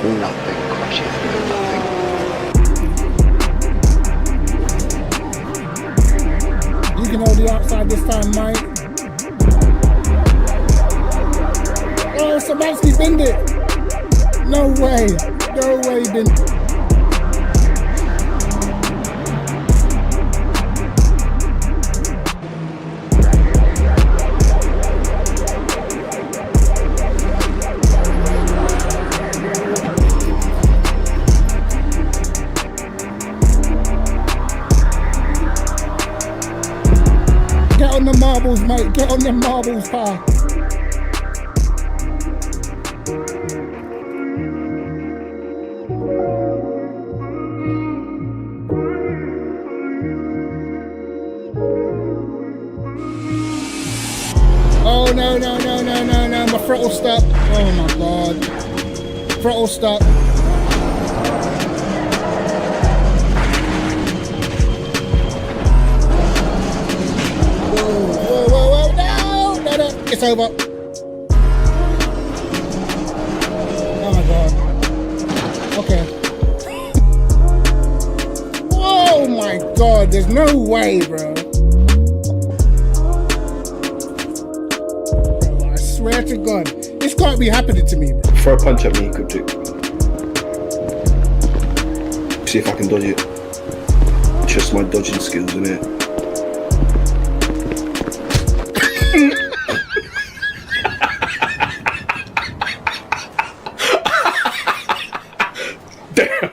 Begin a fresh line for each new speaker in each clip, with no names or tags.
Nothing crushes nothing.
You can hold the outside this time, Mike. Oh, Szymanski binned it. No way. No way he didn't. Get on the marbles, mate. Get on the marbles, pal. Oh, no, no, no, no, no, no. My throttle stuck. Oh, my God. Throttle stuck. It's over. Oh my God. Okay. Oh my God, there's no way, bro. Bro, I swear to God, this can't be happening to me, bro.
Throw a punch at me, good trick. See if I can dodge it. Trust my dodging skills, innit? Damn.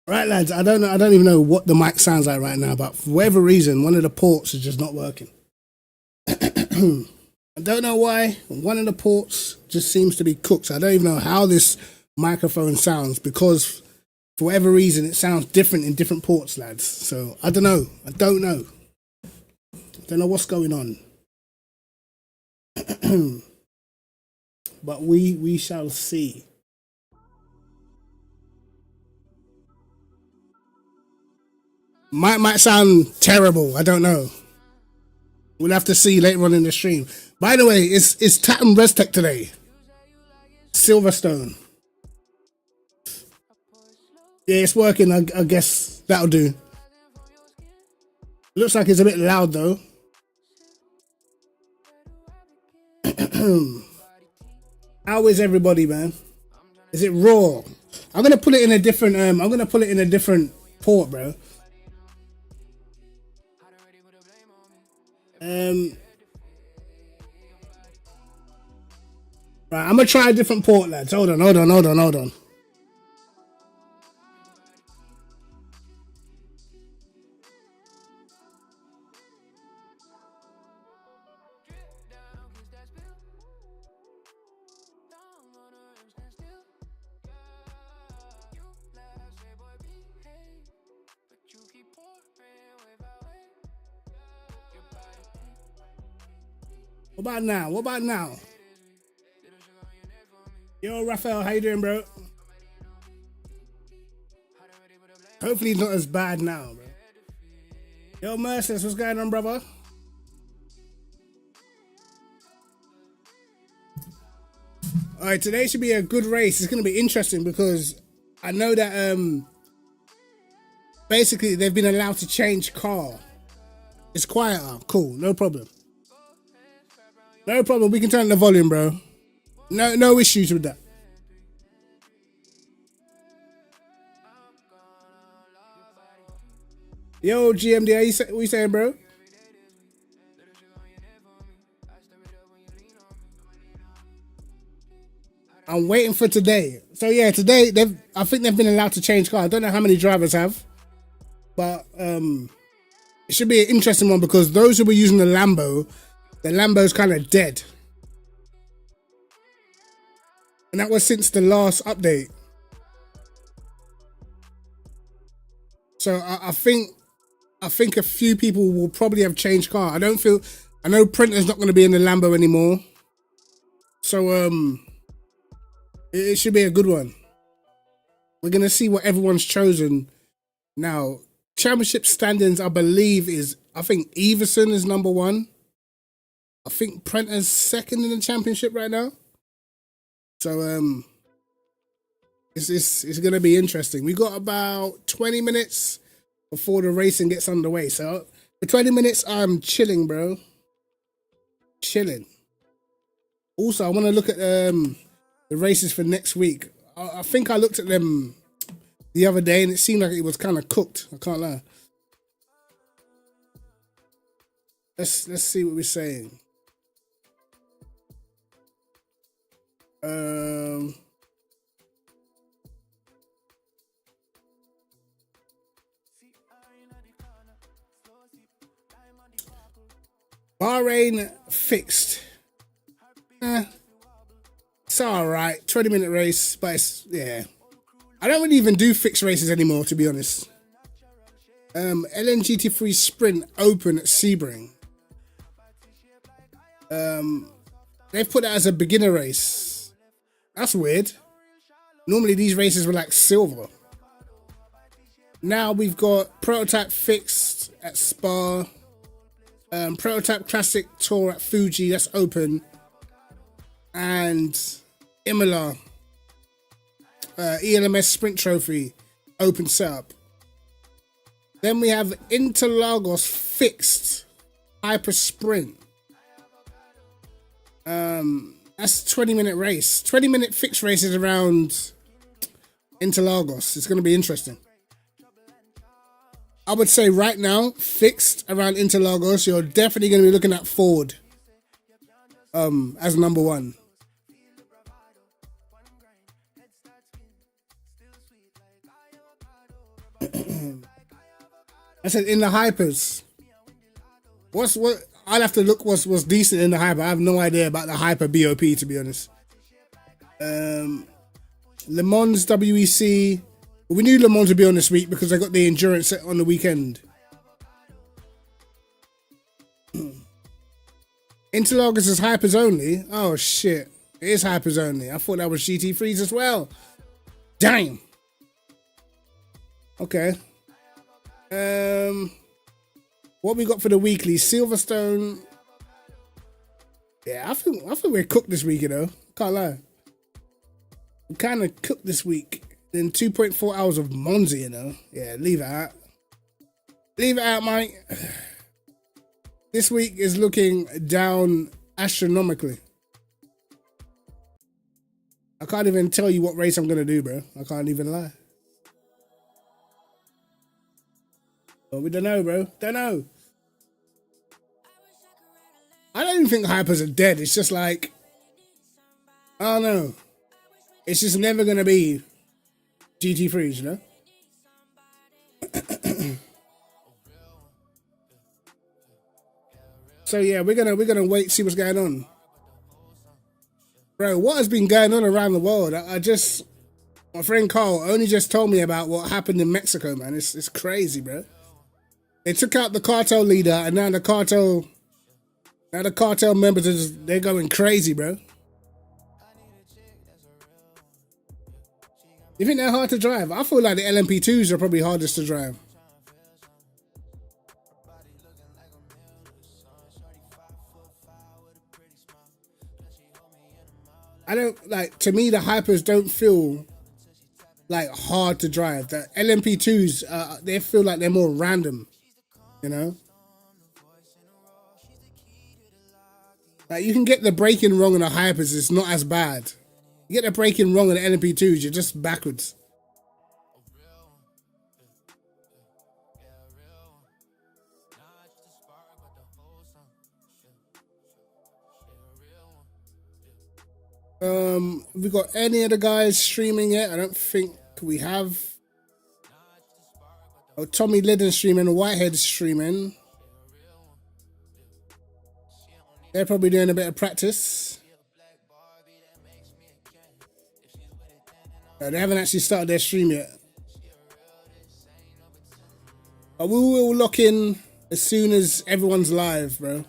Right, lads, I don't even know what the mic sounds like right now, but for whatever reason, one of the ports is just not working. I don't know why. One of the ports just seems to be cooked. I don't even know how this microphone sounds because for whatever reason, it sounds different in different ports, lads. So I don't know. I don't know what's going on. But we shall see. Might sound terrible. I don't know. We'll have to see later on in the stream. By the way, it's TATUM ResTech today. Silverstone. Yeah, it's working. I guess that'll do. Looks like it's a bit loud though. How is everybody, man? Is it raw? I'm gonna put it in a different. I'm gonna put it in a different port, bro. Right, I'm gonna try a different port, lads. Hold on. What about now? Yo, Raphael, how you doing, bro? Hopefully it's not as bad now, bro. Yo, Merciless, what's going on, brother? All right, today should be a good race. It's going to be interesting because I know that basically they've been allowed to change car. It's quieter. Cool, no problem. No problem. We can turn the volume, bro. No issues with that. Yo, GMD, what you saying, bro? I'm waiting for today. So yeah, today I think they've been allowed to change car. I don't know how many drivers have, but it should be an interesting one because those who were using the Lambo's kind of dead, and that was since the last update. So I think a few people will probably have changed car. I know Printer's not going to be in the Lambo anymore, so it should be a good one. We're gonna see what everyone's chosen now. Championship standings, I believe, I think Everson is number 1. I think Prenter's second in the championship right now. So it's gonna be interesting. We got about 20 minutes before the racing gets underway. So for 20 minutes, I'm chilling, bro. Chilling. Also, I want to look at the races for next week. I think I looked at them the other day and it seemed like it was kind of cooked. I can't lie. Let's see what we're saying. Bahrain fixed. It's alright. 20-minute race, but yeah. I don't really even do fixed races anymore, to be honest. LNGT3 Sprint Open at Sebring. They've put that as a beginner race. That's weird. Normally these races were like silver. Now we've got Prototype Fixed at Spa. Prototype Classic Tour at Fuji, that's open. And Imola. ELMS Sprint Trophy, open setup. Then we have Interlagos Fixed Hyper Sprint. That's a 20-minute race. 20-minute fixed races around Interlagos. It's going to be interesting. I would say right now, fixed around Interlagos, you're definitely going to be looking at Ford as number 1. I said in the hypers. What I'll have to look what's decent in the hyper. I have no idea about the hyper BOP, to be honest. Le Mans WEC. Well, we knew Le Mans would be on this week because I got the endurance set on the weekend. Interlagos is hypers only. Oh shit. It is hypers only. I thought that was GT3s as well. Damn. Okay. What we got for the weekly? Silverstone. Yeah, I think we're cooked this week, you know. Can't lie. We kind of cooked this week. In 2.4 hours of Monza, you know. Yeah, leave it out. Leave it out, mate. This week is looking down astronomically. I can't even tell you what race I'm gonna do, bro. I can't even lie. But we don't know, bro. Don't know. I don't even think hypers are dead. It's just like, I don't know. It's just never gonna be GT3s, you know. So yeah, we're gonna wait, see what's going on, bro. What has been going on around the world? My friend Carl only just told me about what happened in Mexico, man. It's crazy, bro. They took out the cartel leader, and now the cartel members they're going crazy, bro. You think they're hard to drive? I feel like the LMP2s are probably hardest to drive. I don't like. To me, the hypers don't feel like hard to drive. The LMP2s, they feel like they're more random. You know, like you can get the braking wrong on the hypers. It's not as bad. You get the braking wrong on the LMP2s, you're just backwards. Have we got any other guys streaming yet? I don't think we have. Oh, Tommy Liddon streaming, Whitehead streaming. They're probably doing a bit of practice. They haven't actually started their stream yet. But we will lock in as soon as everyone's live, bro.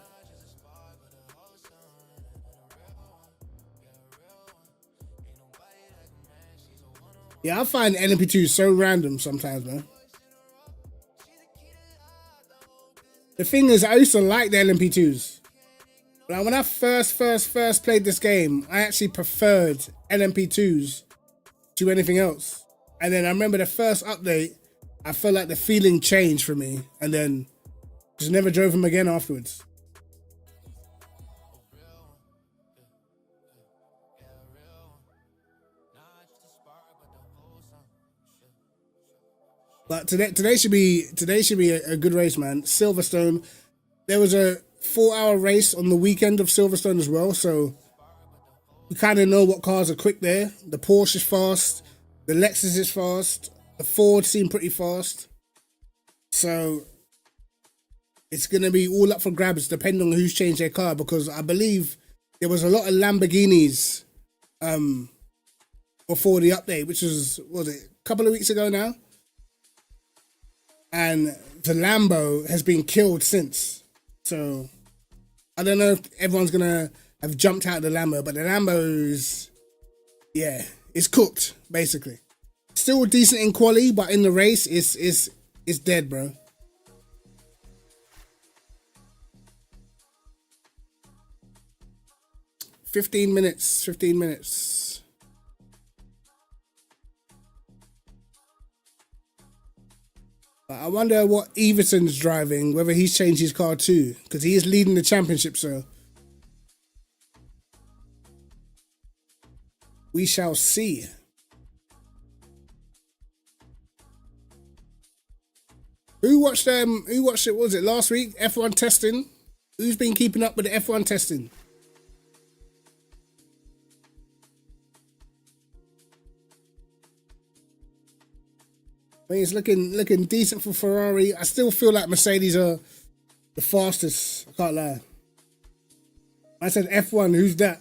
Yeah, I find LMP2 so random sometimes, man. The thing is, I used to like the LMP2s. Like when I first played this game, I actually preferred LMP2s to anything else. And then I remember the first update, I felt like the feeling changed for me, and then just never drove them again afterwards. But today should be a good race, man. Silverstone. There was a 4-hour race on the weekend of Silverstone as well, so we kind of know what cars are quick there. The Porsche is fast, the Lexus is fast, the Ford seemed pretty fast. So it's gonna be all up for grabs depending on who's changed their car, because I believe there was a lot of Lamborghinis before the update, which was it a couple of weeks ago now? And the Lambo has been killed since. So I don't know if everyone's gonna have jumped out of the Lambo, but the Lambo is, yeah, it's cooked basically. Still decent in quality, but in the race, it's dead, bro. Fifteen minutes. I wonder what Everton's driving, whether he's changed his car too, because he is leading the championship, so we shall see. Who watched it? What was it, last week? F1 testing? Who's been keeping up with the F1 testing? I mean, it's looking decent for Ferrari. I still feel like Mercedes are the fastest. I can't lie. I said F1. Who's that?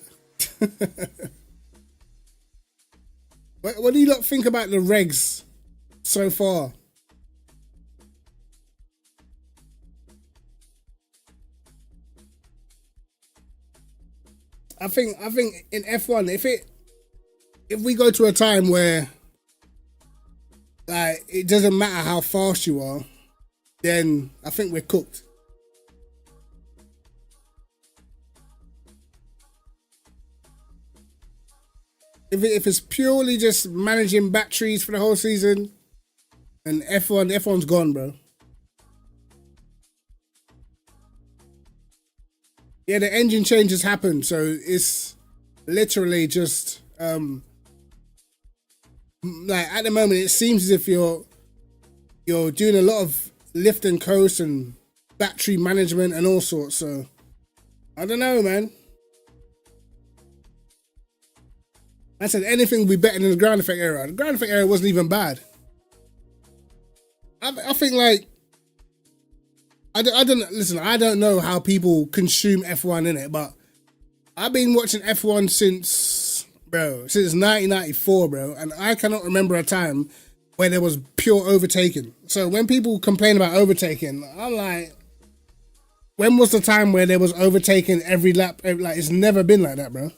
What do you lot think about the regs so far? I think in F1, if we go to a time where like it doesn't matter how fast you are, then I think we're cooked. If it's purely just managing batteries for the whole season, then F1's gone, bro. Yeah, the engine changes happen, so it's literally just like at the moment it seems as if you're doing a lot of lift and coast and battery management and all sorts. So I don't know, man. I said anything would be better than the ground effect era. The ground effect era wasn't even bad. I think like I don't know how people consume F1 in it, but I've been watching F1 since 1994, bro, and I cannot remember a time where there was pure overtaking. So when people complain about overtaking, I'm like, when was the time where there was overtaking every lap? Like, it's never been like that, bro.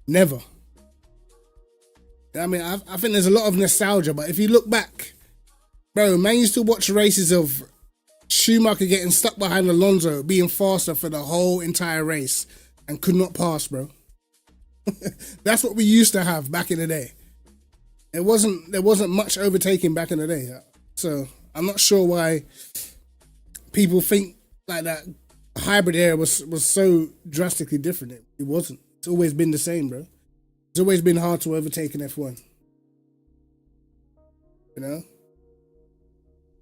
Never. I mean, I think there's a lot of nostalgia, but if you look back, bro, man used to watch races of Schumacher getting stuck behind Alonso, being faster for the whole entire race and could not pass, bro. That's what we used to have back in the day. There wasn't much overtaking back in the day. So I'm not sure why people think like that hybrid era was so drastically different. It wasn't. It's always been the same, bro. It's always been hard to overtake in F1. You know?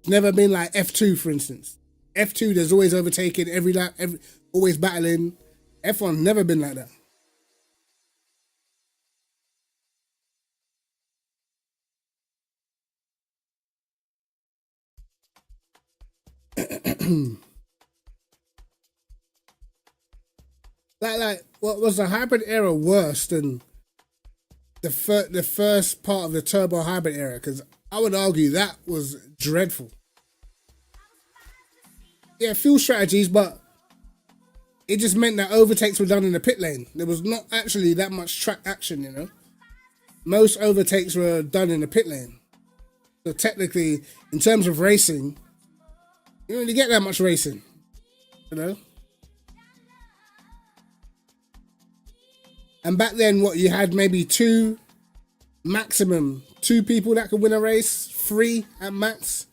It's never been like F2, for instance. F2, there's always overtaking every lap, always battling. F1 never been like that. like what was the hybrid era worse than the first part of the turbo hybrid era? Because I would argue that was dreadful. Yeah, fuel strategies, but it just meant that overtakes were done in the pit lane. There was not actually that much track action, you know. Most overtakes were done in the pit lane. So technically, in terms of racing, you don't really get that much racing, you know. And back then, what, you had maybe maximum two people that could win a race, 3 at max.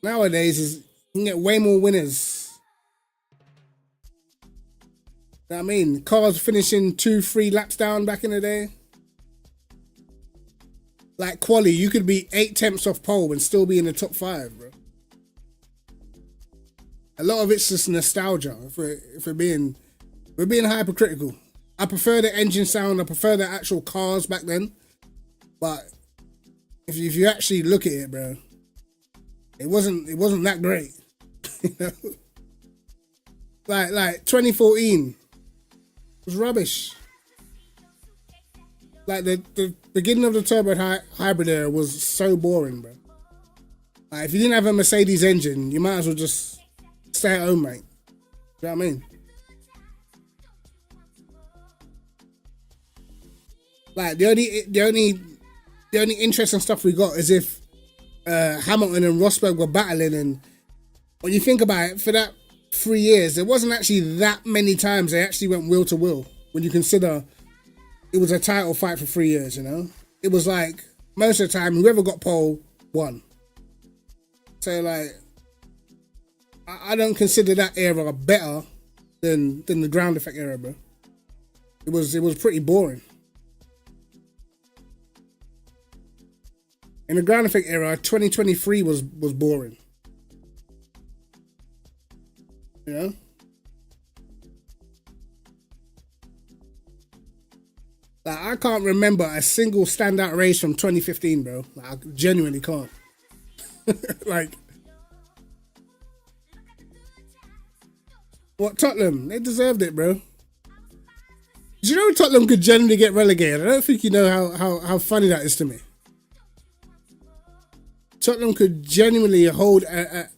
Nowadays, you can get way more winners. You know what I mean? Cars finishing 2-3 laps down back in the day. Like quali, you could be 8 tenths off pole and still be in the top 5, bro. A lot of it's just nostalgia. If we're being hypercritical. I prefer the engine sound. I prefer the actual cars back then. But if you actually look at it, bro, it wasn't that great. You know? Like 2014 was rubbish. Like the beginning of the turbo hybrid era was so boring, bro. Like if you didn't have a Mercedes engine, you might as well just stay at home, mate. You know what I mean? Like the only interesting stuff we got is if Hamilton and Rosberg were battling, and when you think about it, for that 3 years, there wasn't actually that many times they actually went wheel to wheel. When you consider it was a title fight for 3 years, you know, it was like most of the time whoever got pole won. So like, I don't consider that era better than the ground effect era, bro. It was pretty boring. In the ground effect era, 2023 was boring. You know? Like, I can't remember a single standout race from 2015, bro. Like, I genuinely can't. Like, what, Tottenham? They deserved it, bro. Do you know Tottenham could genuinely get relegated? I don't think you know how funny that is to me. Tottenham could genuinely hold a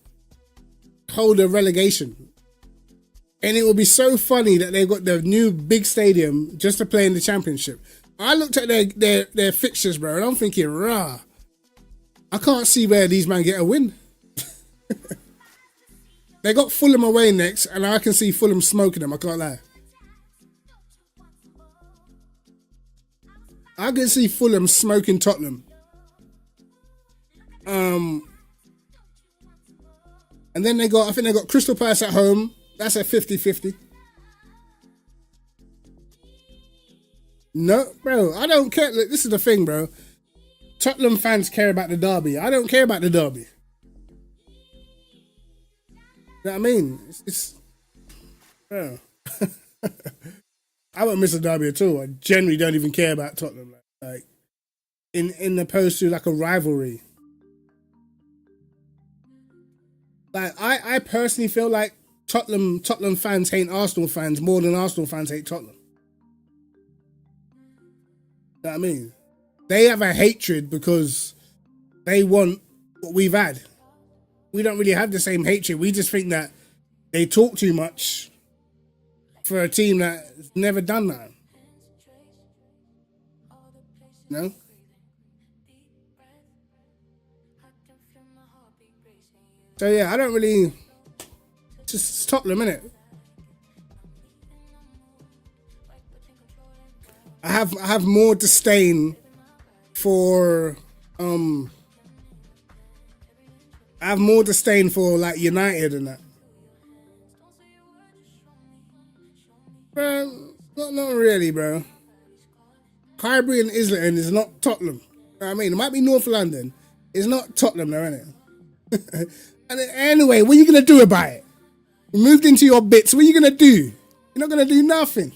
relegation. And it will be so funny that they've got the new big stadium just to play in the championship. I looked at their fixtures, bro, and I'm thinking, rah, I can't see where these men get a win. They got Fulham away next, and I can see Fulham smoking them, I can't lie. I can see Fulham smoking Tottenham. And then I think they got Crystal Palace at home. That's a 50-50. No, bro, I don't care. Look, this is the thing, bro. Tottenham fans care about the derby. I don't care about the derby. You know what I mean? It's bro. I won't miss a derby at all. I generally don't even care about Tottenham. Like in opposed to like a rivalry. Like I personally feel like Tottenham fans hate Arsenal fans more than Arsenal fans hate Tottenham. You know what I mean? They have a hatred because they want what we've had. We don't really have the same hatred. We just think that they talk too much for a team that's never done that. You know? So yeah, I don't really... Just Tottenham, innit? I have more disdain for I have more disdain for like United and that. Bro, not really, bro. Highbury and Islington is not Tottenham. You know what I mean, it might be North London. It's not Tottenham, though, isn't it? And anyway, what are you gonna do about it? You moved into your bits. What are you gonna do? You're not gonna do nothing.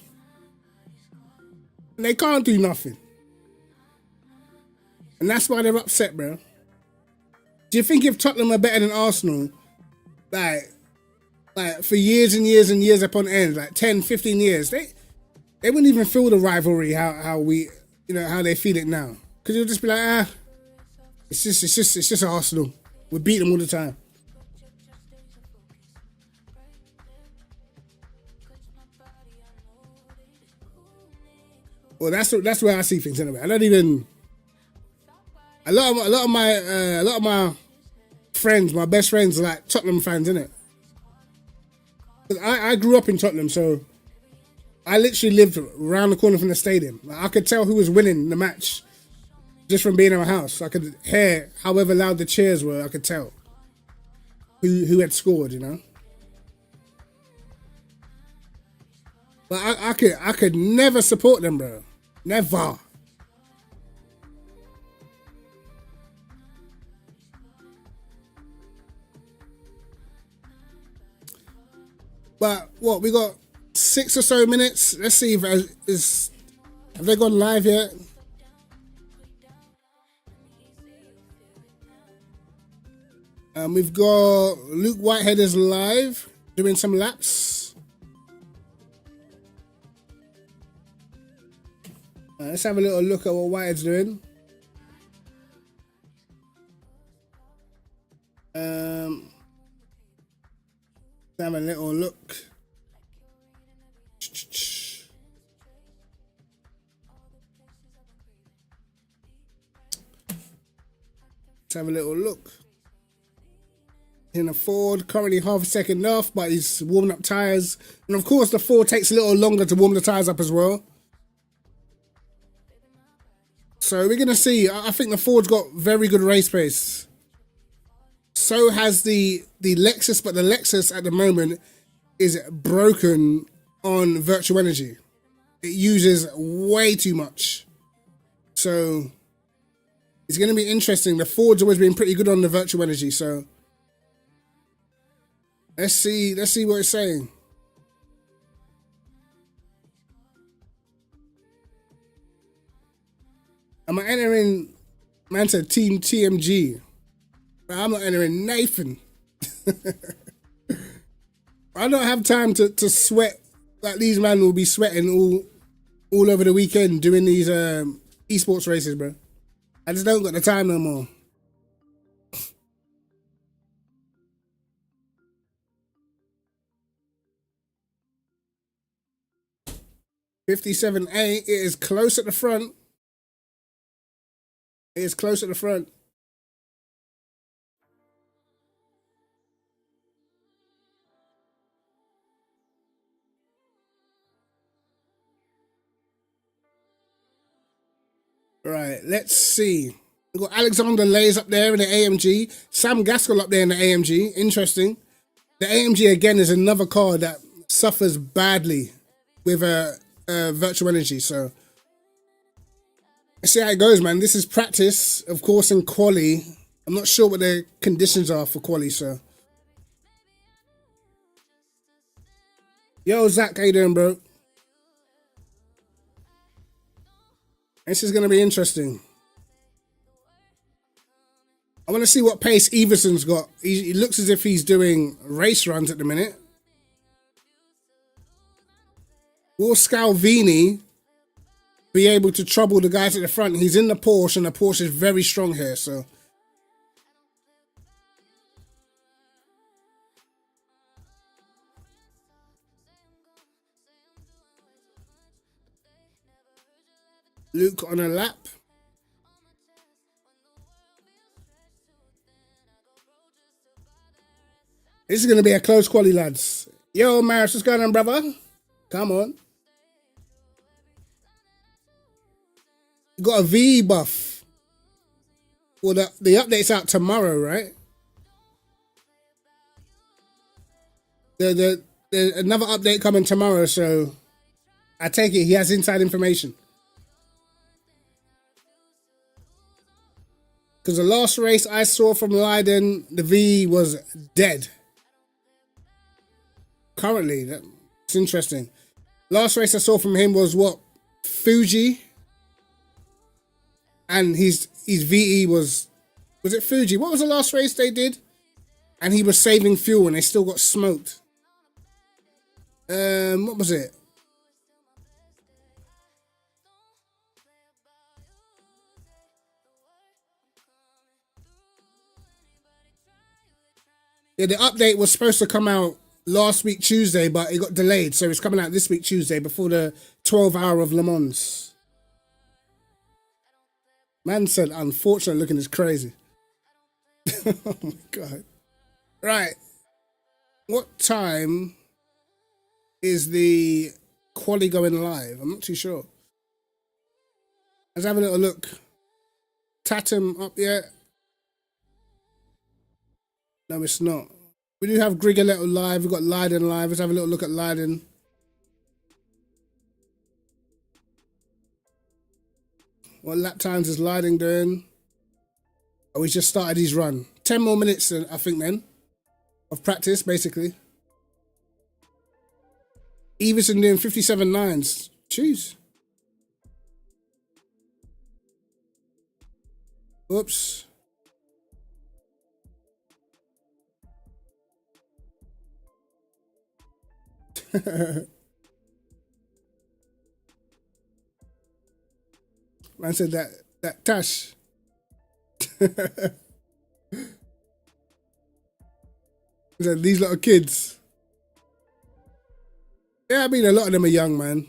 And they can't do nothing. And that's why they're upset, bro. Do you think if Tottenham are better than Arsenal, like for years and years and years upon end, like 10, 15 years, they wouldn't even feel the rivalry how we, how they feel it now. Because you'll just be like, it's just Arsenal. We beat them all the time. Well, that's where I see things anyway. I don't even. A lot of my friends, my best friends, are like Tottenham fans, innit? I grew up in Tottenham, so I literally lived around the corner from the stadium. Like, I could tell who was winning the match just from being in my house. I could hear however loud the cheers were. I could tell who had scored, But I could never support them, bro. Never. But what, we got 6 or so minutes. Let's see if have they gone live yet? We've got Luke Whitehead is live doing some laps. Let's have a little look at what Whitehead's doing. Let's have a little look. Let's have a little look. In a Ford, currently half a second off, but he's warming up tyres. And of course, the Ford takes a little longer to warm the tyres up as well. So we're going to see. I think the Ford's got very good race pace. So has the Lexus, but the Lexus at the moment is broken on virtual energy. It uses way too much. So it's going to be interesting. The Ford's always been pretty good on the virtual energy, so let's see what it's saying. Am I entering, man said Team TMG. But I'm not entering Nathan. I don't have time to sweat like these men will be sweating all over the weekend doing these esports races, bro. I just don't got the time no more. '57A, it is close at the front. It is close at the front. Right, let's see. We've got Alexander Lays up there in the AMG. Sam Gaskell up there in the AMG. Interesting. The AMG, again, is another car that suffers badly with virtual energy. So let's see how it goes, man. This is practice, of course, in quali. I'm not sure what the conditions are for quali, so. Yo, Zach, how you doing, bro? This is going to be interesting. I want to see what pace Everson's got. He looks as if he's doing race runs at the minute. Will Scalvini be able to trouble the guys at the front? He's in the Porsche, and the Porsche is very strong here, so. Luke on a lap. This is going to be a close quali, lads. Yo, Maris, what's going on, brother? Come on. got a V buff. Well, the update's out tomorrow, right? The another update coming tomorrow, so I take it he has inside information. Because the last race I saw from Leiden, the V was dead. Currently, it's interesting. Last race I saw from him was what? Fuji. And his VE was it Fuji? What was the last race they did? And he was saving fuel and they still got smoked. What was it? Yeah, the update was supposed to come out last week Tuesday, but it got delayed, so it's coming out this week Tuesday before the 12 hour of Le Mans. Man said, unfortunate looking is crazy. Oh my god. Right. What time is the quali going live? I'm not too sure. Let's have a little look. TATUM up yet? No, it's not. We do have Grigoletto live. We've got Leiden live. Let's have a little look at Leiden. What lap times is Leiden doing? Oh, he's just started his run. 10 more minutes, I think, then, of practice, basically. Everson doing 57.9s. Jeez. Whoops. Man said that Tash. These little kids. Yeah, I mean, a lot of them are young, man.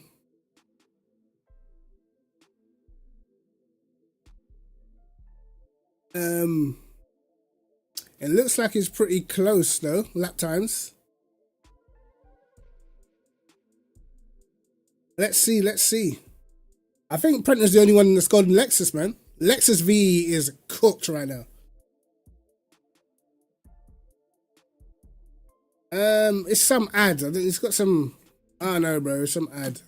It looks like it's pretty close, though, lap times. Let's see, let's see. I think Prenter's the only one that's got Lexus, man. Lexus V is cooked right now. It's some ad. I think it's got some. Oh no, bro, some ad.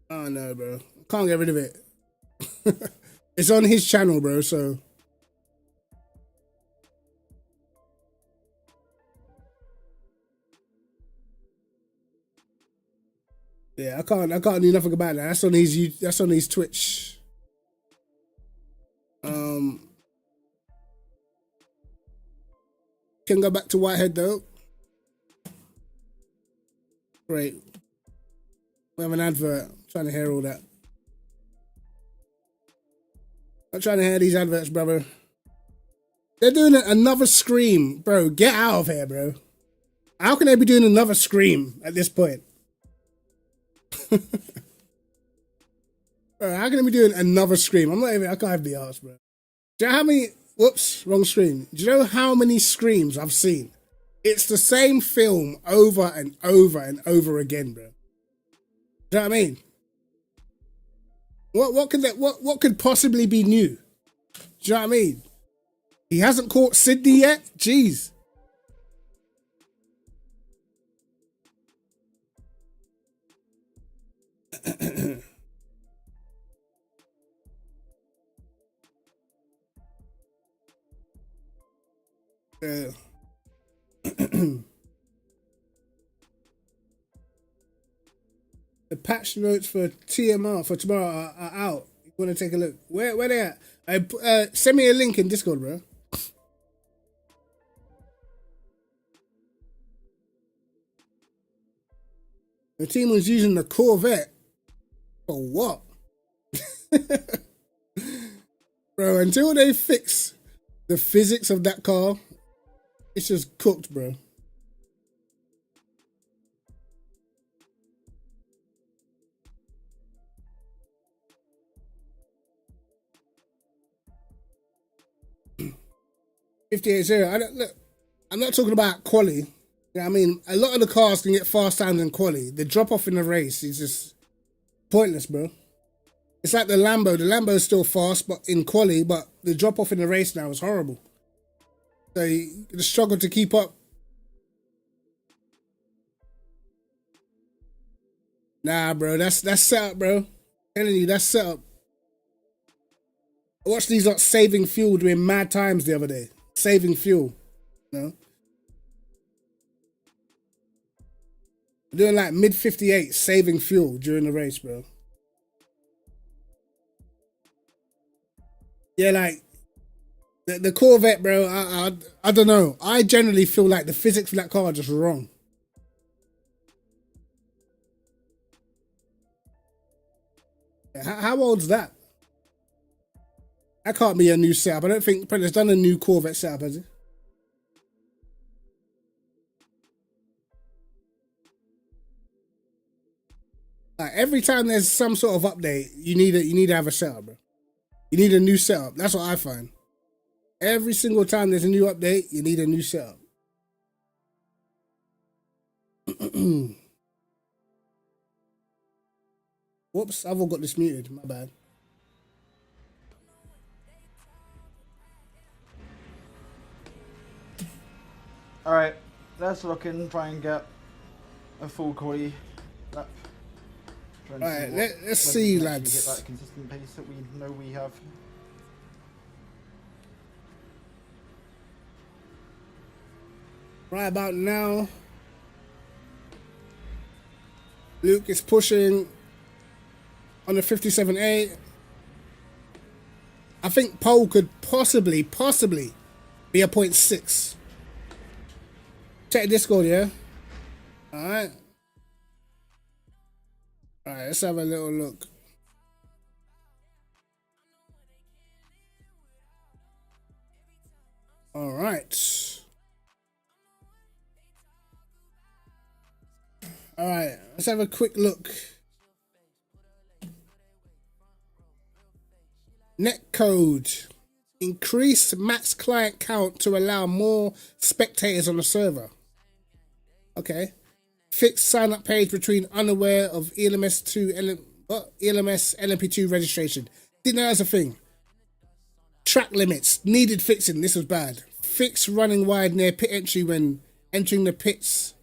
Oh no, bro, can't get rid of it. It's on his channel, bro. So yeah, I can't do nothing about that. That's on his Twitch. Can go back to Whitehead though. Great. We have an advert. I'm trying to hear all that. I'm trying to hear these adverts, brother. They're doing another Scream, bro. Get out of here, bro. How can they be doing another Scream at this point? Bro, how can they be doing another Scream? I can't be arsed, bro. Do you know how many? Whoops, wrong screen. Do you know how many Screams I've seen? It's the same film over and over and over again, bro. Do you know what I mean? What could possibly be new? Do you know what I mean? He hasn't caught Sydney yet? Jeez. The patch notes for TMR for tomorrow are out. You want to take a look? Where they at? Send me a link in Discord, bro. The team was using the Corvette. For what? Bro, until they fix the physics of that car, it's just cooked, bro. Look, I'm not talking about quali. You know what I mean, a lot of the cars can get fast times in quali. The drop off in the race is just pointless, bro. It's like the Lambo. The Lambo is still fast, but in quali, but the drop off in the race now is horrible. So you struggle to keep up. Nah, bro, that's set up, bro. I'm telling you, that's set up. I watched these lot saving fuel doing mad times the other day. Saving fuel, you know. Doing like mid 58 saving fuel during the race, bro. Yeah, like the Corvette, bro. I don't know. I generally feel like the physics of that car are just wrong. How old's that? That can't be a new setup. I don't think Predator's done a new Corvette setup, has it? Like every time there's some sort of update, you need to have a setup, bro. You need a new setup. That's what I find. Every single time there's a new update, you need a new setup. Whoops, I've all got this muted. My bad.
Alright, let's look and try and get a full quality lap.
Alright, let's see, lads.
Get that consistent pace that we know we have.
Right about now, Luke is pushing on the 57A. I think pole could possibly be a 0.6. Check Discord, yeah? Alright. Alright, let's have a little look. Alright. Alright, let's have a quick look. Netcode. Increase max client count to allow more spectators on the server. Okay. Fixed sign up page between unaware of ELMS2 ELMS LMP2 registration. Didn't know that was a thing. Track limits needed fixing. This was bad. Fix running wide near pit entry when entering the pits.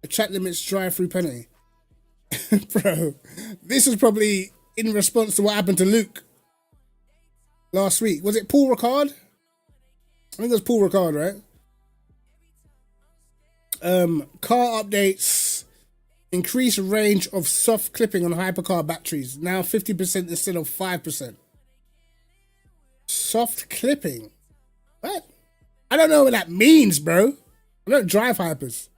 A track limits drive-through penalty. Bro, this was probably in response to what happened to Luke last week. Was it Paul Ricard? I think it was Paul Ricard, right? Car updates. Increase range of soft clipping on hypercar batteries. Now 50% instead of 5%. Soft clipping? What? I don't know what that means, bro. I don't drive hypers.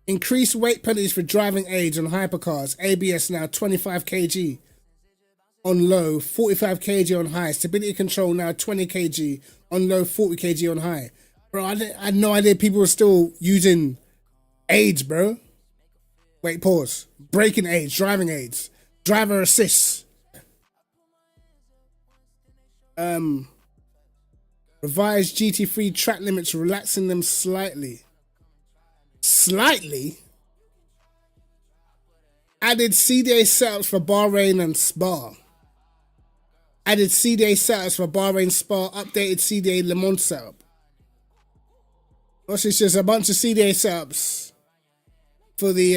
Increased weight penalties for driving aids on hypercars. ABS now 25 kg on low, 45 kg on high. Stability control now 20 kg on low, 40 kg on high. Bro, I had no idea people were still using aids, bro. Wait, pause. Braking aids, driving aids, driver assists. Revised GT3 track limits, relaxing them slightly. Slightly? Added CDA setups for Bahrain and Spa. Added CDA setups for Bahrain, Spa. Updated CDA Le Mans setup. It's just a bunch of CDA setups for the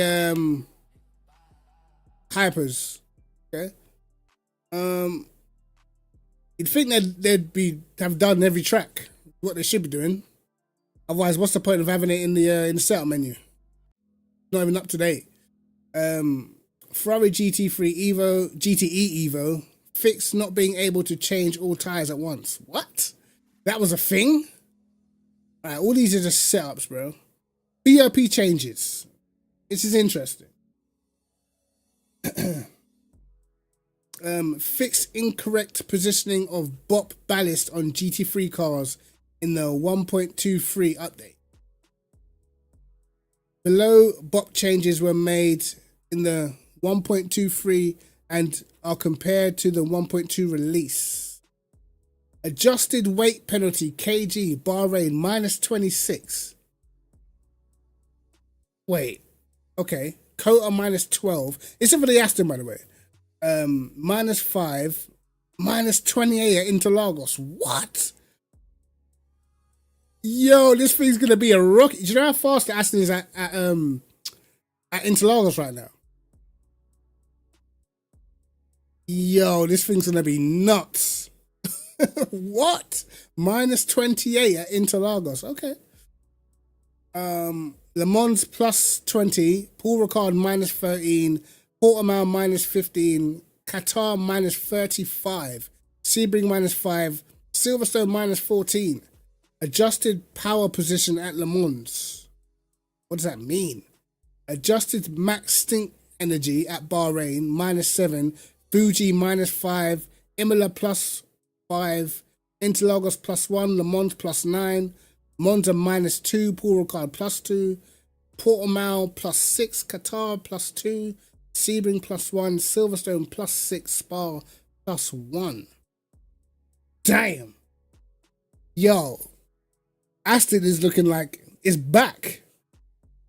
hypers. Okay. You'd think they'd have done every track, what they should be doing. Otherwise, what's the point of having it in the setup menu? Not even up to date. Ferrari GT3 Evo, GTE Evo, fixed not being able to change all tires at once. What? That was a thing? Alright, all these are just setups, bro. BOP changes. This is interesting. Fixed incorrect positioning of BOP ballast on GT3 cars in the 1.23 update. Below BOP changes were made in the 1.23 and are compared to the 1.2 release. Adjusted weight penalty kg Bahrain minus 26. Wait, okay. Kota minus 12. It's for the Aston, by the way. -5, -28 at Interlagos. What? Yo, this thing's gonna be a rocket. Do you know how fast the Aston is at Interlagos right now? Yo, this thing's gonna be nuts. What? -28 at Interlagos. Okay. Le Mans +20, Paul Ricard -13, Portimao -15, Qatar -35, Sebring -5, Silverstone -14. Adjusted power position at Le Mans. What does that mean? Adjusted max stint energy at Bahrain -7, Fuji -5, Imola +5, Interlagos +1, Le Mans +9, Monza -2, Paul Ricard +2, Portimao +6, Qatar +2, Sebring +1, Silverstone +6, Spa +1. Damn. Yo, Aston is looking like it's back.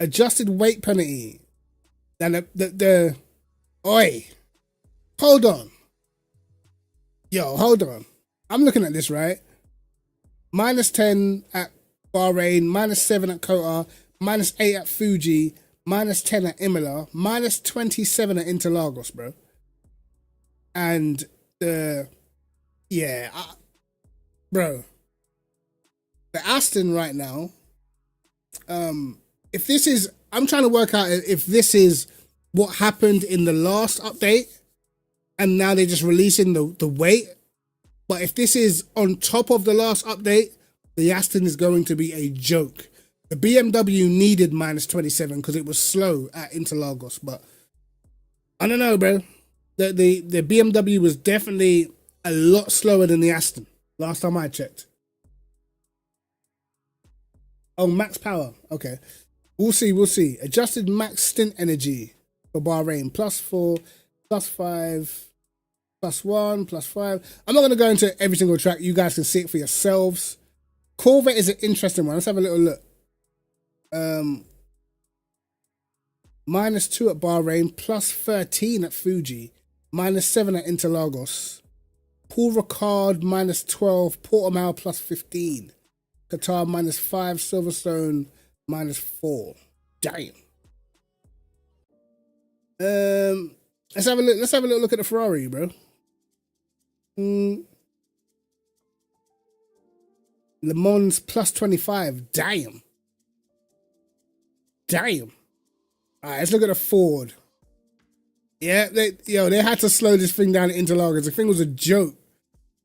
Adjusted weight penalty. Now the oi. Hold on. Yo, hold on. I'm looking at this, right? -10 at Bahrain, -7 at Qatar, -8 at Fuji, -10 at Imola, -27 at Interlagos, bro. And bro, the Aston right now, if this is, I'm trying to work out if this is what happened in the last update and now they're just releasing the weight. But if this is on top of the last update, the Aston is going to be a joke. The BMW needed -27 because it was slow at Interlagos, but I don't know, bro. The BMW was definitely a lot slower than the Aston last time I checked. Oh, max power. Okay. We'll see. Adjusted max stint energy for Bahrain. +4, +5, +1, +5. I'm not going to go into every single track. You guys can see it for yourselves. Corvette is an interesting one. Let's have a little look. -2 at Bahrain, +13 at Fuji, -7 at Interlagos. Paul Ricard -12, Portimao +15. Qatar -5, Silverstone -4. Damn. Let's have a look. Let's have a little look at the Ferrari, bro. Le Mans +25. Damn. All right, let's look at the Ford. Yeah, they had to slow this thing down at Interlagos. The thing was a joke.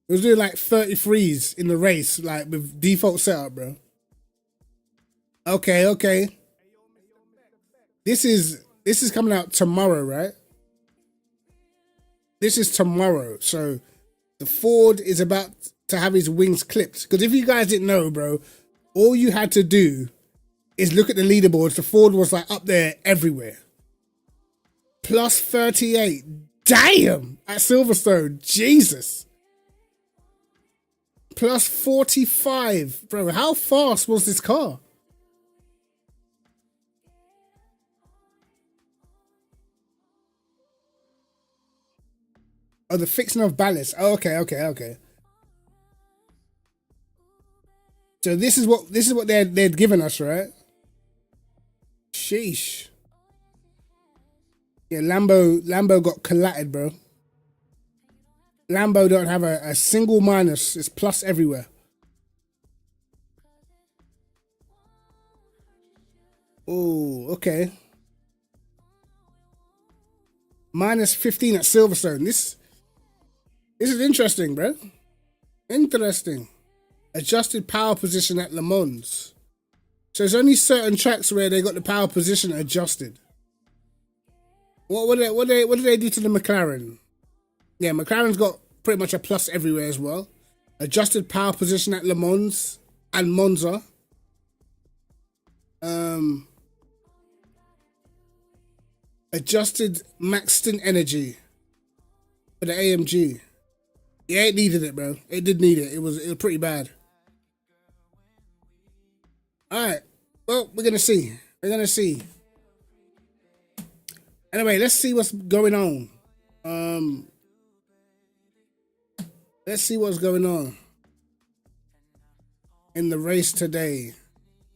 It was doing like 33s in the race, like with default setup, bro. Okay. This is coming out tomorrow, right? This is tomorrow. So the Ford is about to have his wings clipped. Because if you guys didn't know, bro, all you had to do is look at the leaderboards. The Ford was like up there everywhere. +38. Damn! At Silverstone. Jesus. +45. Bro, how fast was this car? Oh, the fixing of ballast. Oh, okay. So this is what they'd given us, right? Sheesh. Yeah, Lambo got collatted, bro. Lambo don't have a single minus. It's plus everywhere. Oh, okay. -15 at Silverstone. This is interesting, bro. Interesting. Adjusted power position at Le Mans. So it's only certain tracks where they got the power position adjusted. What did they do to the McLaren? Yeah, McLaren's got pretty much a plus everywhere as well. Adjusted power position at Le Mans and Monza. Adjusted max stint energy for the AMG. Yeah, it needed it, bro. It did need it. It was pretty bad. All right. Well, we're gonna see. Anyway, let's see what's going on Let's see what's going on in the race today.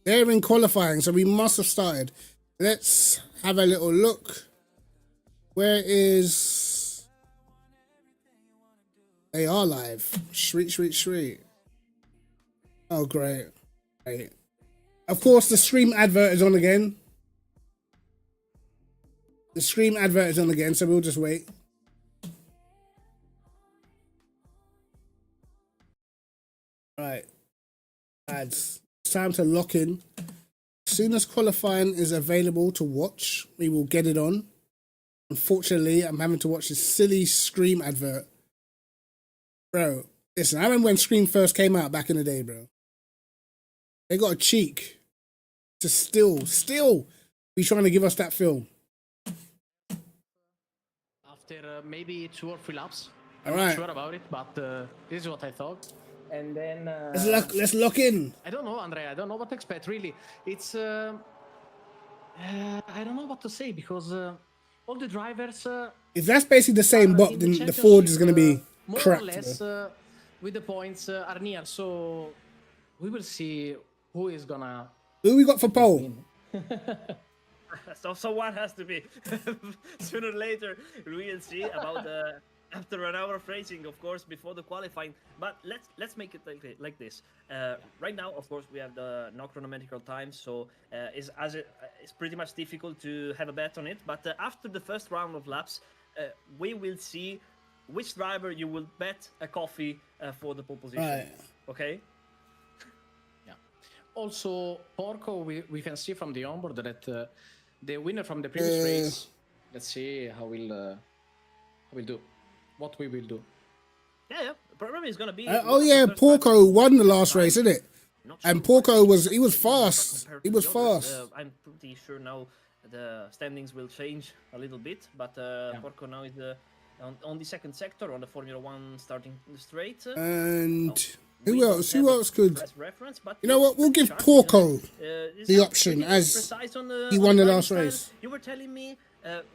They're in qualifying, so we must have started. Let's have a little look. Where is... They are live. Sweet. Oh, great. Great. Of course, the stream advert is on again. The stream advert is on again, so we'll just wait. Right. Lads, it's time to lock in. As soon as qualifying is available to watch, we will get it on. Unfortunately, I'm having to watch this silly Scream advert. Bro, listen, I remember when Scream first came out back in the day, bro. They got a cheek to still be trying to give us that film.
After maybe 2 or 3 laps.
All
I'm
right.
not sure about it, but this is what I thought. And then...
Let's lock in.
I don't know, Andrea. I don't know what to expect, really. It's... I don't know what to say, because all the drivers...
If that's basically the same bot,
in
then the Ford is going to be
more
cracked.
or less with the points are near, so we will see who is gonna...
Who we got for pole?
So someone has to be. Sooner or later, we will see about after an hour of racing, of course, before the qualifying. But let's make it like this. Right now, of course, we have the no chronometrical time, so it's pretty much difficult to have a bet on it. But after the first round of laps, we will see which driver you will bet a coffee for the pole position.
Right.
Okay.
Also, Porco, we can see from the onboard that the winner from the previous race. Let's see how we'll do. What we will do.
Yeah. Probably is gonna be.
Oh yeah, Porco won the last race, isn't it? And Porco was fast. He was fast.
I'm pretty sure now the standings will change a little bit, but Porco now is on the second sector on the Formula One starting straight.
And who else? Who else could?
Reference, but
you know what? We'll give Porco the option as he won the last race.
You were telling me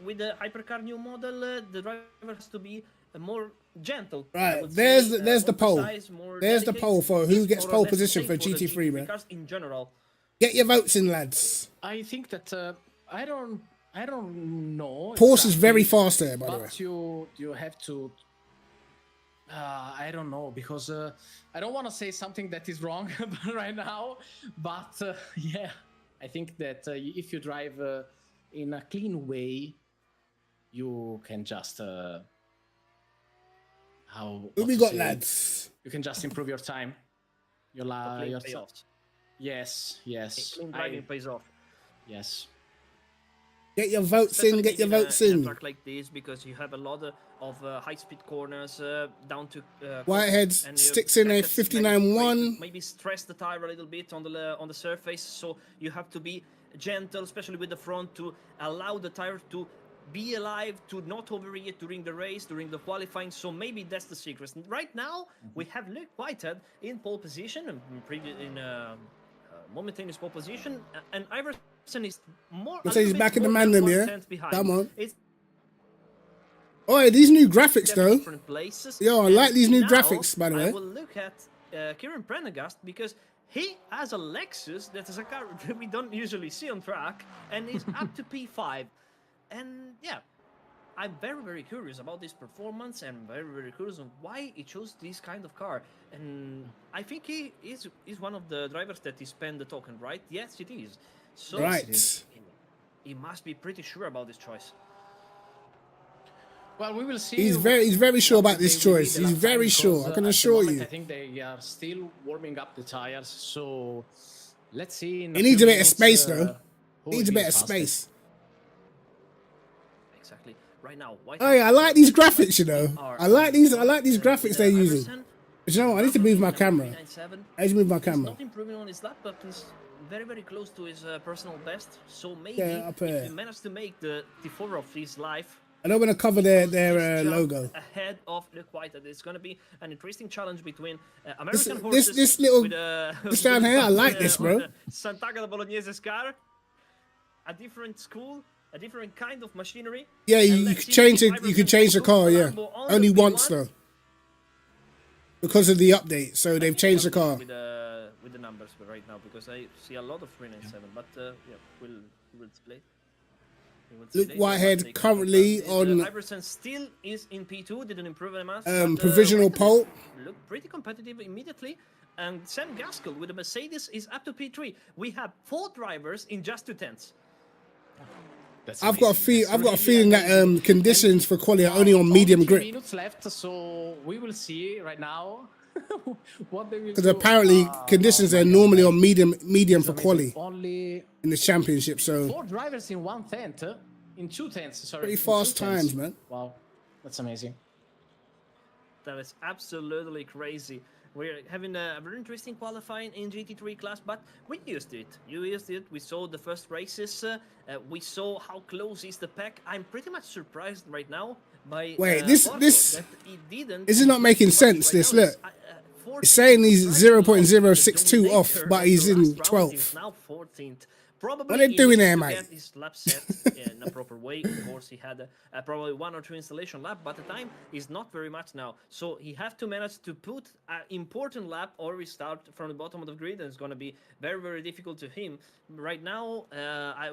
with the Hypercar new model, the driver has to be more gentle.
Right, there's the poll. There's the poll for who gets pole position for GT3, bro.
In general,
get your votes in, lads.
I think that I don't know.
Porsche is very fast there, by the way.
But you have to. I don't know, because I don't want to say something that is wrong right now, but yeah, I think that if you drive in a clean way, you can just
who we got, lads?
You can just improve your time. Your
payoffs.
Yes.
Clean driving pays off.
Yes.
Get your votes in. Get your votes in.
In a track like this, because you have a lot of high-speed corners down to
Whitehead sticks in a 59.1.
Maybe stress the tire a little bit on the surface, so you have to be gentle, especially with the front, to allow the tire to be alive, to not overheat during the race, during the qualifying. So maybe that's the secret. Right now, we have Luke Whitehead in pole position, in momentaneous pole position, and Iverson is more.
Let's say he's back in the mandem, yeah.
Behind.
Come on. Oh, these new graphics though. Yo, I like these new graphics, by the way.
I will look at Kieran Prendergast, because he has a Lexus that is a car that we don't usually see on track, and is up to P5. And yeah, I'm very curious about this performance, and very curious on why he chose this kind of car. And I think he is one of the drivers that he spent the token, right? Yes, it is. So
right.
He must be pretty sure about this choice.
Well, we will see.
He's very sure about this choice. He's very sure. I can assure you.
I think they are still warming up the tires, so let's see.
He needs a bit of space, though. He needs a bit of space.
Exactly. Right now.
Oh yeah, I like these graphics. You know, I like these graphics they're using. But you know what? I need to move my camera. I need to move my camera.
He's not improving on his lap, but he's very close to his personal best. So maybe
if
he managed to make the T4 of his life.
I don't want to cover their logo.
Ahead of Luke Whitehead. It's going to be an interesting challenge between American horses.
This little
with,
this down here, I like this, bro.
Sant'Agata Bolognese car, a different school, a different kind of machinery.
Yeah,
And
you
let's
could
see
change
if
it. You could
Iverson
change the
can
car.
put
Yeah,
Lambo on the
only once
P1.
though, because of the update. So they've changed the car.
With the numbers right now, because I see a lot of 397. But yeah, we'll display.
Luke Whitehead currently on
Iverson still is in P2. Didn't improve any much.
provisional pole.
Look pretty competitive immediately. And Sam Gaskell with the Mercedes is up to P3. We have 4 drivers in just 2 tenths.
I've got a feeling that conditions for quali are only on medium
only 3
grip.
minutes left, so we will see right now what they will do.
Because apparently conditions are normally on medium for
Amazing.
quali
Only
in the championship. So
4 drivers in 1 tenth, in 2 tenths. Sorry,
pretty
in
fast
2 tenths.
times, man.
Wow, that's amazing.
That is absolutely crazy. We're having a very interesting qualifying in GT3 class, but we used it. You used it. We saw the first races. We saw how close is the pack. I'm pretty much surprised right now by
Wait, this
Porto that it didn't.
is it not making sense?
Right
This
now
look.
it's
It's saying he's
driving off the
0.062 off,
dominator
but
of
he's
the
in
last round. He's
12th.
now 14th. Probably
What are they
he
doing
needs
there,
to
mate?
get his lap set in a proper way. Of course, he had probably 1 or 2 installation lap, but the time is not very much now. So he have to manage to put an important lap or restart from the bottom of the grid, and it's going to be very, very difficult to him. Right now,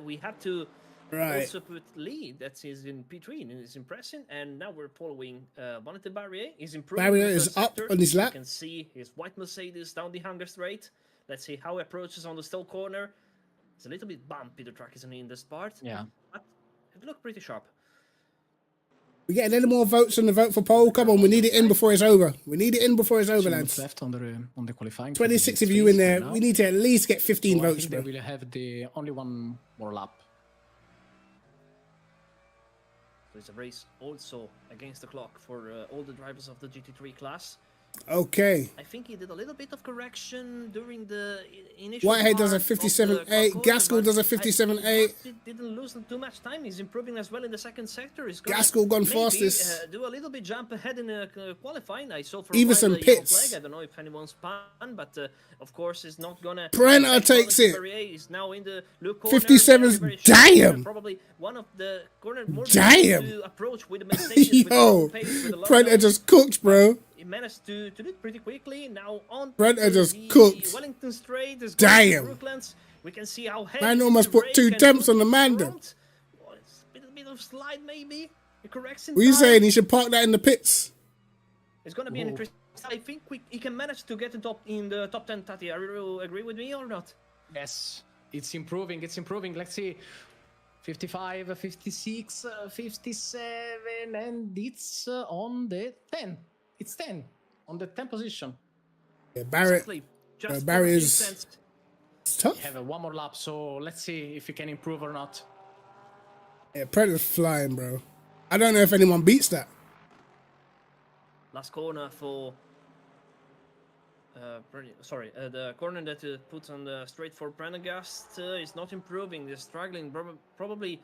we have to also put Lee, that is in P3, and it's impressive. And now we're following Bonnet Barrier. He's improving.
Barrier
in the
is
first
up
sector.
on his lap.
You can see his white Mercedes down the hunger straight. Let's see how he approaches on the still corner. It's a little bit bumpy, the track isn't in this part.
Yeah.
But it looked pretty sharp.
We getting any more votes on the vote for pole? Come on, we need it in before it's over. We need it in before it's over,
2 minutes
lads.
left on the qualifying.
26 of you in there.
Right
We
now.
need to at least get 15
So I
votes,
think
bro.
they will have the only one more lap.
So it's a race also against the clock for all the drivers of the GT3 class.
Okay.
I think he did a little bit of correction during the initial
Whitehead does a
part of the
57.8.
clock
Gaskell
order,
does a
but
57.8.
He didn't lose too much time. He's improving as well in the second sector. He's gonna
Gaskell gone
maybe,
fastest.
do a little bit jump ahead in qualifying. I saw for
Everson
a while the yellow
pits.
flag. I don't know if anyone's spun, but of course it's not gonna.
Prenter takes it.
Is now in the look corner.
57's
very sharp corner,
damn.
Probably one of the corner more
Damn.
to approach with the Mercedes.
Yo,
with the pace, with the
Prenter
logo.
just cooked, bro.
He managed to do it pretty quickly. Now on
Prenter
to
just
the
cooked.
Wellington Straight is
Damn.
Brooklands. We can see how heavy
Man
is
almost
the
put 2
brake and
temps on the
put
man,
front. Oh, it's a bit of slide maybe. It corrects in
What are you
time.
saying? He should park that in the pits.
It's gonna be an interesting. I think he can manage to get in the top 10. Tati, are you agree with me or not?
Yes, it's improving. It's improving. Let's see. 55, 56, 57, and it's on the 10. It's 10 on the 10 position.
Yeah, Barrett.
Exactly. Just
Barry
for a few
is-
cents.
It's tough.
We have one more lap, so let's see if he can improve or not.
Yeah, Prenter's flying, bro. I don't know if anyone beats that.
Last corner for. The corner that puts on the straight for Prendergast is not improving. They're struggling. Probably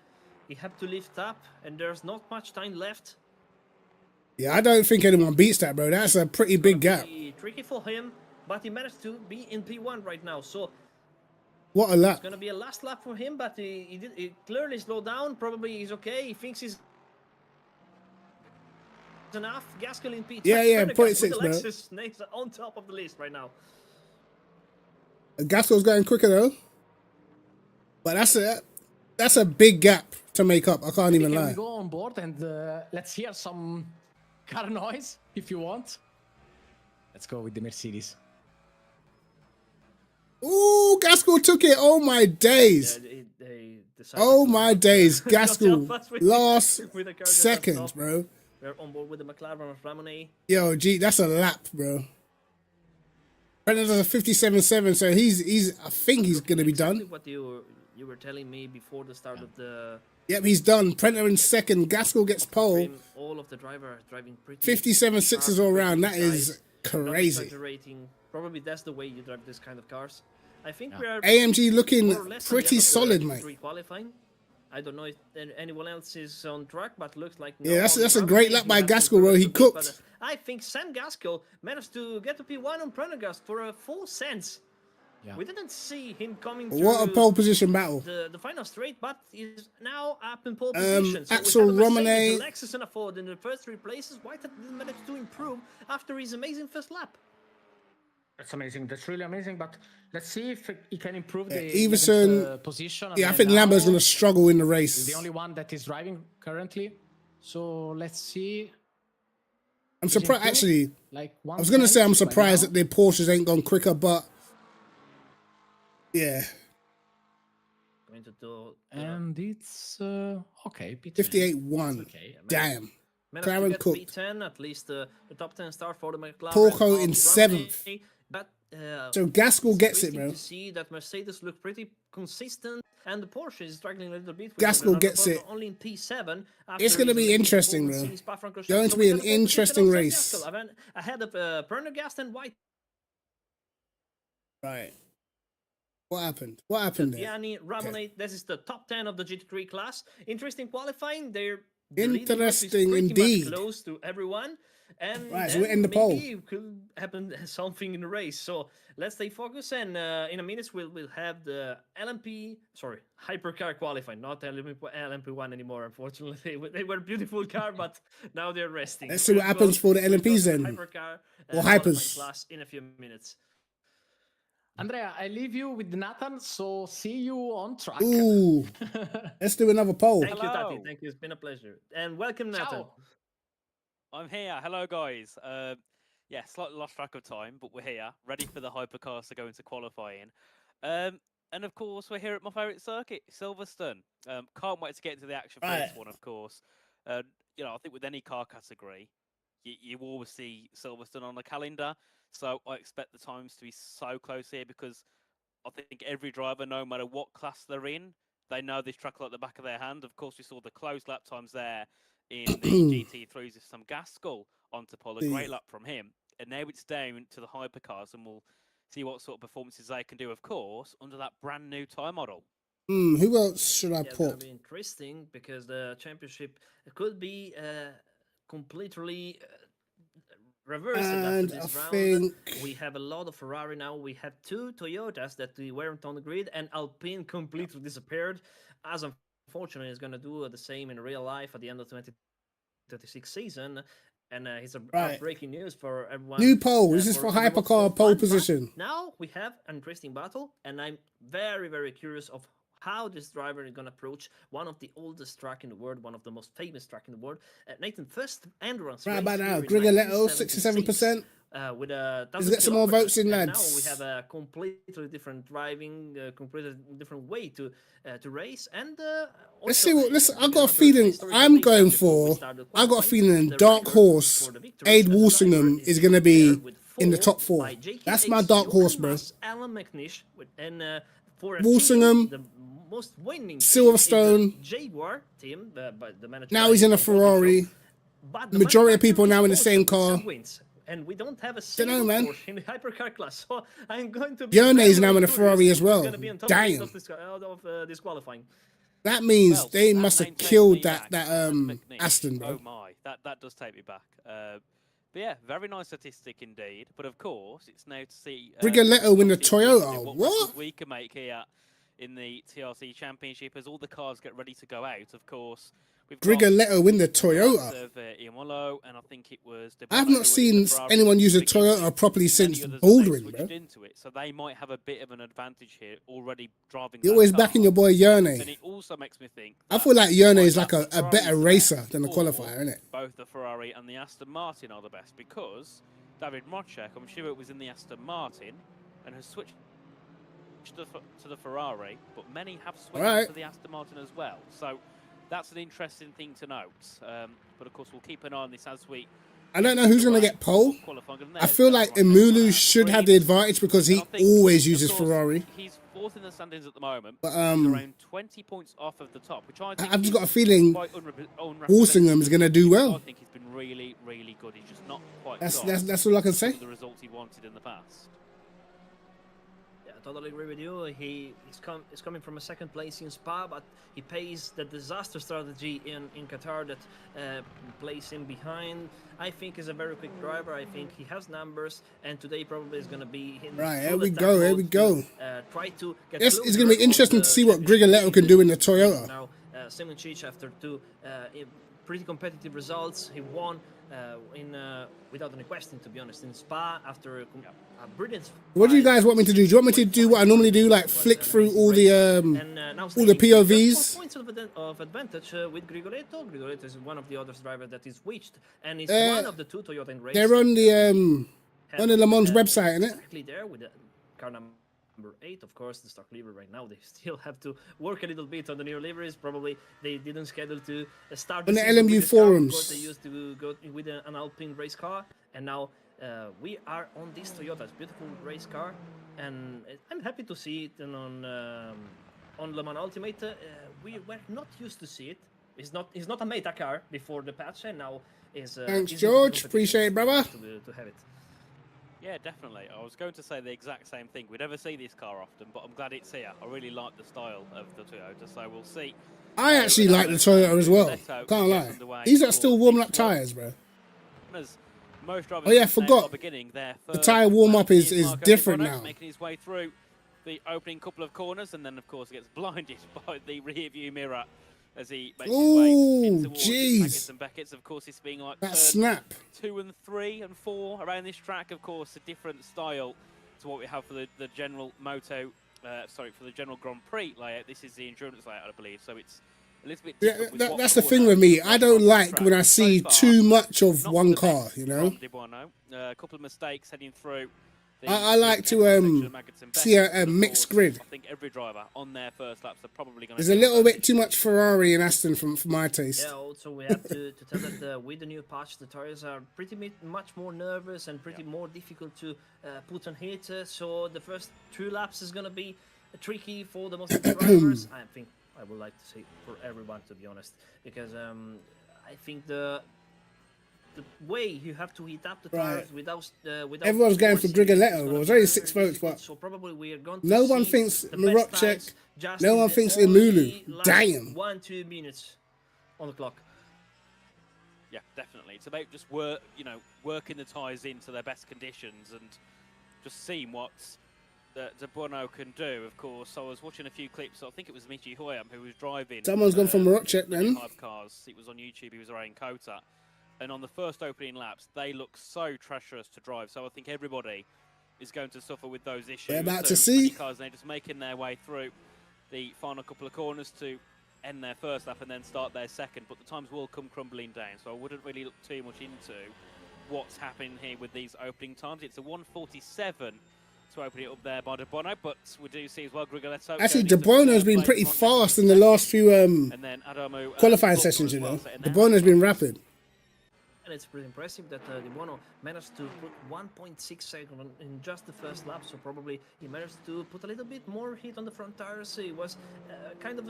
he have to lift up, and there's not much time left.
Yeah, I don't think anyone beats that, bro. That's a pretty big gap.
Be tricky for him, but he managed to be in P1 right now. So
What a lap.
it's gonna be a last lap for him, but he clearly slowed down. Probably he's okay. He thinks he's enough. Gaskell in P2.
Yeah,
Prendergast
0.6,
with
bro.
Lexus next on top of the list right now.
Gaskell's going quicker, though. But that's a big gap to make up. I can't even
Can we
lie.
go on board and let's hear some car noise if you want? Let's go with the Mercedes.
Ooh, Gaskell took it. Oh, my days.
They decided
Oh,
to-
my days.
Not
Gaskell
help us with-
last
with the car that's
seconds,
up top.
bro.
We're on board with the McLaren of Ramone.
Yo, G, that's a lap, bro. Brendan does a 57.7, so he's. I think he's gonna be
Exactly
done.
what you were telling me before the start of the
Yep, he's done. Prenter in second. Gaskell gets pole.
stream. All of the drivers driving pretty
57.6s all
sharp,
round.
pretty
That is
precise, not
crazy.
exaggerating. Probably that's the way you drive this kind of cars. I think
Yeah.
we are
AMG looking
more or less at the
pretty
end of the
solid,
Q3
mate.
Qualifying. I don't know if anyone else is on track, but looks like
Yeah, that's
only
a
Ramone
great
who
lap by
has to
Gaskell,
improve
bro.
a
He
little bit,
cooked.
but I think Sam Gaskell managed to get to P1 on Prendergast for a full sense.
Yeah.
We didn't see him coming
What a
through
pole position battle.
the final straight, but he's now up in pole position. So
Axel
we have a Mercedes,
Romane.
a Lexus, and a Ford in the first 3 places. Whitehead didn't manage to improve after his amazing first lap.
That's amazing. That's really amazing. But let's see if he can improve the
Everson,
position.
Yeah, I
And
think
now
Lambo's going to struggle in the
he's
race.
the only one that is driving currently. So let's see.
I'm
He's
surprised,
improved,
actually.
like
I was going to say I'm
120 by
surprised
now.
that their Porsches ain't gone quicker, but yeah.
Going to do
And it's okay. P10.
58-1.
Okay.
Damn.
managed to
McLaren
get
cooked.
P10, at least the top 10 start for the McLaren.
Porco in
of
7th.
Romney. But
So Gaskell
it's
gets it,
interesting
bro.
to see that Mercedes look pretty consistent, and the Porsche is struggling a little bit. With
Gaskell
Fernando
gets
Alonso
it.
only in P7.
It's going to be interesting, bro. Going to be an interesting race.
Ahead of Prendergast and White.
Right. What happened? What happened there?
Gianni, Ramonate, this is the top 10 of the GT3 class. Interesting qualifying. They're
Interesting
pretty
indeed.
much close to everyone. And
Right, so
then
we're in the
maybe
pole.
it could happen something in the race. So let's stay focused, and in a minute we'll have the Hypercar qualifying, not LMP1 anymore, unfortunately. They were a beautiful car, but now they're resting.
Let's see what happens for the LMPs then.
Hypercar
Or
qualifying
Hypers.
class in a few minutes.
Andrea, I leave you with Nathan, so see you on track.
Ooh. Let's do another poll.
Thank you,
Hello.
Tati. Thank you. It's been a pleasure. And welcome, Nathan.
Ciao.
I'm here. Hello, guys. Yeah, slightly lost track of time, but we're here, ready for the hypercars to go into qualifying. And of course, we're here at my favourite circuit, Silverstone. Can't wait to get into the action for this one, of course. I think with any car category, you always see Silverstone on the calendar. So I expect the times to be so close here because I think every driver, no matter what class they're in, they know this track like the back of their hand. Of course, we saw the close lap times there in the GT3s with some Gaskell onto pole, a great lap from him. And now it's down to the hypercars, and we'll see what sort of performances they can do, of course, under that brand new tyre model.
Who else should I
It's going to
put?
be interesting because the championship could be completely reversed
And
after this
I
round.
think
We have a lot of Ferrari now. We have 2 Toyotas that we weren't on the grid, and Alpine completely disappeared, as unfortunately is going to do the same in real life at the end of 2036 season. And it's a breaking news for everyone.
New poll. This is for
everyone
Hypercar
so
pole
fun, but
position.
Now we have an interesting battle, and I'm very, very curious of how this driver is going to approach one of the oldest track in the world, one of the most famous track in the world. Nathan, first endurance
Right
race
about now,
here in
Grigoletto,
1976,
67%.
with
Let's get some more votes in,
and
lads.
now we have a completely different driving, completely different way to race. And
Let's see what. I got a feeling I'm going for. I got a feeling Dark Horse, Aid Walsingham is going to be in the top 4. That's my dark horse, bro.
Alan McNish for a
Walsingham,
team, the most winning
Silverstone,
team is the Jaguar team, the manager
now he's in a Ferrari.
but the
Majority of
manufacturer
people
is
now in the
Porsche
same
with
car.
some wins. And we don't have a single
man.
Porsche in the hypercar class, so I'm going to be
Yone is
very
now in a
curious
Ferrari as
who's
well.
gonna be on top
Damn.
of this qualifying.
That means
Well,
they
that
must have
maintains
killed
me
that
back, McNish.
Aston,
Oh
bro.
my, that does take me back. But yeah, very nice statistic indeed. But of course, it's now to see
Rigoletto win the
obviously
Toyota.
what
What?
records we can make here in the TRC Championship as all the cars get ready to go out. Of course, we've got
Rigoletto win the
the likes
Toyota.
of Iamolo, and I think it was.
I have
Debano
not
who
seen
went to Ferrari
anyone use a
to begin with.
Toyota properly since
Many others have
Baldwin,
switched
bro.
into it, so they might have a bit of an advantage here already driving.
You're
that
always
car.
backing your boy
And
Yone.
it also makes me think.
I
that
feel like Yone is
despite
like
that
a
Ferrari
better
is
racer
best,
than a
or
qualifier, isn't it?
Both the Ferrari and the Aston Martin are the best because David Mocek, I'm sure it was in the Aston Martin and has switched to the Ferrari, but many have switched
Alright.
to the Aston Martin as well. So that's an interesting thing to note. But of course, we'll keep an eye on this as we.
I don't know who's going to get pole.
Qualifying. And
I
there's
feel
David
like
Mocek
Emulu
on
should
that
have the
green.
advantage because he
And I think,
always
of
uses
course,
Ferrari.
He's 4th in the standings at the moment.
But,
He's around 20 points off of the top, which I think
I've just
is
got a feeling
quite
Walsingham is going to do
I
well.
think he's been really, really good. He's just not quite
That's
got
that's all I can
some
say.
of the results he wanted in the past.
Yeah, I totally agree with you. He's coming from a second place in Spa, but he pays the disaster strategy in Qatar that plays him behind. I think he's a very quick driver. I think he has numbers, and today probably is going to be in
Right, here
full
we
attack
go, here
mode
we
to,
go.
try to get
Yes, it's going to be
closer
interesting
on
to
the
see what
championship
Grigoletto can do in the
lead.
Toyota.
Now, Simon Chich, after two pretty competitive results, he won without any question, to be honest, in Spa after a brilliant.
What do you guys want me to do? Do you want me to do what I normally do, like flick through all the POVs?
Points of advantage with Grigoletto. Grigoletto is one of the other drivers that is switched, and is one of the two Toyota in race.
They're on the Le Mans website, isn't it?
Exactly there with the car number 8, of course, the stock livery right now. They still have to work a little bit on the new liveries. Probably they didn't schedule to start
On the
season
LMU
with this car.
forums.
Of course, they used to go with an Alpine race car, and now we are on this Toyota. It's a beautiful race car, and I'm happy to see it on Le Mans Ultimate. We were not used to see it. It's not a meta car before the patch, and now is.
Thanks, George. Appreciate it, brother.
To have it.
Yeah, definitely. I was going to say the exact same thing. We never see this car often, but I'm glad it's here. I really like the style of the Toyota, so we'll see.
I actually like the Toyota as well. Can't lie. These are still warming up tyres, bro.
As most drivers
Oh yeah, forgot. The tyre warm-up is different now.
Making his way through the opening couple of corners, and then, of course, gets blinded by the rear-view mirror as he makes his way in towards Beckett's and Beckett's. Of course, it's being like
that snap.
2 and 3 and 4 around this track. Of course, a different style to what we have for the general for the general Grand Prix layout. This is the endurance layout, I believe. So it's a little bit different.
Yeah, that's the thing with me. I don't like when I see too much of one car, you know.
A couple of mistakes heading through.
I like to see a mixed grid.
I think every driver on their first laps are probably going to.
There's a little bit too much Ferrari and Aston for my taste.
Yeah, also we have to tell that with the new patch, the tires are pretty much more nervous and pretty more difficult to put on hit. So the first 2 laps is going to be tricky for the most of the drivers. I think I would like to say for everyone, to be honest, because I think the way you have to heat up the tires without
everyone's going for Grigoletto. Well, it was only 6 votes, but
so probably we are going to
no one thinks Marocek, no one thinks Imulu. Damn.
1-2 minutes on the clock.
Yeah, definitely. It's about just working the tyres into their best conditions and just seeing what De Bono can do. Of course, I was watching a few clips. I think it was Michi Hoyam who was driving.
Someone's gone for Marocek then.
Hypercars. It was on YouTube. He was around Kota. And on the first opening laps, they look so treacherous to drive. So I think everybody is going to suffer with those issues.
We're about to see.
Cars, they're just making their way through the final couple of corners to end their first lap and then start their second. But the times will come crumbling down. So I wouldn't really look too much into what's happening here with these opening times. It's a 1:47 to open it up there by De Bono, but we do see as well Grigoletto.
Actually, De Bono's been pretty fast in the last few qualifying sessions, you know. De Bono's been rapid.
And it's pretty impressive that De Bono managed to put 1.6 seconds in just the first lap, so probably he managed to put a little bit more heat on the front tires. He was kind of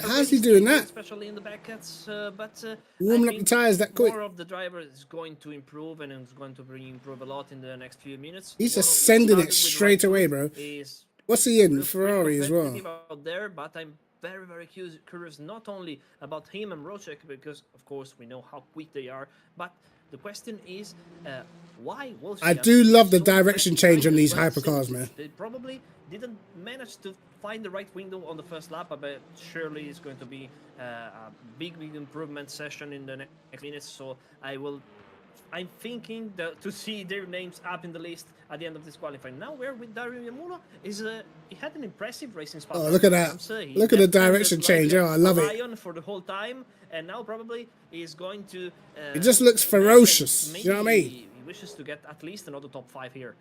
how's he doing that?
Especially in the backends, but
warming up the tires that quick.
More of the driver is going to improve, and is going to improve a lot in the next few minutes.
He's just sending it straight away, bro. What's he in? Ferrari as well.
Out there, but I'm very, very curious not only about him and Marocek, because of course we know how quick they are, but the question is why Wolfsburg.
I do love the direction change on these hypercars, man.
They probably didn't manage to find the right window on the first lap, but surely it's going to be a big improvement session in the next minutes. So I'm thinking to see their names up in the list at the end of this qualifying. Now we're with Dario Yamuna. He had an impressive racing spot.
Oh, look at that. Look at the direction change. Oh, I love it.
For the whole time, and now probably he's going to...
it just looks ferocious. You know what I mean?
He wishes to get at least another top 5 here.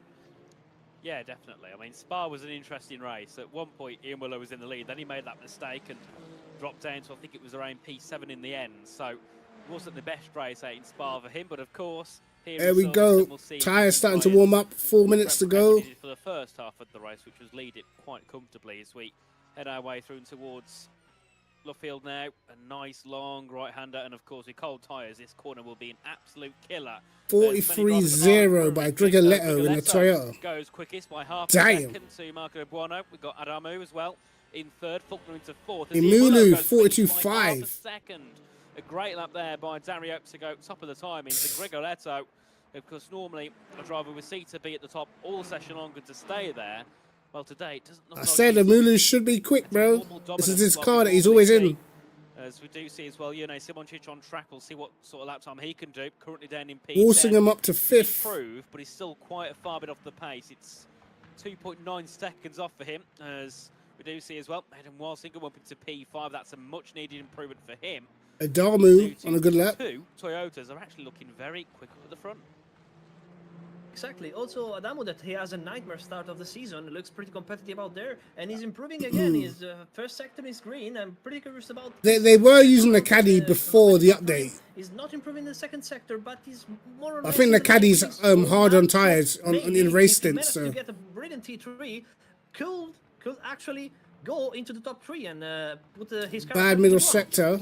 Yeah, definitely. I mean, Spa was an interesting race. At one point, Ian Willow was in the lead. Then he made that mistake and dropped down to, I think it was around P7 in the end. So wasn't the best race out in Spa for him, but of course,
here we go. Tyres starting to warm up. 4 minutes to go.
For the first half of the race, which was lead it quite comfortably as we head our way through towards middle of field now. A nice long right-hander, and of course with cold tyres, this corner will be an absolute killer.
43-0 by Grigoletto in a Toyota.
Goes quickest by half a
Damn.
second to Marco Buono. We've got Adamu as well in third, Faulkner into fourth.
Imulu,
Goes quickest by
42.5.
half a second. A great lap there by Dario to go top of the time into Grigoletto. Of course, normally a driver with C to be at the top all session long and to stay there. Well, today it doesn't look
I
like
said
he's-
Imulu should be quick, bro.
normal
This is
dominance
his
like
car
we
that he's
normally
always
see.
in.
As we do see as well, Simončić on track. We'll see what sort of lap time he can do. Currently down in P10.
Walsingham up to
He's
5th.
improved, but he's still quite a far bit off the pace. It's 2.9 seconds off for him, as we do see as well. Hayden Walsingham up into P5. That's a much-needed improvement for him.
Adamu on a good lap.
Two Toyotas are actually looking very quick up at the front.
Exactly. Also, Adamo, that he has a nightmare start of the season. Looks pretty competitive out there, and he's improving again. His first sector is green. I'm pretty curious about.
They were using the caddy before the update.
He's not improving the second sector, but he's more or
I
less.
think
in
the
the
caddy's
same
hard
zone.
on tyres
Maybe
in race
if he
stints.
managed to
So
get a brilliant T3, could actually go into the top 3 and put his car
bad
into
middle
the wall.
sector.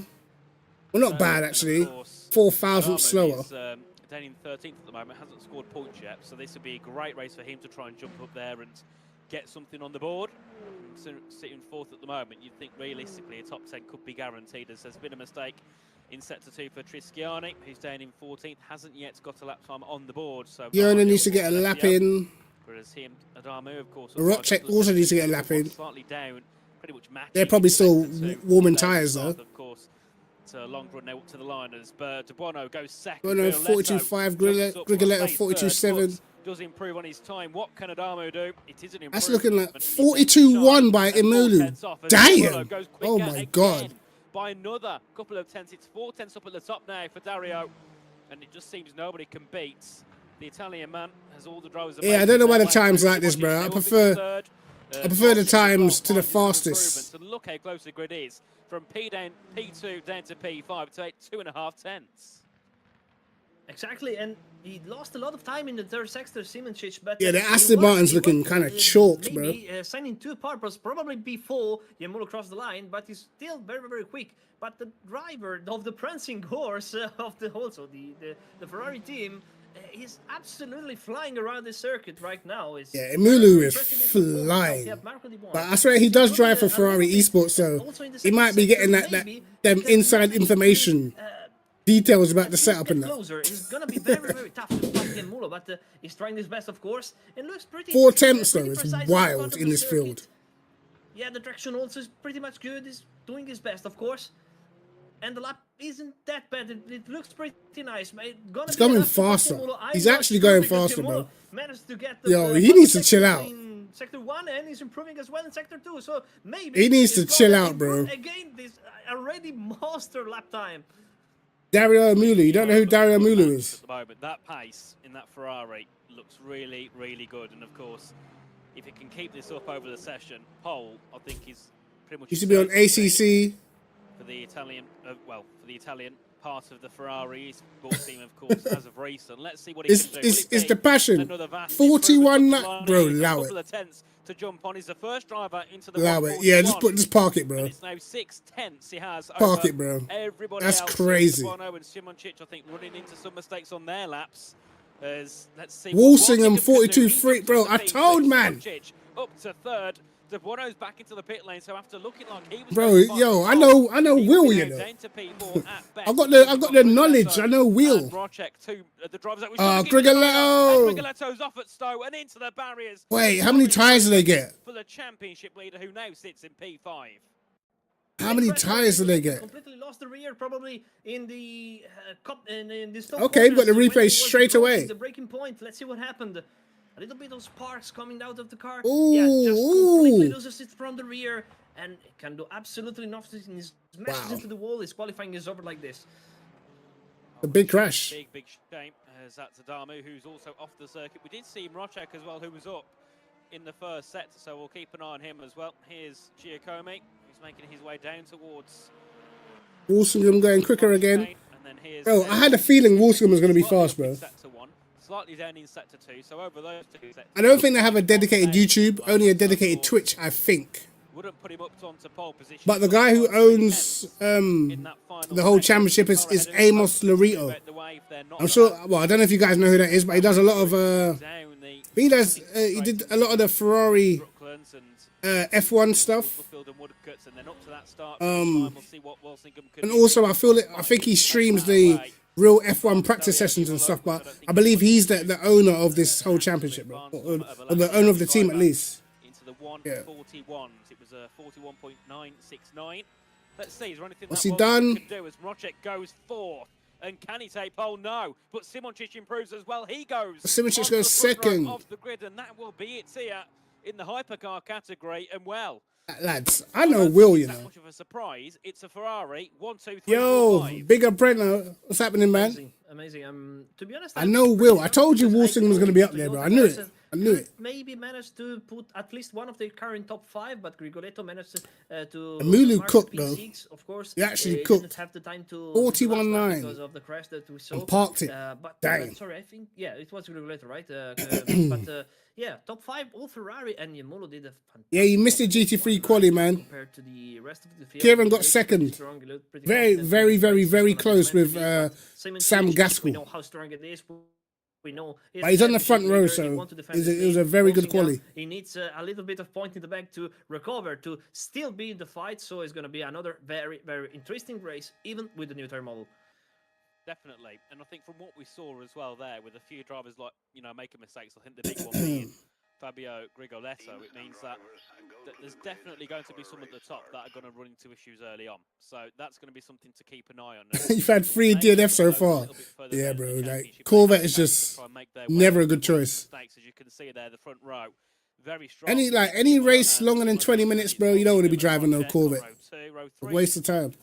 Well, not bad
And of
actually.
course,
4,000
Adamu
slower.
is, down in 13th at the moment, hasn't scored points yet, so this would be a great race for him to try and jump up there and get something on the board. So, sitting 4th at the moment, you'd think realistically a top 10 could be guaranteed, as there's been a mistake in sector 2 for Trisciani, who's down in 14th, hasn't yet got a lap time on the board. So
Yona needs to get a lap in.
Whereas him, Adamu, of course,
Rocek also needs to get a lap in.
slightly down, pretty much matching.
They're probably still
sector 2.
warming
There's
tyres
South,
though.
Of course. It's a long run now up to the liners, but De Bono goes second.
Bono 42.5, Grigoletto 42.7.
Does improve on his time. What can Adamu do? It is an improvement.
That's looking like
He's
42.1 by
and 4
Imulu.
tenths off as De Bono
Damn!
goes
Oh
quicker
my
again
god.
by another couple of tenths. It's 4 tenths up at the top now for Dario, and it just seems nobody can beat the Italian man. Has all the drivers.
Yeah, I don't know why the time's like this, bro. I prefer the times to the fastest.
And look how close the grid is from P2 down to P5 to 2.5 tenths.
Exactly, and he lost a lot of time in the third sector, Simončić, but
Yeah, the
he
Aston
was-
Martin's
he
looking
was,
kind of chalked, bro.
maybe, signing 2 purpose probably before Yamuro crossed the line, but he's still very, very quick. But the driver of the prancing horse of the Ferrari team is absolutely flying around the circuit right now. It's
Yeah, Imulu is
impressive in performance.
flying.
Yeah, Marco Di Buono.
But I swear he does drive for
Probably a
Ferrari
little bit,
Esports, so
also in the
he might be
second
getting
sector,
them
maybe,
inside
because he
information, details about the setup and that.
closer. It's gonna be very, very tough to stop Yamuro, but he's trying his best, of course, and looks pretty.
4 tenths though,
pretty
it's
precise
wild
front of
in
the
this
circuit.
field.
Yeah, the traction also is pretty much good. He's doing his best, of course. And the lap isn't that bad. It looks pretty nice.
He's going faster. He's actually going faster, bro.
Managed to get
Yo, he
one
needs to chill
second
out.
in sector 1, and he's improving as well in sector 2. So maybe
He needs to
he's
chill
gonna
out, bro.
improve again, this already monster lap time.
Dario Imulu, you don't know who Dario Imulu
At
is?
the moment, that pace in that Ferrari looks really, really good. And of course, if it can keep this up over the session, pole, I think is pretty much.
Used to be on ACC.
For the Italian, for the Italian part of the Ferrari sports team, of course, as of recent. Let's see what he can do. Will it
It's
be
the passion.
another vast
41
improvement?
nut, bro,
He's a
allow
couple
it.
of tenths to jump on. He's the first driver into the
Allow it. Yeah, just park it, bro.
And it's now 6 tenths he has
Park
over
it, bro.
everybody
That's
else.
crazy.
Bono and Simončić, I think, running into some mistakes on their laps. Let's see.
Walsingham,
what
42.3, bro. I told, man.
Simončić up to third. De Bono's back into the pit lane, so after looking like he was
Bro,
going to fight
yo,
the
I
top,
know
he
Will,
will be
you
now
know.
down to P4 at best.
I got the knowledge. I know Will.
And Rocek, the drivers that we
Grigoletto.
And Grigoletto's off at Stowe and into the barriers.
Wait, how many tyres do they get?
For the championship leader, who now sits in P5.
How many tyres do they get?
Completely lost the rear, probably in the in this top
Okay, we've got the
corners when
replay
he was
straight
approaching
away.
The breaking point. Let's see what happened. A little bit of sparks coming out of the car.
Ooh,
yeah, just completely
ooh.
loses it from the rear and can do absolutely nothing. He smashes
Wow.
into the wall. His qualifying is over like this.
A big crash.
Big shame. As that's Adamu, who's also off the circuit. We did see Rocek as well, who was up in the first set, so we'll keep an eye on him as well. Here's Giacomi, who's making his way down towards
Walsingham going quicker again.
And then here's
Bro, I had a feeling Walsingham was going to be
slightly
fast,
up in
bro.
sector 1, slightly down in sector 2, so over those two sectors.
I don't think they have a dedicated YouTube, only a dedicated Twitch, I think.
wouldn't put him up onto pole position.
But the guy who owns the whole championship is Amos Larito. I'm sure. Well, I don't know if you guys know who that is, but he does a lot of. He did a lot of the Ferrari F1 stuff. And also, I think he streams the real F1 practice sessions and stuff. But I believe he's the owner of this whole championship, bro, or the owner of the team at least.
Into the 1:41s, it was a 41.969. Let's see, is there anything
What's
that
he done?
Can do as Mrocek goes fourth? And can he take pole? No. But Simončić improves as well. He goes.
Simončić goes second.
Off the grid, and that will be it here in the hypercar category. And well,
lads, I know Will, you know.
Much of a surprise. It's a Ferrari. 1, 2, 3,
Yo,
4, 5.
big up Brenner. What's happening, man?
Amazing. To be honest,
I know Will. I told you Wilson was going to be up there, bro. I knew it. I knew it.
Maybe managed to put at least one of the current top 5, but Grigoletto managed to.
Mulu
mark
cooked,
P6,
though.
Of course,
He actually
didn't
cooked.
have the time to
41.9
because of the crash that we saw.
And parked it.
But
Dang.
sorry, I think it was Grigoletto, right? But yeah, top 5 all Ferrari, and Yamolo did a fantastic.
Yeah, you missed the GT3 quali, man.
Compared to the rest of the field.
Kieran got second. Very close with Sam Gaskell.
We know how strong it is. We know
but he's on the front row, so it was a very good quali.
He needs a little bit of point in the back to recover, to still be in the fight. So it's going to be another very interesting race, even with the new tire model.
Definitely, and I think from what we saw as well there, with a few drivers like making mistakes, I think the big one being Fabio Grigoletto, it means that there's definitely going to be some at the top that are going to run into issues early on. So that's going to be something to keep an eye on.
You've had 3 DNF so far. Yeah, bro. Like Corvette is just never a good choice.
As you can see there, the front row, very strong.
Any race longer than 20 minutes, bro, you don't want to be driving no Corvette. Waste of time.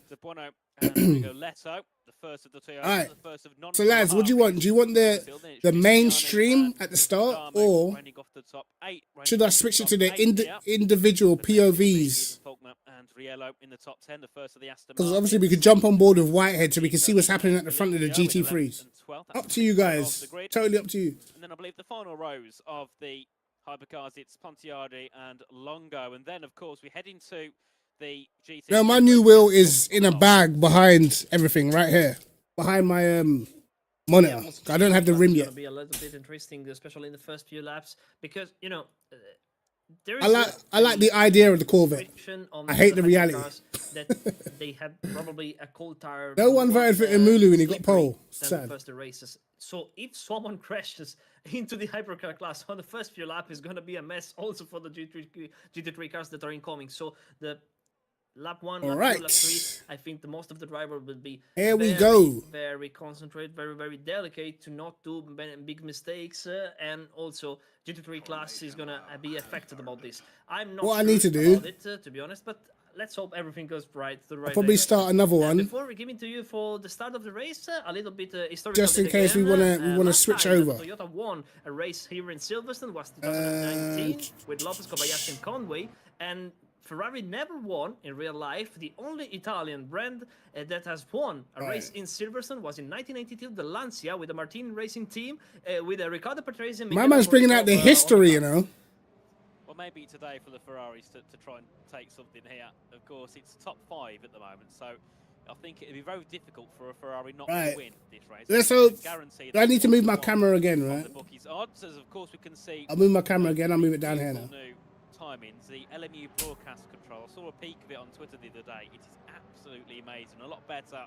Grigoletto. First of the two,
right.
the first of
so lads, what do you want? Do you want the mainstream at the start, or should I switch it to the individual POVs? Because obviously we could jump on board with Whitehead so we can see what's happening at the front of the GT3s. Up to you guys. Totally up to you.
And then I believe the final rows of the hypercars, it's Pontiardi and Longo, and then of course we head into the GT.
No, my new wheel is in a bag behind everything right here, behind my monitor. I don't have the rim yet.
It's going to be a little bit interesting, especially in the first few laps, because there
is I like the idea of the Corvette. I hate the reality.
That they had probably a cold tire.
No one voted for Imulu when he got pole. Sad.
First the races. So if someone crashes into the hypercar class on the first few laps, it's going to be a mess also for the GT3 cars that are incoming. So the lap 1, lap 2, lap 3, I think the most of the driver will be very concentrated, very delicate to not do big mistakes, and also GT3 class is gonna be affected about this. I'm not
what
sure
I need to do
about it, to be honest, but let's hope everything goes right. I'll
probably start another one
before we give it to you for the start of the race. A little bit historical.
Just in case we wanna switch over.
Toyota won a race here in Silverstone was 2019 with Lopez, Kobayashi, and Conway, and Ferrari never won in real life. The only Italian brand that has won a race in Silverstone was in 1992, the Lancia, with the Martini Racing Team, with Riccardo Patrese.
My man's bringing out the history, you know.
Well, maybe today for the Ferraris to try and take something here. Of course, it's top 5 at the moment, so I think it'd be very difficult for a Ferrari not to win this race.
Let's hope. I need to move my camera again, right?
The bookies odds, as of course we can see.
I'll move my camera again. I'll move it down here now.
Timings, the LMU broadcast control. I saw a peek of it on Twitter the other day. It is absolutely amazing, a lot better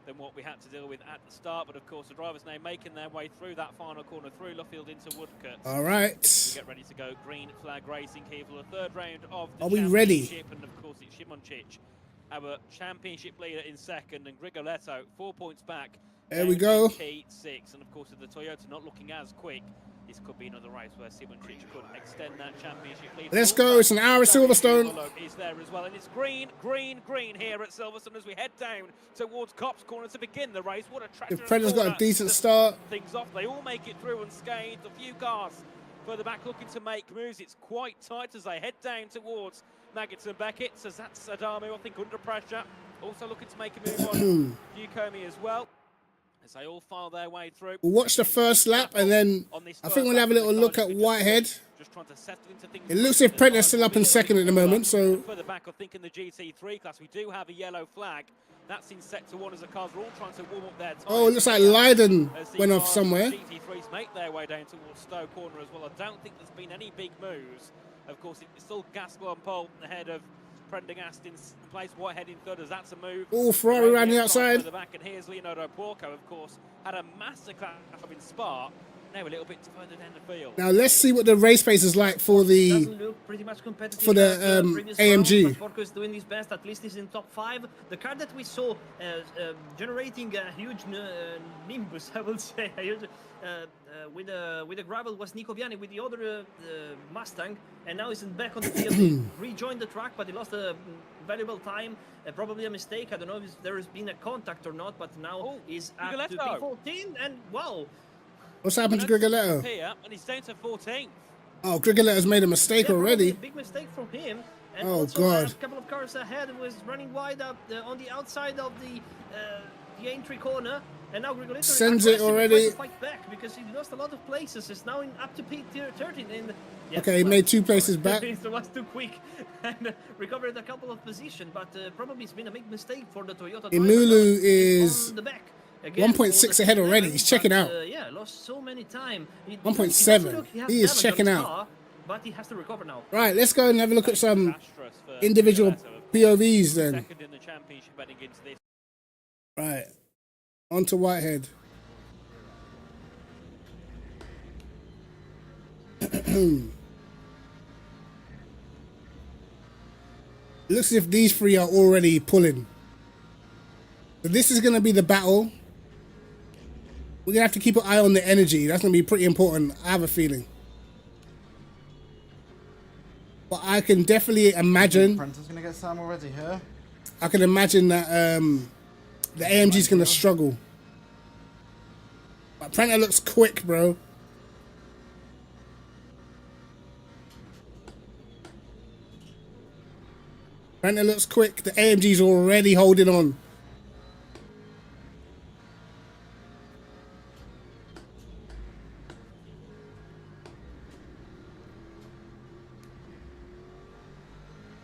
than what we had to deal with at the start. But of course, the drivers now making their way through that final corner, through Luffield into Woodcote.
All right.
Get ready to go. Green flag racing here for the third round of the
Are we ready?
And of course, it's Simončić, our championship leader in second, and Grigoletto 4 points back.
There we go.
P6, and of course, with the Toyota not looking as quick, this could be another race where Simončić could extend that championship lead.
Let's go. It's an hour at Silverstone.
Is there as well, and it's green here at Silverstone as we head down towards Copse Corner to begin the race. What a tractor!
Predator's got a decent start.
Things off. They all make it through unscathed. A few cars further back looking to make moves. It's quite tight as they head down towards Maggots and Beckett. So that's Adamu, I think, under pressure. Also looking to make a move on Bucomi as well. as they all file their way through.
We'll watch the first lap, and then I think we'll have a little look at Whitehead.
Just trying to settle into things.
It looks as if Prentice's still up in second at the moment, so...
Further back, I think in the GT3 class, we do have a yellow flag. That's in sector 1 as the cars are all trying to warm up their time.
Oh, it looks like Leiden went off somewhere.
GT3s make their way down towards Stowe Corner as well. I don't think there's been any big moves. Of course, it's still Gaskell on pole ahead of Prendergast in place. Whitehead in third, as that's a move.
Oh, Ferrari around the outside.
The back, and here's Leonardo Porco, of course, had a masterclass in Spa. Now a little bit further down the field.
Now let's see what the race pace is like for the AMG.
Porco is doing his best. At least he's in top 5. The car that we saw generating a huge nimbus, I will say, with the gravel was Nico Viani with the other Mustang, and now he's back on the field. He rejoined the track, but he lost a valuable time. Probably a mistake. I don't know if there has been a contact or not, but now he's up to P14, and wow.
What's happened to Grigoletto?
Here, and he's down to 14th.
Oh, Grigoletto's made a mistake already.
A big mistake from him. And
oh,
also,
God.
A couple of cars ahead was running wide up on the outside of the entry corner. And now Grigoletto
sends it already.
To fight back because he lost a lot of places. It's now up to P13. And
okay, he made 2 places back.
It was too quick and recovered a couple of positions. But probably it's been a big mistake for the Toyota.
Imulu is...
on the back.
1.6 ahead already. He's checking out.
Yeah, lost so many time.
1.7. He is checking out.
But he has to recover now.
Right, let's go and have a look at some individual POVs then.
Second in the championship heading into this.
Right, on to Whitehead. Looks as if these 3 are already pulling. So this is going to be the battle. We're going to have to keep an eye on the energy. That's going to be pretty important, I have a feeling. But I can definitely imagine...
Prentice going to get Sam already here.
I can imagine that the AMG's going to struggle. But Prentice looks quick, bro. Prentice looks quick. The AMG's already holding on.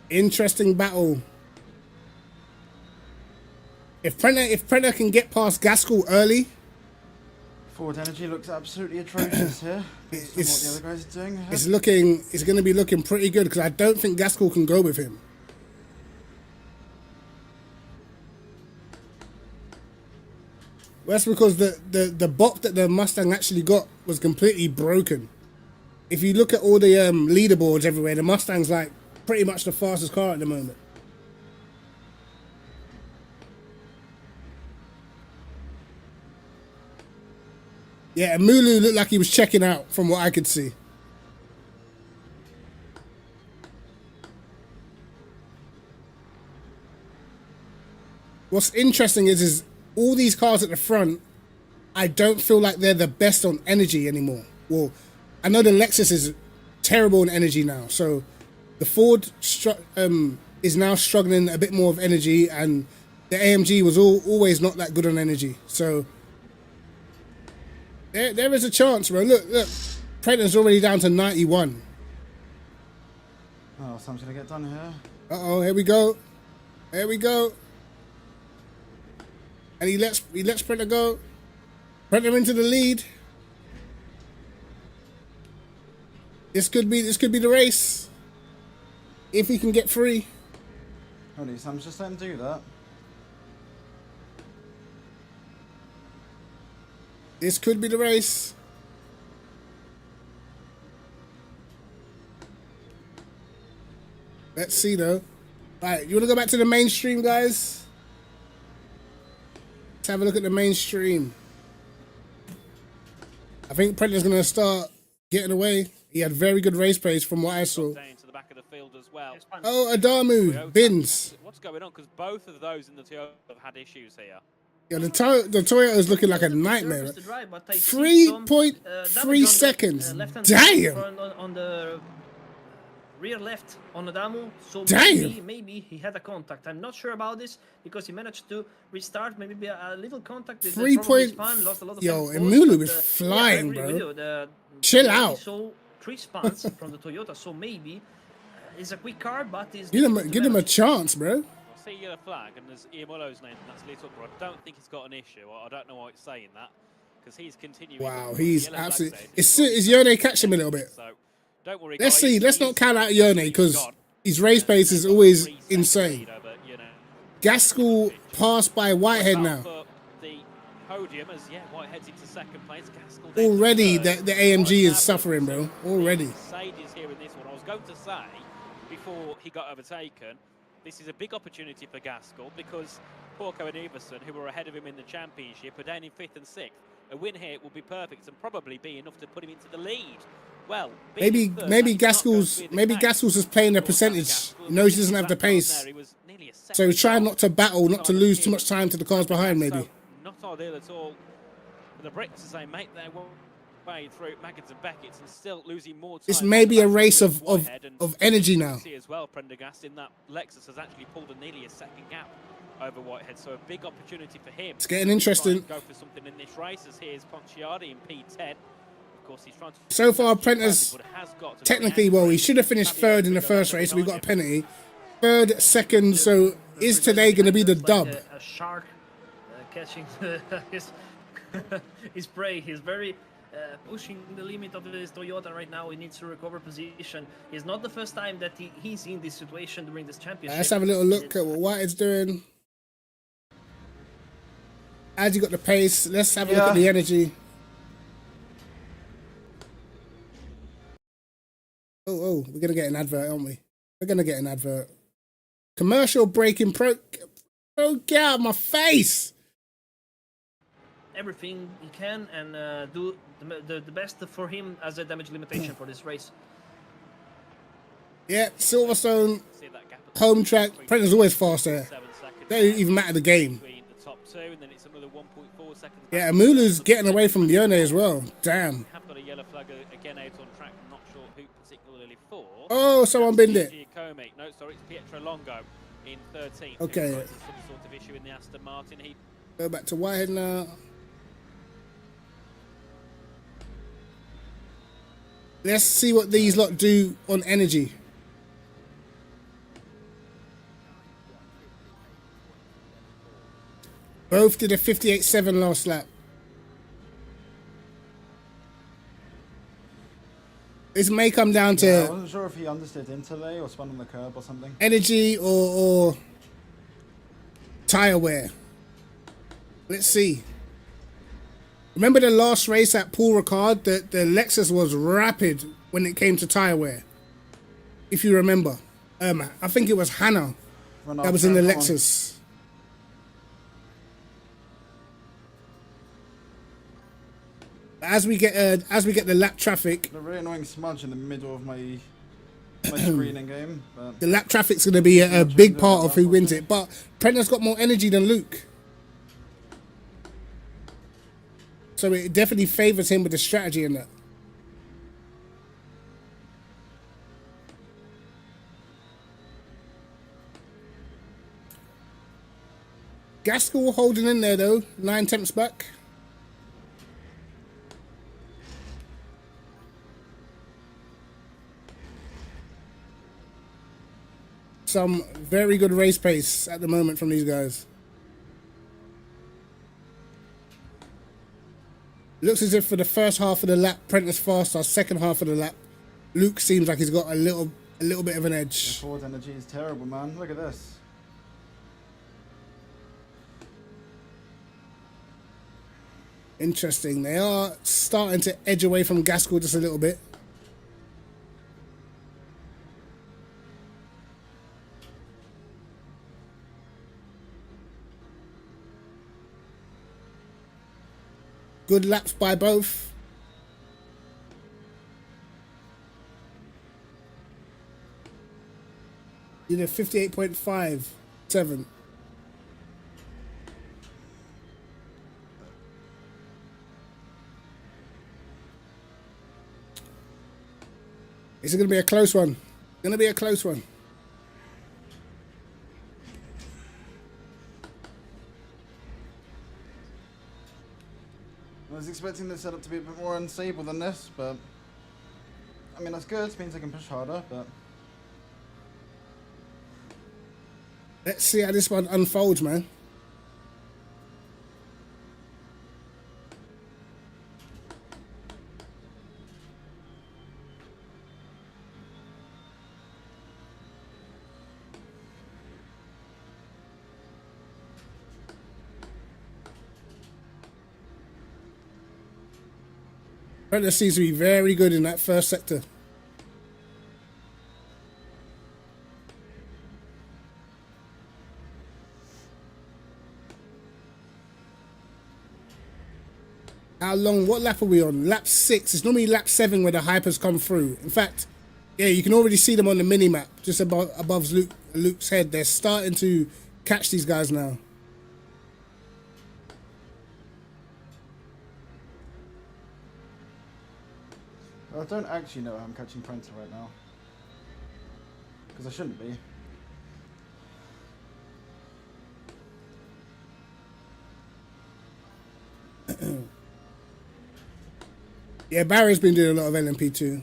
Interesting battle. If Prentice can get past Gaskell early,
Ford Energy looks absolutely atrocious here. Based on what the other guys are doing here.
It's going to be looking pretty good because I don't think Gaskell can go with him. Well, that's because the bop that the Mustang actually got was completely broken. If you look at all the leaderboards everywhere, the Mustang's like pretty much the fastest car at the moment. Yeah, Mulu looked like he was checking out from what I could see. What's interesting is all these cars at the front, I don't feel like they're the best on energy anymore. Well, I know the Lexus is terrible on energy now, so the Ford is now struggling a bit more of energy, and the AMG was always not that good on energy. So there is a chance, bro. Look, Prentice's already down to 91.
Oh, Sam's gonna get done here.
Uh-oh, here we go. Here we go. And he lets Prentice go. Prentice into the lead. This could be the race. If he can get free.
Holy, Sam's just letting him do that.
This could be the race. Let's see though. Alright, you wanna go back to the mainstream, guys? Let's have a look at the mainstream. I think Prentice is gonna start getting away. He had very good race pace from what I saw.
Well.
Oh, Adamu, Bins.
What's going on? Because both of those in the Toyota have had issues here.
Yeah, the Toyota is looking like a nightmare. 3.3 seconds. Damn.
On the rear left on Adamu, so
Damn.
maybe he had a contact. I'm not sure about this because he managed to restart, maybe a little contact with
3
probably
point.
span, lost a lot of
Yo,
time,
Emulu
but,
is
yeah, I
flying,
agree with
bro.
you.
Chill
we already
out.
saw 3 spans from the Toyota, so maybe it's a quick car, but it's
Give
difficult to
him a
manage.
chance, bro.
I'll see yellow flag, and there's Iamolo's name, and that's lit up. But I don't think he's got an issue. I don't know why it's saying that, because he's continuing.
Wow,
with
he's
yellow flag
absolutely.
said
Is
he's got
Yone catching him a little bit?
So don't worry,
Let's
guys.
see. Let's not
He's
count out Yone because
gone.
his race pace is
They've got
always
3 second
insane.
lead over, you know,
Gaskell passed by Whitehead
battle
now.
for the podium as Whitehead's into second place. Gaskell
Already,
third.
the AMG
What
is
happened
suffering,
to
bro.
the
Already.
Mercedes here in this one. I was going to say before he got overtaken, this is a big opportunity for Gaskell because Porco and Everson, who were ahead of him in the championship, are down in 5th and 6th. A win here will be perfect and probably be enough to put him into the lead. Well,
Maybe Gaskell's is playing a percentage. He knows he doesn't have the pace, so he's trying not to battle, not to lose too much time to the cars behind. Maybe.
So not ideal at all for the Brits as they make their way through Maggins and Beckett's and still losing more time.
This may be a race of
Whitehead, and
energy
you
now.
can see as well, Prendergast, in that Lexus has actually pulled nearly a second gap over Whitehead, so a big opportunity for him.
It's getting interesting.
Go for something in this race as here's Ponciardi in P10. Of course, he's trying to.
So far, Prentice technically, well, he should have finished 3rd in the first race. We got a penalty. 3rd, 2nd. So is today going to be the dub?
Like a shark catching his his prey. He's very pushing the limit of his Toyota right now. He needs to recover position. It's not the first time that he's in this situation during this championship.
Let's have a little look at what Whitehead's doing. As you got the pace, let's have a look at the energy. Oh, we're gonna get an advert, aren't we? We're gonna get an advert. Commercial breaking pro. Get out of my face!
Everything he can and do the best for him as a damage limitation for this race.
Yeah, Silverstone, home track. Prentice's always faster. Don't even matter the game. Yeah, Amulu's getting away from Yone as well. Damn.
Have got a yellow flag again out on track. I'm not sure who particularly for.
Oh, someone binned it.
No, sorry, it's Pietro Longo in 13th.
Okay.
There's some sort of issue in the Aston Martin. He
Go back to Whitehead now. Let's see what these lot do on energy. Both did a 58.7 last lap. This may come down to
I wasn't sure if he understood interlay or spun on the curb or something.
energy or tire wear. Let's see. Remember the last race at Paul Ricard? The Lexus was rapid when it came to tire wear. If you remember. I think it was Hannah that was in the Lexus. As we get the lap traffic,
A really annoying smudge in the middle of my screening game. But
the lap traffic's going to be a big part of who wins it. But Prentice's got more energy than Luke. So it definitely favours him with the strategy in that. Gaskell holding in there though, 9 tenths back. Some very good race pace at the moment from these guys. Looks as if for the first half of the lap, Prentice faster. Second half of the lap, Luke seems like he's got a little bit of an edge.
the Ford energy is terrible, man. Look at this.
Interesting. They are starting to edge away from Gaskell just a little bit. Good laps by both. You did 58.57. It's going to be a close one. Gonna be a close one.
I was expecting the setup to be a bit more unstable than this, but I mean that's good. It means I can push harder, but
Let's see how this one unfolds, man. Predator seems to be very good in that first sector. How long? What lap are we on? Lap 6. It's normally lap 7 where the hypers come through. In fact, yeah, you can already see them on the mini map just above Luke's head. They're starting to catch these guys now.
I don't actually know how I'm catching Prenter right now. Because I shouldn't be.
Yeah, Barry's been doing a lot of LMP too.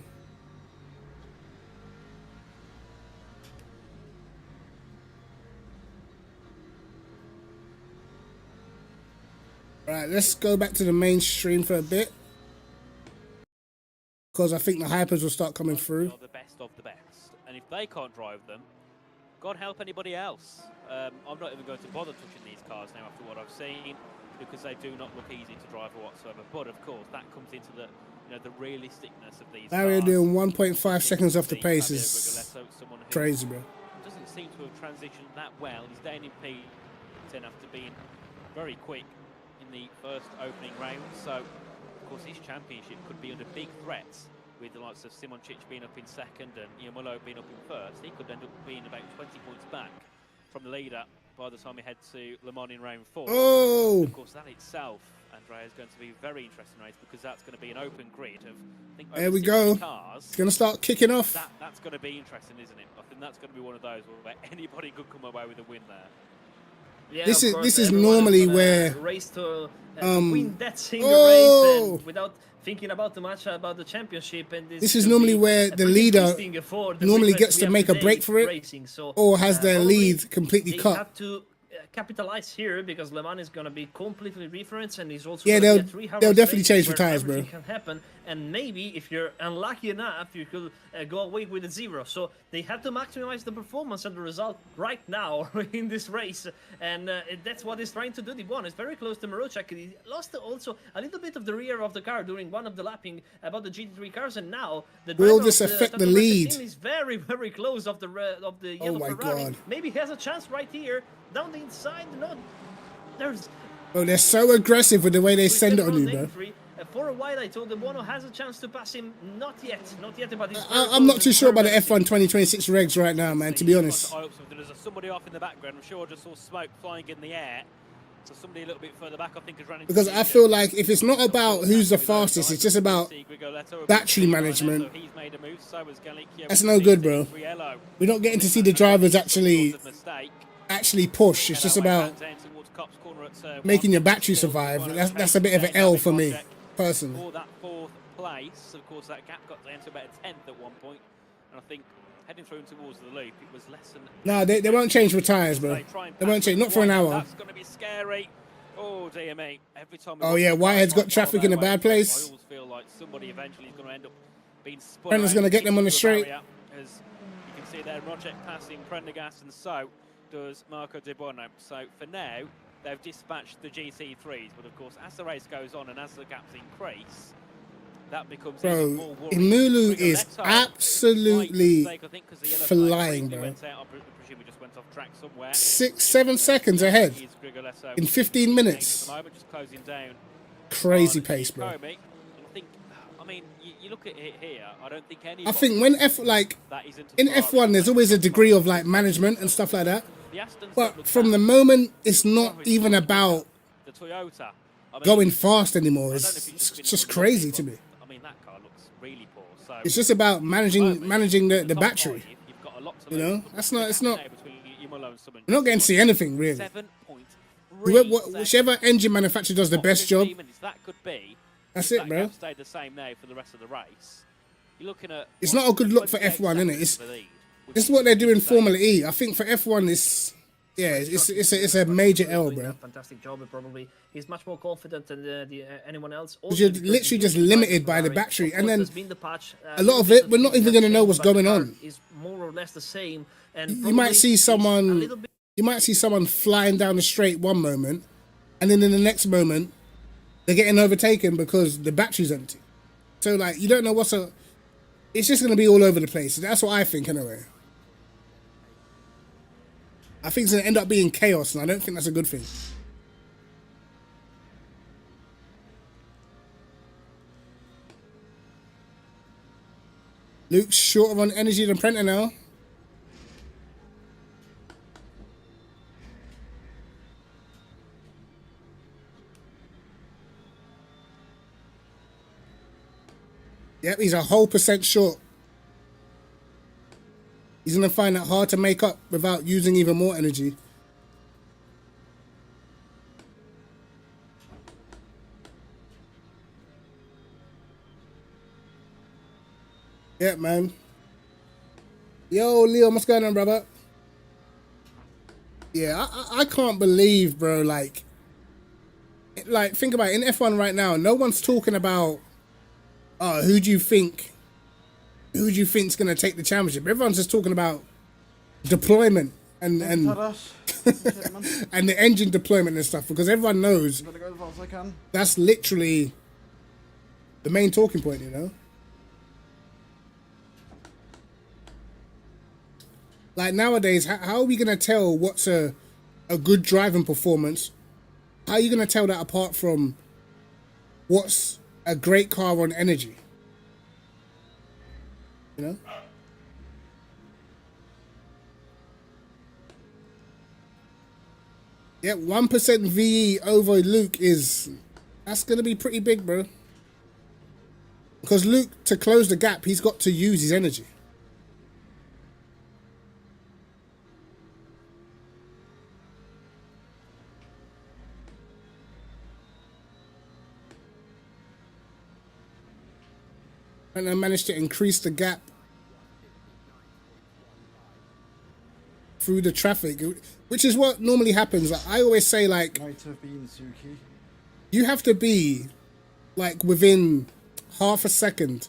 Right, let's go back to the main stream for a bit. Because I think the hypers will start coming through.
The best of the best. And if they can't drive them, God help anybody else. I'm not even going to bother touching these cars now after what I've seen, because they do not look easy to drive whatsoever. But of course, that comes into the the realisticness of these
Barry
cars.
doing 1.5 seconds off the pace is
someone who
crazy, bro.
doesn't seem to have transitioned that well. He's down in P10 after being very quick in the first opening round. So, of course, his championship could be under big threat with the likes of Simončić being up in second and Yamullo being up in first. He could end up being about 20 points back from the leader by the time we head to Le Mans in round 4.
Oh!
Of course, that itself, Andrea, is going to be a very interesting race because that's going to be an open grid of, I think,
there we
over
go.
60 cars.
It's going to start kicking off.
That's going to be interesting, isn't it? I think that's going to be one of those where anybody could come away with a win there.
Yeah,
This
of course,
is
everyone
normally
gonna
where
race to win that single race and without thinking about too much about the championship. And
this is normally where the leader normally gets to make a break for it,
racing. So,
or has their
probably
lead completely
they
cut.
have to capitalize here because Le Mans is going to be completely different, and he's also
Yeah,
gonna be a 3 hours
they'll definitely
race
change the
where
tires, bro.
everything can happen, and maybe if you're unlucky enough, you could go away with a 0. So they have to maximize the performance and the result right now in this race, and that's what he's trying to do. He won. It's very close to Marochak. He lost also a little bit of the rear of the car during one of the lapping about the GT3 cars, and now the
Will
driver
this
of
affect the
TATUM
lead?
team is very, very close of the yellow
my
Ferrari.
God.
Maybe he has a chance right here down the inside. No, there's.
Bro, they're so aggressive with the way they send it on you, bro.
For a while, I told them Bono has a chance to pass him. Not yet, but he's
I'm not too sure about the F1 2026 regs right now, man, to be honest.
There's somebody off in the background. I'm sure I just saw smoke flying in the air. So somebody a little bit further back, I think, has run into
Because I feel like if it's not about who's the fastest, it's just about battery management. That's no good, bro. We're not getting to see the drivers actually push. It's just about making your battery survive. That's a bit of an L for me, personally.
For that 4th place, of course, that gap got down to about a 10th at one point, and I think heading through towards the loop, it was less than.
No, they won't change for tyres, bro. They won't change, not for an hour.
That's going to be scary. Oh dear me! Every time.
Oh yeah, Whitehead's got traffic in a bad place.
I always feel like somebody eventually is going to end up being spun.
Brendan's going to get them on the straight.
As you can see there, Rocek passing Prendergast, and so does Marco De Bono. So for now, they've dispatched the GT3s, but of course, as the race goes on and as the gaps increase, that becomes even more
bro,
worrying.
Imulu is absolutely flying, bro. 6, 7 seconds ahead in 15 minutes. Crazy pace, bro.
I mean, you look at it here. I don't think any.
I think when in F1, there's always a degree of like management and stuff like that. But from the moment it's not even about
the Toyota
going fast anymore, it's just crazy to me.
I mean, that car looks really poor. So
it's just about managing the battery.
You've
You know, that's not. It's not.
Between Imola and Summon,
We're not getting to see anything really.
7.3
Whichever engine manufacturer does the best job.
Minutes, that could be.
That's
if
it,
that
bro.
gap stayed the same now for the rest of the race. You're looking at.
It's not a good look for
28
F1, isn't it?
seconds for lead, which
It's what they're doing in Formula E. I think for F1, it's a major L,
doing
bro.
a fantastic job. Probably he's much more confident than anyone else.
You're
Also,
literally
because
just
he's
limited
driving
by the
Ferrari.
battery,
Of
and
course,
then
there's been the patch,
a lot of it, we're not even going to know what's going on.
Is more or less the same, and
You might see someone. You might see someone flying down the straight one moment, and then in the next moment, they're getting overtaken because the battery's empty. So like, you don't know what's a. It's just going to be all over the place. That's what I think, anyway. I think it's going to end up being chaos, and I don't think that's a good thing. Luke's shorter on energy than Prenter now. Yep, he's a whole % short. He's going to find that hard to make up without using even more energy. Yeah, man. Yo, Leo, what's going on, brother? Yeah, I can't believe, bro, like, think about it. In F1 right now, no one's talking about, who do you think's going to take the championship? Everyone's just talking about deployment and and the engine deployment and stuff, because everyone knows that's literally the main talking point, you know? Like nowadays, how are we going to tell what's a good driving performance? How are you going to tell that apart from what's a great car on energy? You know? Yeah, 1% VE over Luke that's going to be pretty big, bro. Because Luke, to close the gap, he's got to use his energy. And I managed to increase the gap through the traffic, which is what normally happens. Like, I always say, like, you have to be like within half a second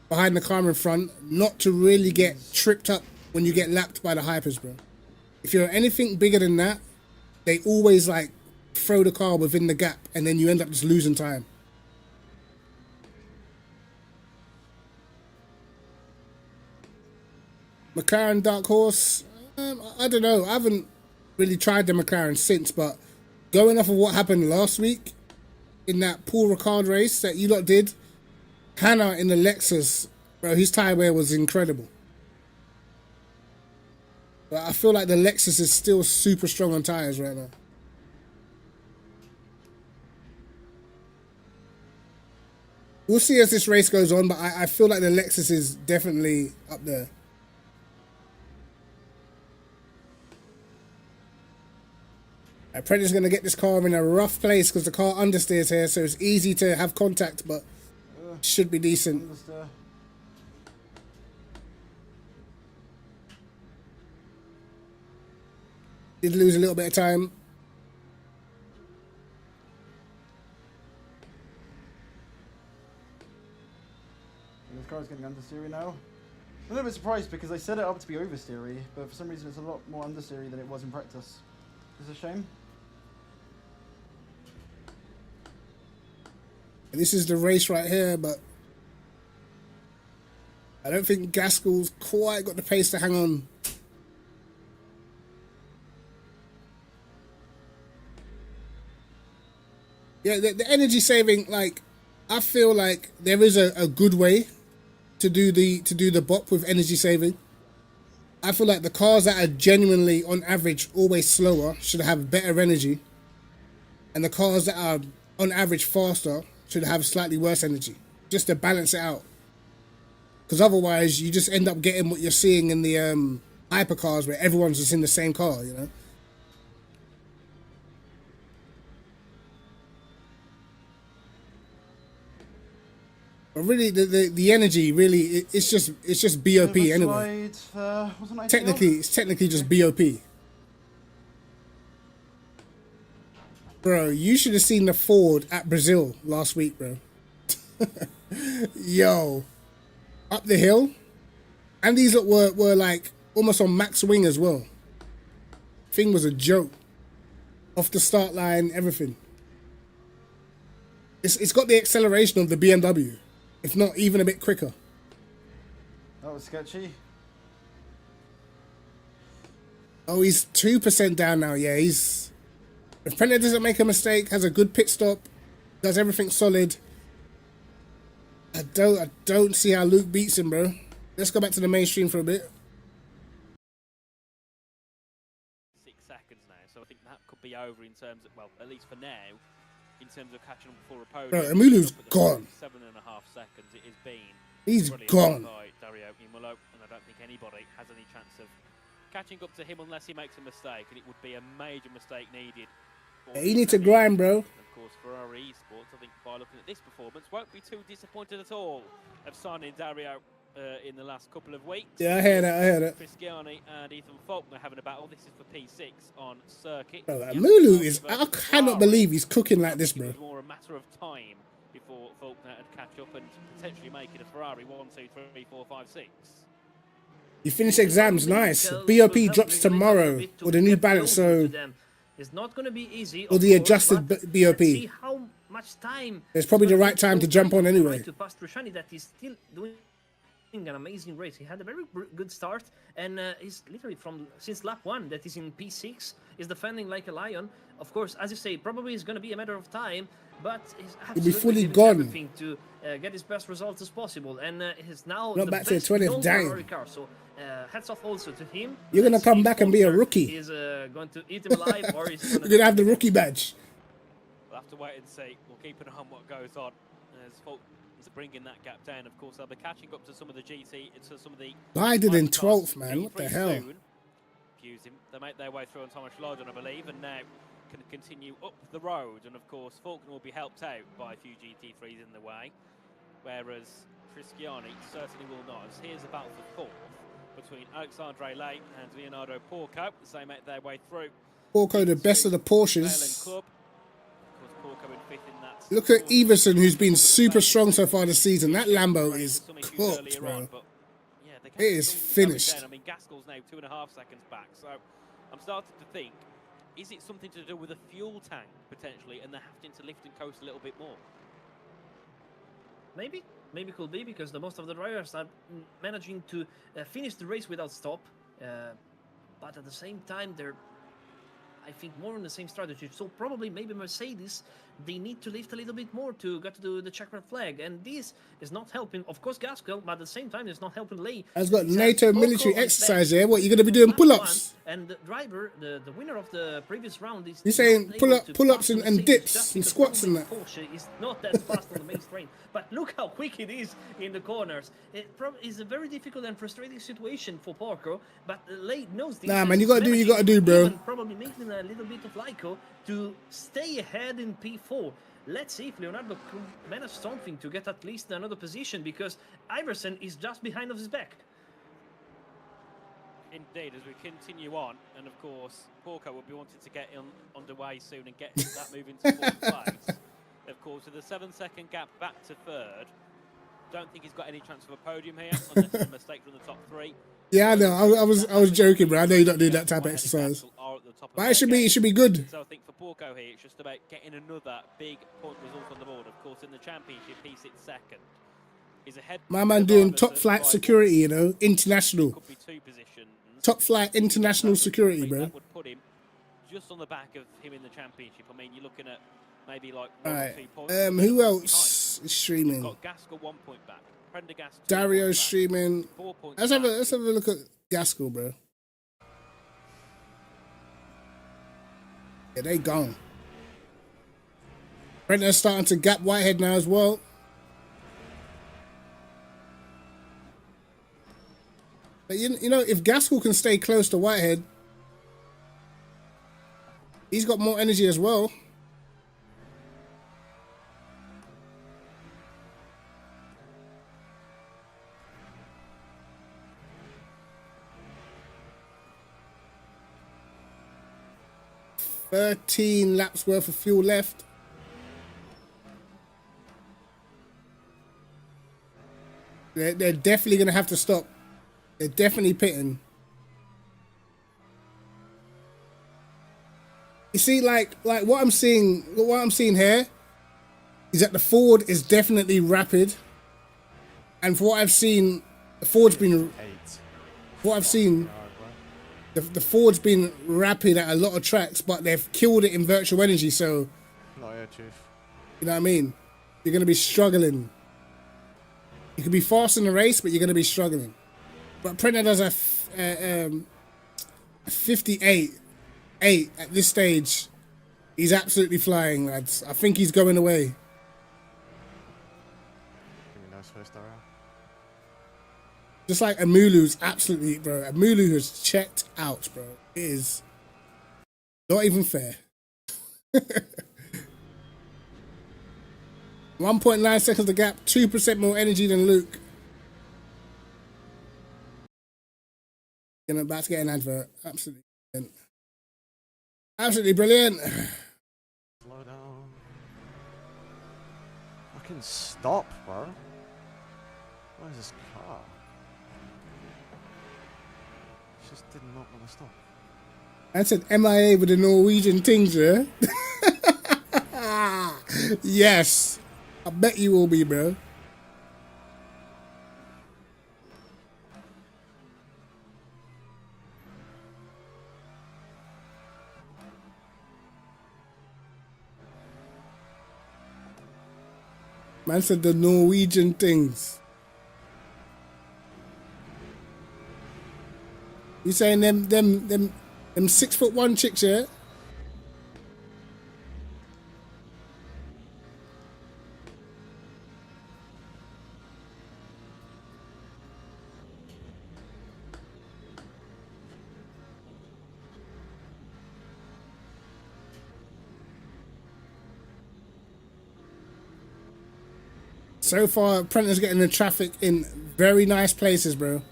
behind the car in front not to really get tripped up when you get lapped by the hypers, bro. If you're anything bigger than that, they always like throw the car within the gap and then you end up just losing time. McLaren Dark Horse, I don't know. I haven't really tried the McLaren since, but going off of what happened last week in that Paul Ricard race that you lot did, Hannah in the Lexus, bro, his tyre wear was incredible. But I feel like the Lexus is still super strong on tyres right now. We'll see as this race goes on, but I feel like the Lexus is definitely up there. Predator's going to get this car in a rough place because the car understeers here, so it's easy to have contact, but should be decent. Did lose a little bit of time.
This car's getting understeery now. I'm a little bit surprised because they set it up to be oversteery, but for some reason it's a lot more understeery than it was in practice. It's a shame.
This is the race right here, but I don't think Gaskell's quite got the pace to hang on. Yeah, the energy saving, like, I feel like there is a good way to do the bop with energy saving. I feel like the cars that are genuinely, on average, always slower should have better energy. And the cars that are, on average, faster should have slightly worse energy, just to balance it out. Because otherwise, you just end up getting what you're seeing in the hypercars where everyone's just in the same car, you know. But really, the energy really it's just BOP anyway. Technically, it's technically just BOP. Bro, you should have seen the Ford at Brazil last week, bro. Yo, up the hill, and these were like almost on max wing as well. Thing was a joke. Off the start line, everything. It's got the acceleration of the BMW, if not even a bit quicker.
That was sketchy.
Oh, he's 2% down now. Yeah, he's. If Prenda doesn't make a mistake, has a good pit stop, does everything solid. I don't see how Luke beats him, bro. Let's go back to the mainstream for a bit.
6 seconds now, so I think that could be over in terms of, well, at least for now, in terms of catching up before a podium.
Bro, Emulu's gone.
7.5 seconds it has been.
He's
brilliant
gone.
By Dario Imolo, and I don't think anybody has any chance of catching up to him unless he makes a mistake, and it would be a major mistake needed.
Yeah, you need to grind, bro.
Of course, Ferrari Esports, I think by looking at this performance, won't be too disappointed at all of signing Dario in the last couple of weeks.
Yeah, I hear that.
Fischiani and Ethan Faulkner having a battle. This is for P6 on circuit.
Bro, Mulu is. I cannot believe he's cooking like this, bro.
It was more a matter of time before Faulkner would catch up and potentially make it a Ferrari 1, 2, 3, 4, 5, 6.
You finish exams, nice. BOP drops tomorrow with a new balance, so
it's not going to be easy.
or the adjusted BOP.
See how much time.
It's probably the right time to jump on anyway.
To pass Trishani, that he's still doing an amazing race. He had a very good start, and he's literally since lap 1 that he's in P6. Is defending like a lion. Of course, as you say, probably it's going to be a matter of time, but he's absolutely
fully
giving
gone.
everything to get his best results as possible, and he's now
Not
the
back to the
best
20th,
known
dang.
Ferrari car. So hats off also to him.
You're gonna
Let's
come
see
back and be a
Faulkner
rookie.
is going to eat him alive, or he's
You're gonna have the rookie badge.
We'll have to wait and see. We'll keep an eye on what goes on as Faulkner's bringing that gap down. Of course, they'll be catching up to some of the GT, to some of the.
Biden in
hypercars
12th, man. What the
pretty
hell?
soon. Excuse him. They make their way through on Thomas Schleiden, I believe, and now can continue up the road. And of course, Faulkner will be helped out by a few GT3s in the way, whereas Fischiani certainly will not. As here's a battle for 4th between Alexandre Lay and Leonardo Porco as they make their way through.
Porco, the best of the Porsches.
Club. Of course, Porco in 5th in that.
Look at Everson, who's been super strong so far this season. That Lambo is cooked, bro. It is finished.
I mean, Gaskell's now 2.5 seconds back, so I'm starting to think, is it something to do with a fuel tank potentially, and they're having to lift and coast a little bit more?
Maybe could be, because the most of the drivers are managing to finish the race without stop, but at the same time they're, I think, more on the same strategy. So probably maybe Mercedes, they need to lift a little bit more to get to the checkered flag, and this is not helping. Of course, Gaskell, but at the same time, it's not helping Lay.
I've got NATO military exercise there. What, you're gonna be doing pull-ups?
And the driver, the winner of the previous round, is
You're saying pull-ups and dips and squats and that.
Porsche is not that fast on the main straight, but look how quick it is in the corners. It is a very difficult and frustrating situation for Porco, but Lay knows this.
Nah, man, you gotta do what you gotta do, bro.
Probably making a little bit of Lyco to stay ahead in P4. Let's see if Leonardo could manage something to get at least another position, because Iverson is just behind of his back.
Indeed, as we continue on, and of course, Porco will be wanting to get underway soon and get that move into 4th place. Of course, with a 7-second gap back to 3rd, don't think he's got any chance of a podium here, unless it's a mistake from the top 3.
Yeah, I know. I was joking, bro. I know you don't do that type of exercise. But it should be good.
So I think for Porco here, it's just about getting another big point result on the board. Of course, in the championship, he's in 2nd. He's ahead.
My man doing top flight security, you know, international.
Could be 2 positions.
Top flight international security, bro.
That would put him just on the back of him in the championship. I mean, you're looking at maybe like 1 or 2 points.
Who else is streaming?
Got Gaskell 1 point back. Prendergast 2
Dario
points
streaming.
back, 4 points
Let's have
back.
a look at Gaskell, bro. Yeah, they gone. Brenton's starting to gap Whitehead now as well. But you know, if Gaskell can stay close to Whitehead, he's got more energy as well. $13 laps worth of fuel left. They're definitely going to have to stop. They're definitely pitting. You see, like what I'm seeing here is that the Ford is definitely rapid, and for what I've seen, the Ford's been. What I've seen, the Ford's been rapid at a lot of tracks, but they've killed it in virtual energy. So,
No, yeah, Chief.
you know what I mean? You're going to be struggling. You can be fast in the race, but you're going to be struggling. But Prenter does a 58.8 at this stage. He's absolutely flying, lads. I think he's going away.
Give me a nice first hour.
Just like Amulu's absolutely, bro. Amulu has checked out, bro. It is not even fair. 1.9 seconds the gap, 2% more energy than Luke. About to get an advert. Absolutely brilliant. Absolutely brilliant.
Slow down. Fucking stop, bro. Where is this car? It just did not want to stop.
I said MIA with the Norwegian things, yeah? Yes. I bet you will be, bro. Man said the Norwegian things. You saying them 6'1" chicks, yeah? So far, Prenter's getting the traffic in very nice places, bro.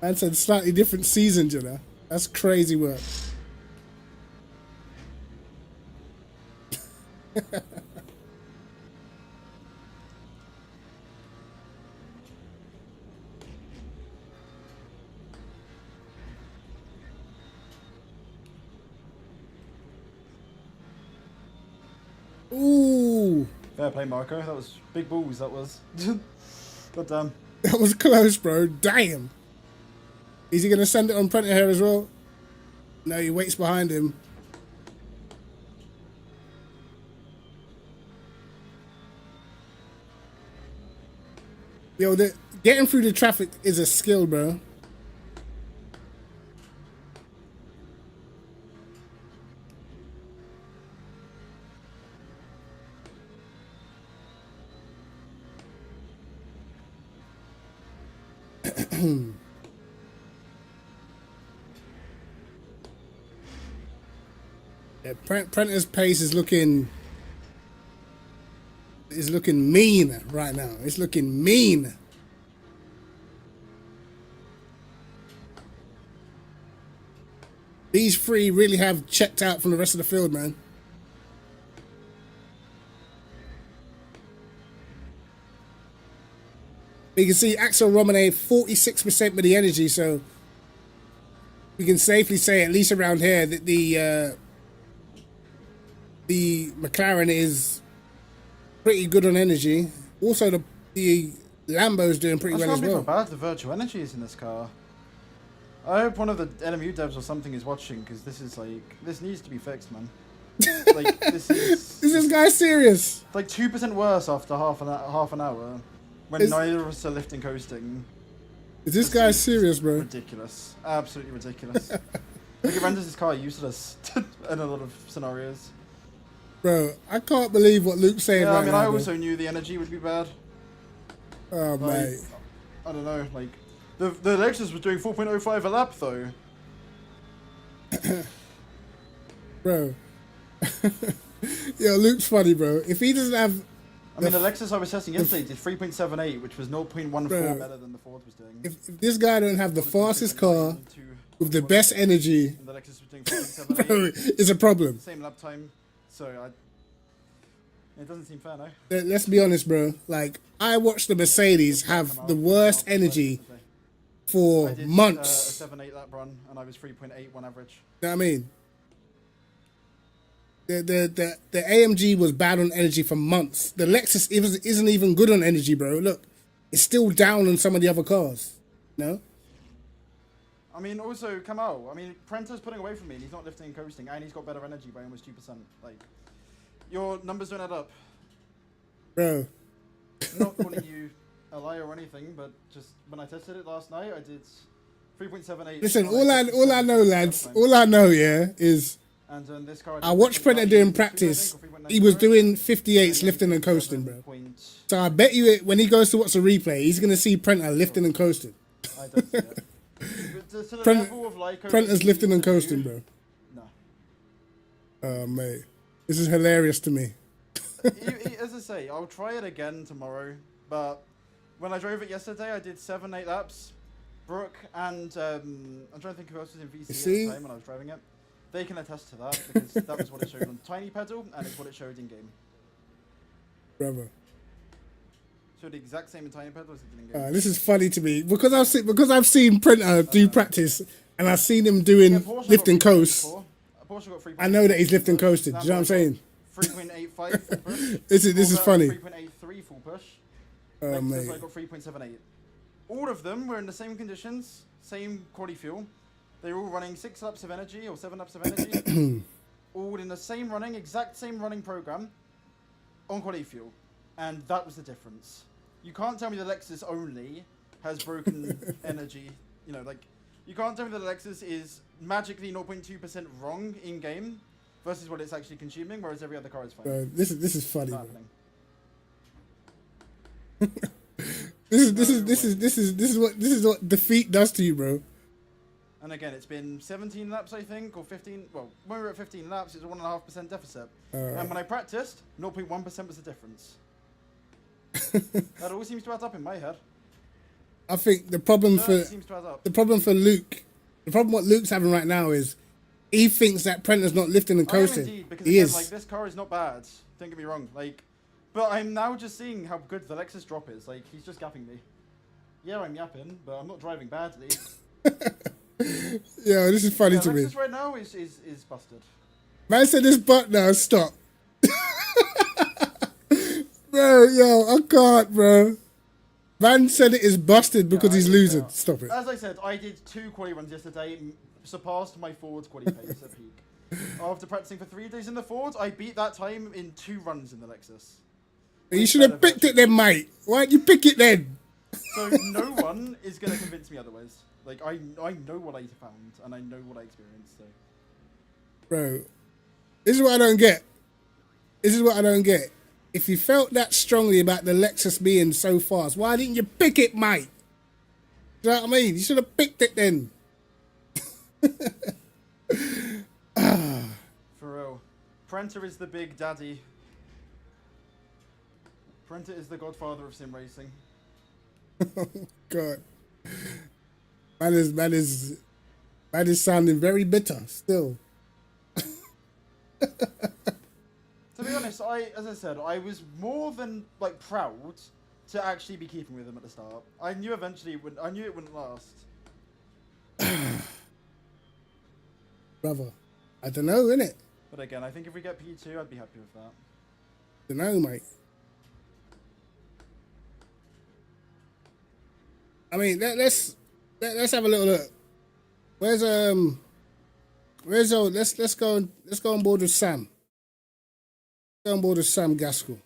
Man said slightly different seasons, you know. That's crazy work. Ooh,
Fair play, Marco. That was big balls, that was. God damn.
that was close, bro. Damn. Is he going to send it on Prenter here as well? No, he waits behind him. Yo, getting through the traffic is a skill, bro. Yeah, Prenter's pace is looking mean right now. It's looking mean. These three really have checked out from the rest of the field, man. You can see Axel Romane 46% with the energy, so we can safely say, at least around here, that the McLaren is pretty good on energy. Also, the Lambo's doing pretty well as well.
How bad the virtual energy is in this car. I hope one of the LMU devs or something is watching, because this needs to be fixed, man. Like, this is...
Is this guy serious?
Like 2% worse after half an hour, when neither of us are lifting coasting.
Is this guy serious, bro?
Ridiculous. Absolutely ridiculous. Like, it renders his car useless in a lot of scenarios.
Bro, I can't believe what Luke's saying
Yeah,
right
I mean,
now,
I
bro.
also knew the energy would be bad.
Oh,
Like,
mate.
I don't know, like, the Lexus was doing 4.05 a lap, though.
Bro. Yo, Luke's funny, bro. If he doesn't have...
I mean, the Lexus I was testing yesterday did 3.78, which was 0.14
Bro,
better than the Ford was doing.
if this guy don't have the
Ford was
fastest
doing
car
3.9 to
with the
1.1,
best energy,
and the Lexus was doing 4.78.
bro, it's a problem.
Same lap time, so it doesn't seem fair, no?
Let's be honest, bro. Like, I watched the Mercedes have the worst energy for
I did
months.
a 7.8 lap run, and I was 3.81 average.
You know what I mean? The AMG was bad on energy for months. The Lexus isn't even good on energy, bro. Look, it's still down on some of the other cars. No?
I mean, also, Kamal, I mean, Prenta's putting away from me, and he's not lifting and coasting, and he's got better energy by almost 2%. Like, your numbers don't add up.
Bro.
I'm not calling you a liar or anything, but just when I tested it last night, I did 3.78.
Listen, all I know, lads, all I know, yeah, is
and this car
I watched Prenta doing practice. He was doing 58s lifting and coasting, bro. So I bet you when he goes to watch the replay, he's going to see Prenta lifting and coasting.
I don't see it. But to the level of Lyco
Prenta's lifting and coasting, bro.
No.
Oh, mate. This is hilarious to me.
As I say, I'll try it again tomorrow, but when I drove it yesterday, I did 7-8 laps. Brooke and I'm trying to think who else was in VC at the time when I was driving it. They can attest to that because that was what it showed on Tiny Pedal and it's what it showed in game.
Brother.
Showed the exact same in Tiny Pedal as it did in game.
This is funny to me because I've seen Prenta do practice and I've seen him doing lifting coast.
Porsche got 3.
I know that he's lifting coasted. Do you know what I'm saying?
3.85 full push.
This is funny.
3.83 full push.
Oh, mate.
I got 3.78. All of them were in the same conditions, same quality fuel. They were all running 6 laps of energy or 7 laps of energy. All in the same exact same running program on quality fuel. And that was the difference. You can't tell me the Lexus only has broken energy. You know, like, you can't tell me the Lexus is magically 0.2% wrong in game versus what it's actually consuming, whereas every other car is fine.
Bro, this is funny, bro. This is what defeat does to you, bro.
And again, it's been 17 laps, I think, or 15. Well, when we were at 15 laps, it was a 1.5% deficit. And when I practiced, 0.1% was the difference. That all seems to add up in my head.
I think the problem for Luke, the problem what Luke's having right now is he thinks that Prenta's not lifting and coasting.
Indeed, because
he
again,
is.
like, this car is not bad. Don't get me wrong. Like, but I'm now just seeing how good the Lexus drop is. Like, he's just gapping me. Yeah, I'm yapping, but I'm not driving badly.
Yeah, this is funny to me.
Lexus right now is busted.
Man said this butt now, stop. Bro, yo, I can't, bro. Man said it is busted because he's losing. Stop it.
As I said, I did 2 quali runs yesterday, surpassed my Ford's quali pace at peak. After practicing for 3 days in the Ford, I beat that time in 2 runs in the Lexus.
You should have picked it then, mate. Why'd you pick it then?
So no one is going to convince me otherwise. Like, I know what I found, and I know what I experienced, so.
Bro, this is what I don't get. This is what I don't get. If you felt that strongly about the Lexus being so fast, why didn't you pick it, mate? Do you know what I mean? You should have picked it then.
For real. Prenta is the big daddy. Prenta is the godfather of sim racing.
Oh, God. Man is sounding very bitter still.
To be honest, as I said, I was more than like proud to actually be keeping with him at the start. I knew eventually I knew it wouldn't last.
Brother, I don't know, innit?
But again, I think if we get P2, I'd be happy with that.
Don't know, mate. I mean, let's have a little look. Let's go on board with Sam. Go on board with Sam Gaskell.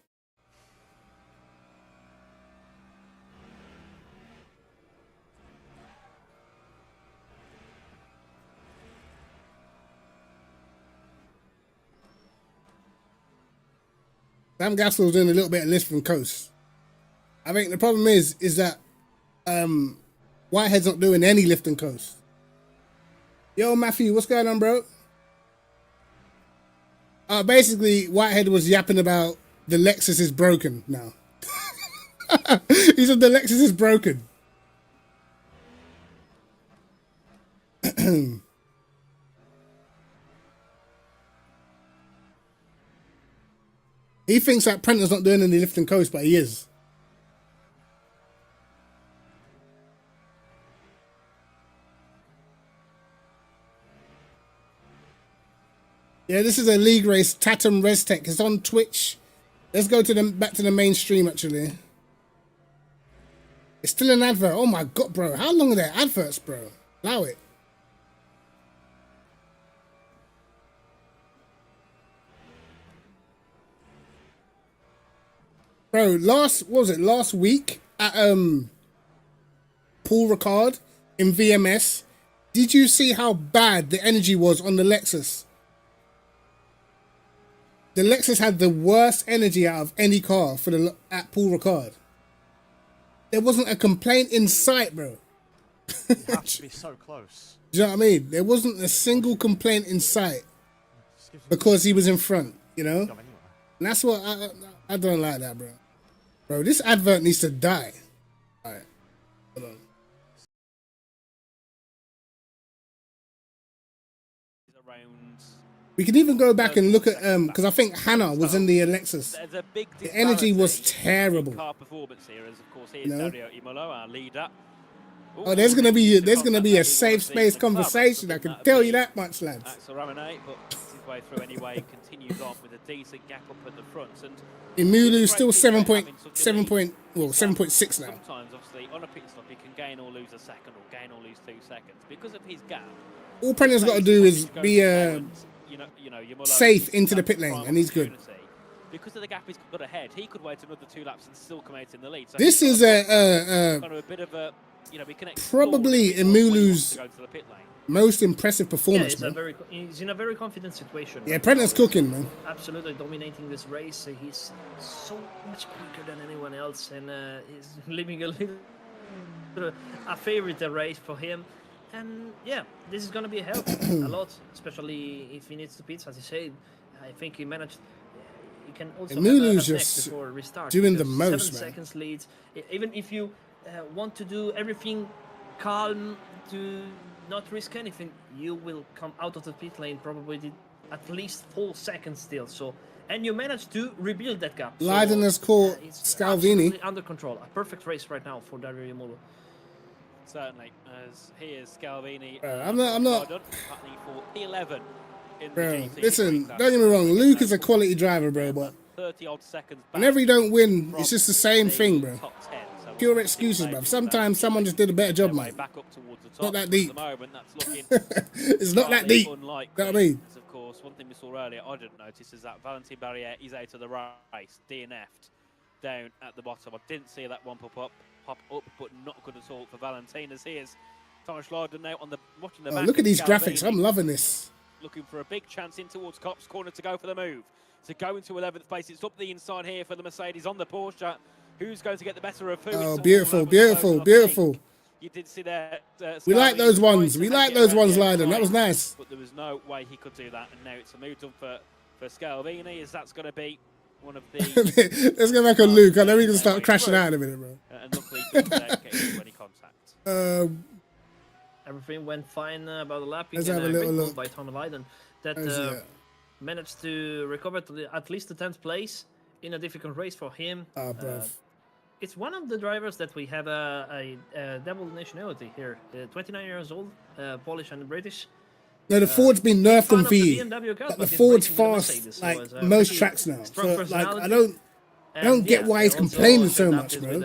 Sam Gaskell's doing a little bit of lift and coast. I think the problem is that Whitehead's not doing any lift and coast. Yo, Matthew, what's going on, bro? Basically, Whitehead was yapping about the Lexus is broken now. He said the Lexus is broken. He thinks that Prenter's not doing any lift and coast, but he is. Yeah, this is a league race, TATUM ResTech. It's on Twitch. Let's go to back to the main stream, actually. It's still an advert. Oh my god, bro. How long are their adverts, bro? Allow it. Bro, last week at Paul Ricard in VMS, did you see how bad the energy was on the Lexus? The Lexus had the worst energy out of any car at Paul Ricard. There wasn't a complaint in sight, bro.
You have to be so close.
Do you know what I mean? There wasn't a single complaint in sight because he was in front, you know? And that's what I don't like that, bro. Bro, this advert needs to die. All right. Hold on. We could even go back and look at because I think Hannah was in the Lexus. The energy was terrible.
Car performance here, as of course here's Dario Imolo, our leader.
Oh, there's gonna be a safe space conversation. I can tell you that much, lads.
Axel Ramanate, but his way through anyway, continues on with a decent gap up at the front. And
Imulu's still 7.6 now.
Sometimes, obviously, on a pit stop, he can gain or lose a second, or gain or lose 2 seconds because of his gap.
All Prenter's got to do is be safe into the pit lane, and he's good.
Because of the gap he's got ahead, he could wait another 2 laps and still come out in the lead. So
this is
kind of a bit of a, we can
probably Imulu's most impressive performance,
yeah, he's in a very confident situation.
Yeah, Prenter's cooking, man.
Absolutely dominating this race. He's so much quicker than anyone else, and he's living a favorite race for him. And yeah, this is going to be a help a lot, especially if he needs to pit, as he said. I think he managed. He can also
Imulu's
have
just
before restart.
doing the most,
7
man.
seconds leads. Even if you want to do everything calm to not risk anything, you will come out of the pit lane probably at least 4 seconds still. So, and you managed to rebuild that gap.
Leiden has caught Scalvini.
Under control. A perfect race right now for Dario Imolo.
Certainly, as he is Scalvini.
I'm not.
For P11 in
Bro,
the GT.
listen, don't get me wrong. Luke is a quality driver, bro, but
30-odd seconds back
whenever you don't win, it's just the same thing, bro.
top 10, so
Pure excuses, bro. Sometimes someone just did a better job, man.
back up towards the top.
Not that deep.
At the moment, that's looking
It's not that deep.
unlikely.
You know what I mean?
As of course, one thing we saw earlier, I didn't notice, is that Valentin Barriere is out of the race, DNF'd down at the bottom. I didn't see that one pop up, but not good at all for Valentin, as he is Thomas Leiden now on the watching the back.
Look at these
Scalvini,
graphics. I'm loving this.
looking for a big chance in towards Copse corner to go for the move. To go into 11th place, it's up the inside here for the Mercedes on the Porsche. Who's going to get the better of who?
Oh, beautiful, beautiful, beautiful.
You did see that.
We like those ones. We like those ones, Leiden. That was nice.
But there was no way he could do that, and now it's a move done for Scalvini, as that's going to be one of the.
Let's go back on Luke. I know we're going to start crashing out in a minute, bro.
And luckily, he didn't get into any contact.
Everything went fine about the lapping.
Let's have a little look.
By Tom Leiden that managed to recover to at least the 10th place in a difficult race for him. It's one of the drivers that we have a double nationality here. 29 years old, Polish and British.
No, the Ford's been nerfed on VE.
But
the Ford's fast, like most tracks now. So, like, I don't get why he's complaining so much, bro.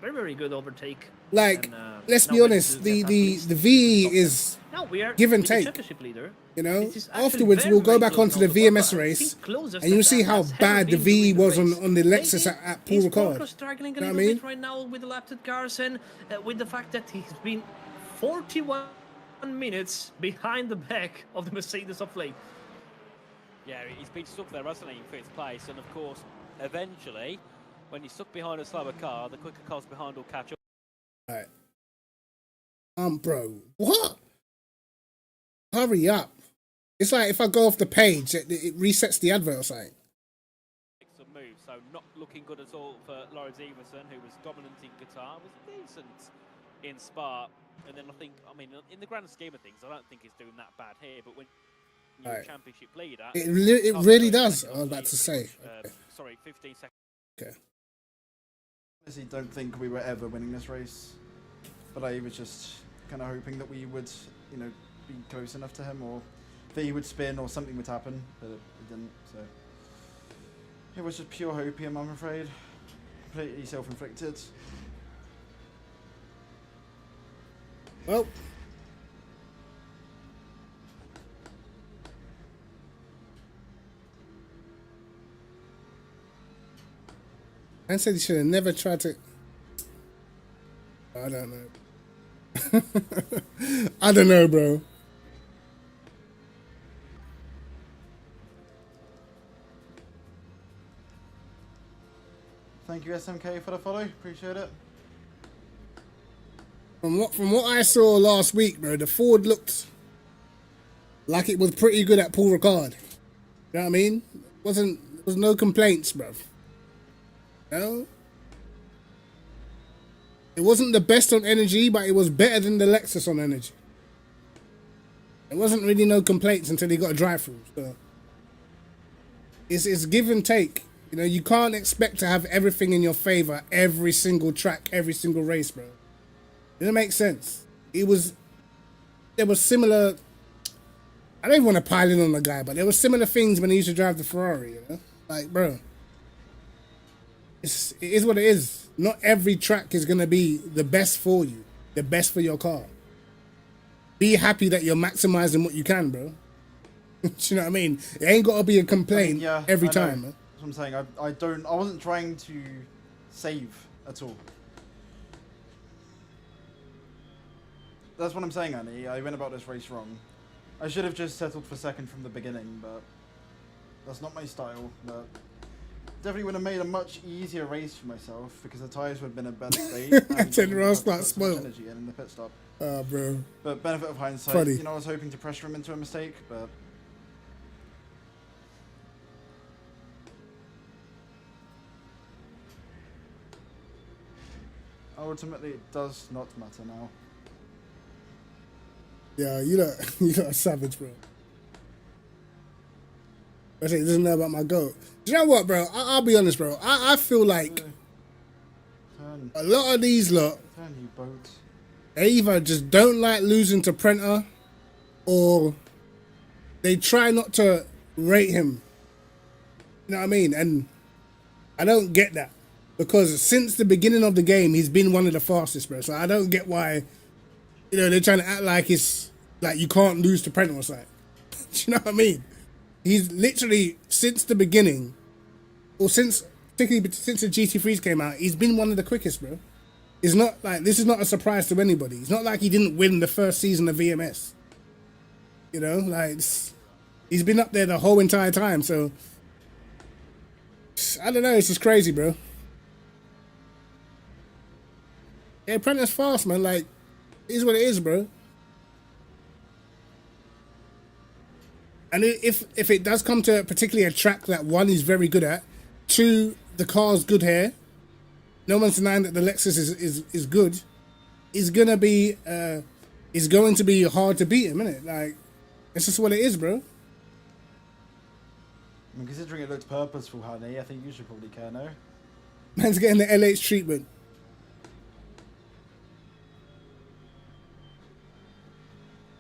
Very, very good overtake.
Like, let's be honest, the VE is give and take. You know, afterwards we'll go back onto the VMS race, and you'll see how bad the VE was on the Lexus at Paul Ricard.
Struggling a
know
little
what I mean?
bit right now with the lapsed cars, and with the fact that he's been 41 minutes behind the back of the Mercedes of late.
Yeah, he's been stuck there, hasn't he, in fifth place? And of course, eventually, when you're stuck behind a slower car, the quicker cars behind will catch up.
Right. Bro, what? Hurry up. It's like if I go off the page, it resets the advert or something.
Some moves, so not looking good at all for Lawrence Everson, who was dominant in Qatar, was decent in Spa. And then I mean, in the grand scheme of things, I don't think he's doing that bad here, but when you're a championship leader...
It really does, I was about to say.
Sorry, 15 seconds.
Okay.
Honestly, don't think we were ever winning this race, but I was just kind of hoping that we would, you know, be close enough to him, or that he would spin, or something would happen, but it didn't. So it was just pure hopium, I'm afraid. Completely self-inflicted.
Well, I said he should have never tried to. I don't know. I don't know, bro.
Thank you, SMK, for the follow. Appreciate it.
From what I saw last week, bro, the Ford looked like it was pretty good at Paul Ricard. You know what I mean? There was no complaints, bro. No. It wasn't the best on energy, but it was better than the Lexus on energy. There wasn't really no complaints until he got a drive-through. So it's give and take. You know, you can't expect to have everything in your favor every single track, every single race, bro. Doesn't make sense. There was similar. I don't even want to pile in on the guy, but there were similar things when he used to drive the Ferrari. You know, like, bro, it is what it is. Not every track is gonna be the best for you, the best for your car. Be happy that you're maximizing what you can, bro. Do you know what I mean? It ain't gotta be a complaint every time, man.
That's what I'm saying. I wasn't trying to save at all. That's what I'm saying, Annie. I went about this race wrong. I should have just settled for second from the beginning, but that's not my style. But definitely would have made a much easier race for myself because the tyres would have been in a better state.
And Ross not spoiled.
Energy in the pit stop.
Bro.
But benefit of hindsight,
Funny.
you know, I was hoping to pressure him into a mistake, but ultimately it does not matter now.
Yeah, you know a savage, bro. I say he doesn't know about my goat. Do you know what, bro? I'll be honest, bro. I feel like a lot of these lot,
Turn, you boat.
they either just don't like losing to Prenter, or they try not to rate him. You know what I mean? And I don't get that, because since the beginning of the game, he's been one of the fastest, bro. So I don't get why, you know, they're trying to act like it's like you can't lose to Prenter or something. Do you know what I mean? He's literally, since the beginning, or particularly since the GT3s came out, he's been one of the quickest, bro. It's not like, this is not a surprise to anybody. It's not like he didn't win the first season of VMS. You know, like, he's been up there the whole entire time, so I don't know, it's just crazy, bro. Yeah, Prenter's fast, man. Like, it is what it is, bro. And if it does come to particularly a track that one is very good at, two, the car's good here, no one's denying that the Lexus is good, is going to be hard to beat him, isn't it? Like, it's just what it is, bro.
I mean, considering it looks purposeful, honey, I think you should probably care, no?
Man's getting the LH treatment.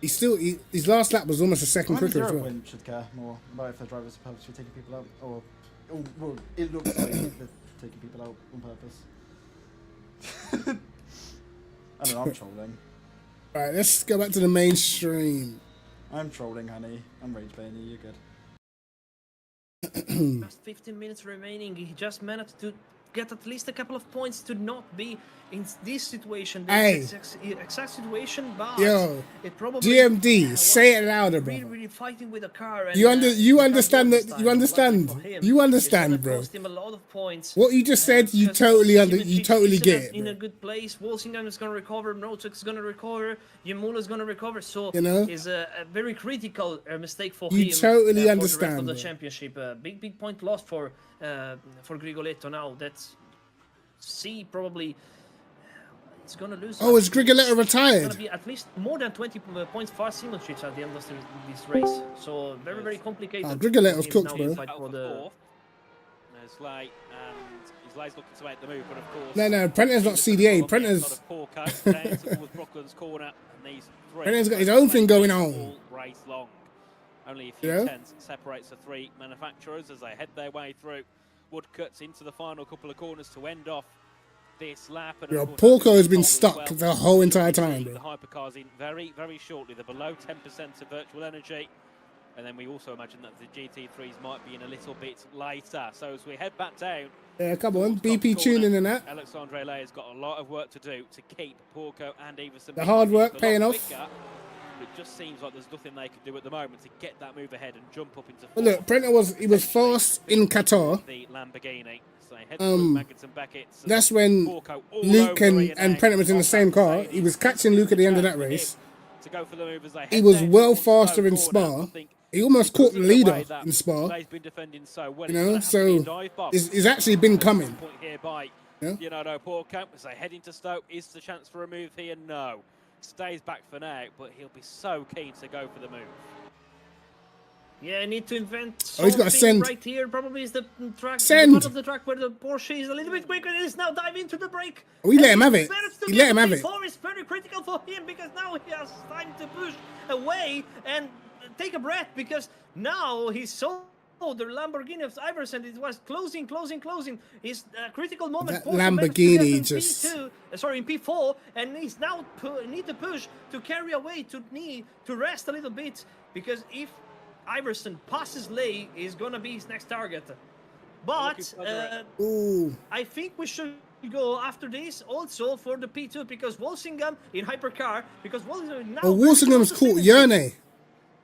His last lap was almost a second quicker as well.
Win should care more about if their drivers are purposely taking people out, or well, it looks like they're taking people out on purpose. I don't know, I'm trolling.
Alright, let's go back to the mainstream.
I'm trolling, honey. I'm rage baiting. You're good.
Just 15 minutes remaining. He just managed to get at least a couple of points to not be in this situation,
Hey.
this exact situation, but
Yo,
it probably
GMD,
was
say it louder,
really,
brother.
really fighting with a car. And,
You
the car
understand
drove this
that?
time,
You
and luckily
understand?
for him,
You
it's
understand,
gonna
bro?
cost him a lot of points.
What you just said, you
because
totally
Simoncic
get
isn't
it,
in
bro.
a good place. Walsingham is gonna recover. Notek is gonna recover. Yamula is gonna recover. So
You know?
it's a very critical mistake for
You
him.
totally
for the rest
understand,
of the
bro.
championship. Big point lost for Grigoletto now. That's probably. It's gonna lose.
Oh, is Grigoletto
It's
retired?
gonna be at least more than 20 points far Simoncic at the end of this race. So very complicated.
Oh, Grigoletto's
for him
cooked,
now
bro.
to fight
Out
for
for
the.
fourth. There's Slay, and Slay's looking to make the move, but of course.
No, Prenter's not CDA. Prenter's
down towards Brooklyn's corner, and these three.
Prenter's got his own thing going on.
All race long. Only a few
You know?
tenths separates the three manufacturers as they head their way through woodcuts into the final couple of corners to end off this lap. And
Yo,
of course,
Porco has been
as
stuck
well,
the whole entire
we
time,
see
bro.
The hypercars in very shortly. They're below 10% of virtual energy. And then we also imagine that the GT3s might be in a little bit later. So as we head back down,
Yeah, come on,
towards top
BP
corner,
tuning and that.
Alexandre Lay has got a lot of work to do to keep Porco and Everson.
The hard work paying off.
It just seems like there's nothing they could do at the moment to get that move ahead and jump up into
Well, look, Prenter was fast in Qatar.
the Lamborghini. So they head through Maggots and Beckett's.
That's when
Porco all
Luke
over Ian
and
Ang
Prenter was in the
off
same
that
car.
Mercedes.
He was catching Luke at the end of that race.
To go for the move as they
He
head
was
down
well
towards
faster
Stowe
in
corner.
Spa.
I think
He almost caught the
looking at
leader
way that
in Spa.
Lay's been defending so well.
You
It's
know,
gonna have to be a
so
dive bomb.
it's actually been coming.
Point here by
Yeah.
Leonardo Porco as they head into Stoke. Is the chance for a move here? No. Stays back for now, but he'll be so keen to go for the move.
Yeah, I need to invent
Oh, he's got to
something
send.
right here. Probably is the track,
Send.
the part of the track where the Porsche is a little bit quicker. And he's now diving into the brake.
We let
And
him have
he's
it.
managed to
He
get
let him
the
have it.
P4 is very critical for him because now he has time to push away and take a breath because now he's so. The Lamborghini of Iverson, it was closing. It's a critical moment.
That
Porsche managed to
Lamborghini
get in
just-
P2, sorry, in P4, and he's now need to push to carry away, to rest a little bit, because if Iverson passes Lay, is gonna be his next target. But
Ooh.
I think we should go after this also for the P2 because Walsingham in Hypercar, because Walsingham now.
Oh, Walsingham's caught Yerne.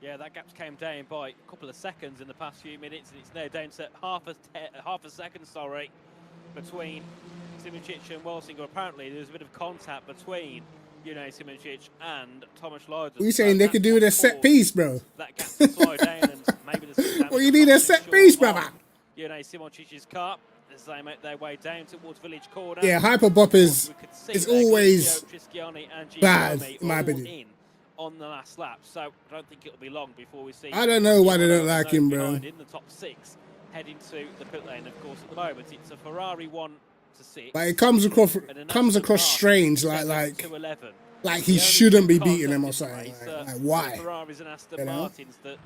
Yeah, that gap came down by a couple of seconds in the past few minutes, and it's now down to half a second, sorry, between Simoncic and Walsingham. Apparently, there's a bit of contact between Simoncic and Thomas Lydon.
What are you saying? They could do with a set piece, bro.
That gap to slow down, and maybe there's
Well, you need a set piece, brother.
Simoncic's car as they make their way down towards Village Corner.
Yeah, Hyperbop is always bad, in my
all
opinion.
in on the last lap, so I don't think it'll be long before we see.
I don't know why they don't like him, bro.
behind in the top 6, heading to the pit lane. Of course, at the moment it's a Ferrari 1 to 6.
Like it comes across
and an Aston
strange,
Martin
like
7 to 11.
like
The
he
only
shouldn't be
two cars
beating him
in
or
this
something.
race,
Like
the
why?
Ferraris and Aston
You know?
Martins that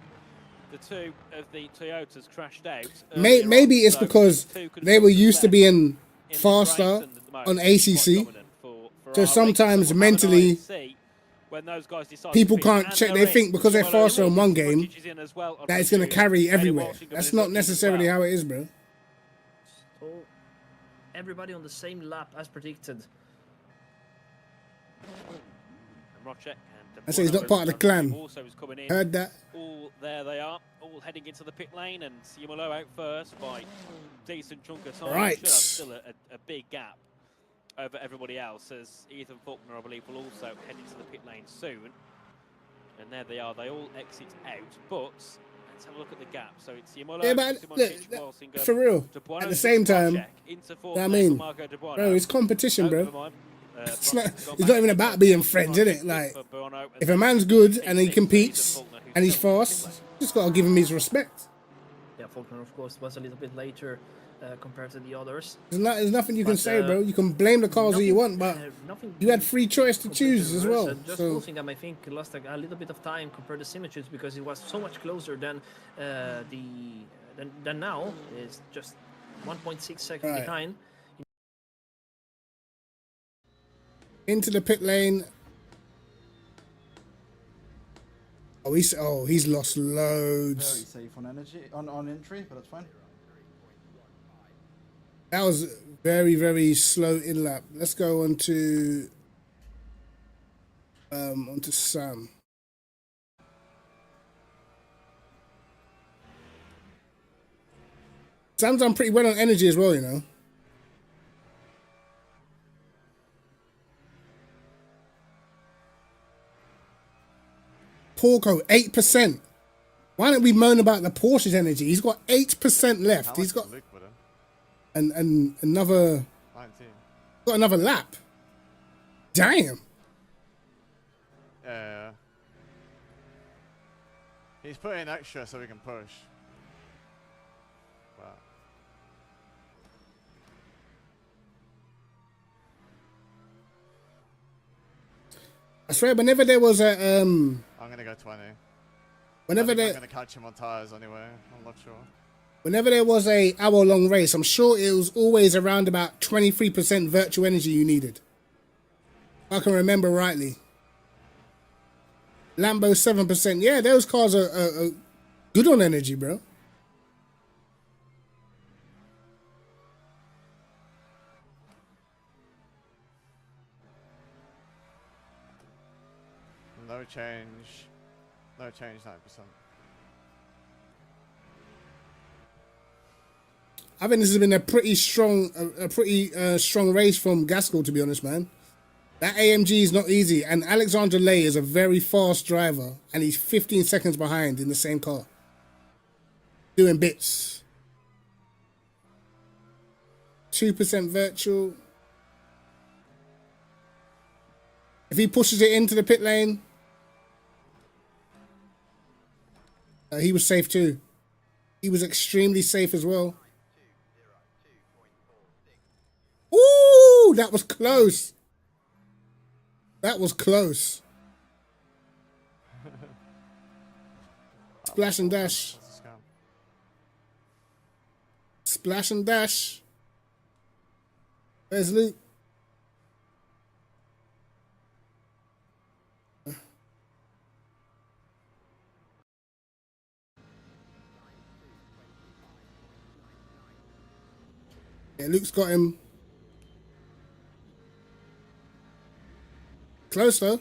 the two of the Toyotas crashed out.
Maybe it's because they were used to being faster on ACC. So sometimes mentally, people can't check. They think because they're faster in one game, that it's going to carry everywhere. That's not necessarily how it is, bro.
So everybody on the same lap as predicted.
I say he's not part of the clan. Heard that.
All there they are, all heading into the pit lane, and Simulo out first by decent chunk of time.
Right.
Should have still a big gap over everybody else, as Ethan Faulkner, I believe, will also head into the pit lane soon. And there they are, they all exit out, but let's have a look at the gap. So it's Simulo,
Yeah, but
Simoncic,
look,
Walsingham,
for real.
Dubuano
At the same time,
into
you know what I mean, bro, it's competition,
Never
bro.
mind.
It's not even about being friends, is it? Like, if a man's good and he competes and he's fast, just gotta give him his respect.
Yeah, Faulkner, of course, was a little bit later compared to the others.
There's nothing you can say, bro. You can blame the cars all you want, but you had free choice to choose as well.
Just
So
Walsingham, I think, lost a little bit of time compared to Simoncic because he was so much closer than than now. Is just 1.6 seconds
Right.
behind.
into the pit lane. Oh, he's lost
Very
loads.
safe on energy on entry, but that's fine.
That was Very, very slow in lap. Let's go on to Sam. Sam's done pretty well on energy as well, you know. Porco, 8%. Why don't we moan about the Porsche's energy? He's got 8% left. He's got and another
19.
got another lap. Damn.
Yeah. He's putting in extra so we can push. But
I swear, whenever there was a
I'm gonna go 20.
whenever
I'm
there
gonna catch him on tires anyway. I'm not sure.
whenever there was a hour-long race, I'm sure it was always around about 23% virtual energy you needed. If I can remember rightly. Lambo 7%. Yeah, those cars are good on energy, bro.
No change. No change, 9%.
I think this has been a pretty strong, strong race from Gaskell, to be honest, man. That AMG is not easy, and Alexander Lay is a very fast driver, and he's 15 seconds behind in the same car, doing bits. 2% virtual. If he pushes it into the pit lane, he was safe too. He was extremely safe as well. Ooh, that was close. That was close. Splash and dash.
That's a scam.
Splash and dash. Where's Luke? Yeah, Luke's got him. Close though.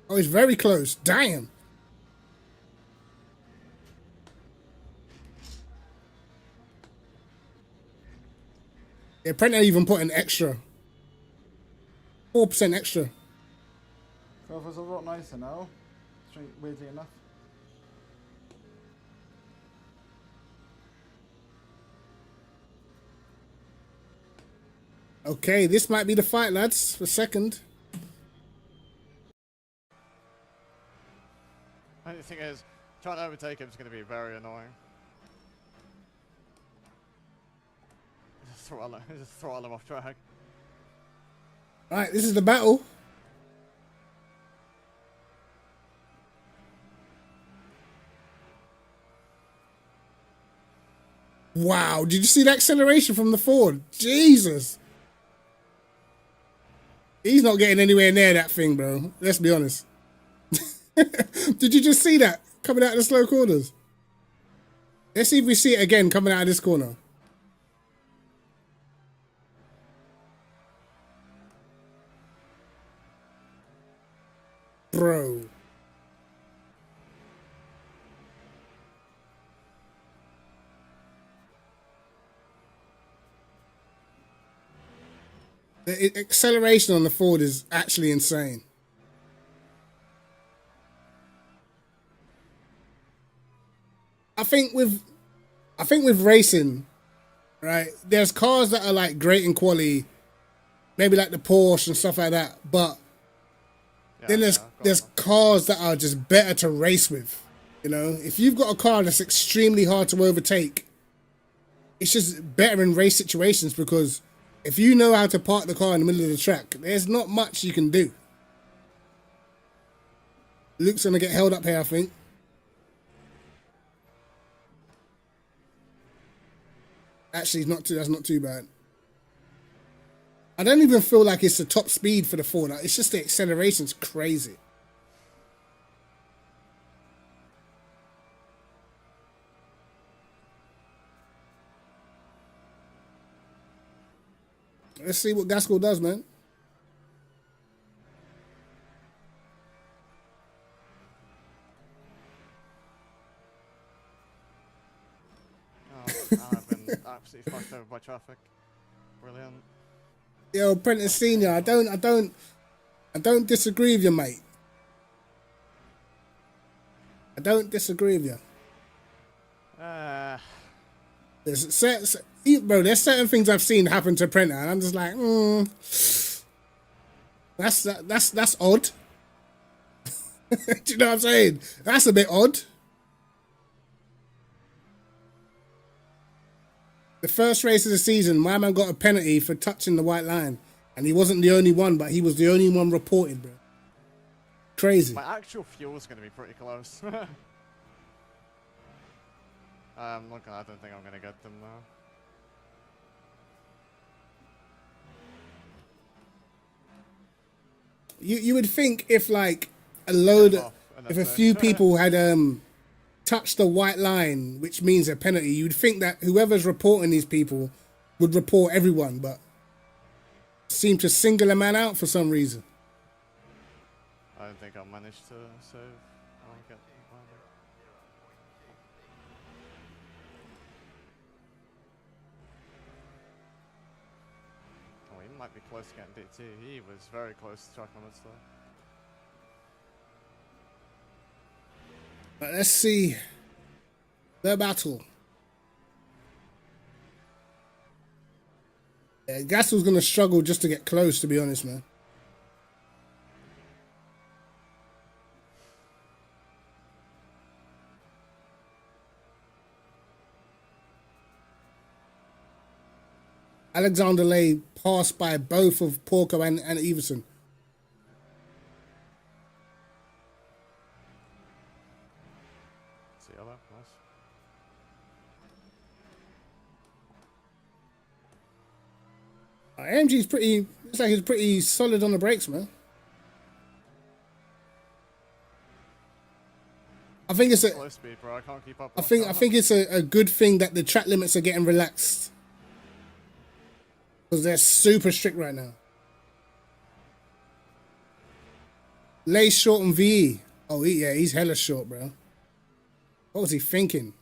Oh, he's very close. Damn. Yeah, Prentice even put an extra. 4% extra.
Clover's a lot nicer now. Weirdly enough.
Okay, this might be the fight, lads, for second.
And the thing is, trying to overtake him is going to be very annoying. Just throttle him off track.
Alright, this is the battle. Wow, did you see the acceleration from the Ford? Jesus. He's not getting anywhere near that thing, bro. Let's be honest. Did you just see that coming out of the slow corners? Let's see if we see it again coming out of this corner. Bro. The acceleration on the Ford is actually insane. I think with racing, right, there's cars that are like great in quality, maybe like the Porsche and stuff like that, but then there's cars that are just better to race with. You know, if you've got a car that's extremely hard to overtake, it's just better in race situations because if you know how to park the car in the middle of the track, there's not much you can do. Luke's gonna get held up here, I think. Actually, that's not too bad. I don't even feel like it's the top speed for the Ford. It's just the acceleration's crazy. Let's see what Gaskell does, man.
Oh, I've been absolutely fucked over by traffic. Brilliant.
Yo, Prentice Senior, I don't disagree with you, mate. I don't disagree with you. There's certain things I've seen happen to Prentice, and I'm just like, that's odd. Do you know what I'm saying? That's a bit odd. The first race of the season, my man got a penalty for touching the white line. And he wasn't the only one, but he was the only one reported, bro. Crazy.
My actual fuel's going to be pretty close. I don't think I'm going to get them now.
You would think if like if a few people had touched the white line, which means a penalty, you'd think that whoever's reporting these people would report everyone, but seem to single a man out for some reason.
I don't think I'll manage to save. I'll get oh, he might be close to getting DT. He was very close to track limits though.
But let's see the battle. Yeah, Gaskell's gonna struggle just to get close, to be honest, man. Alexander Lay passed by both of Porco and Everson.
See how that nice.
AMG's pretty. Looks like he's pretty solid on the brakes, man. I think it's a.
Slow speed, bro. I can't keep up.
I think it's a good thing that the track limits are getting relaxed, because they're super strict right now. Lay short on VE. Oh, he's hella short, bro. What was he thinking?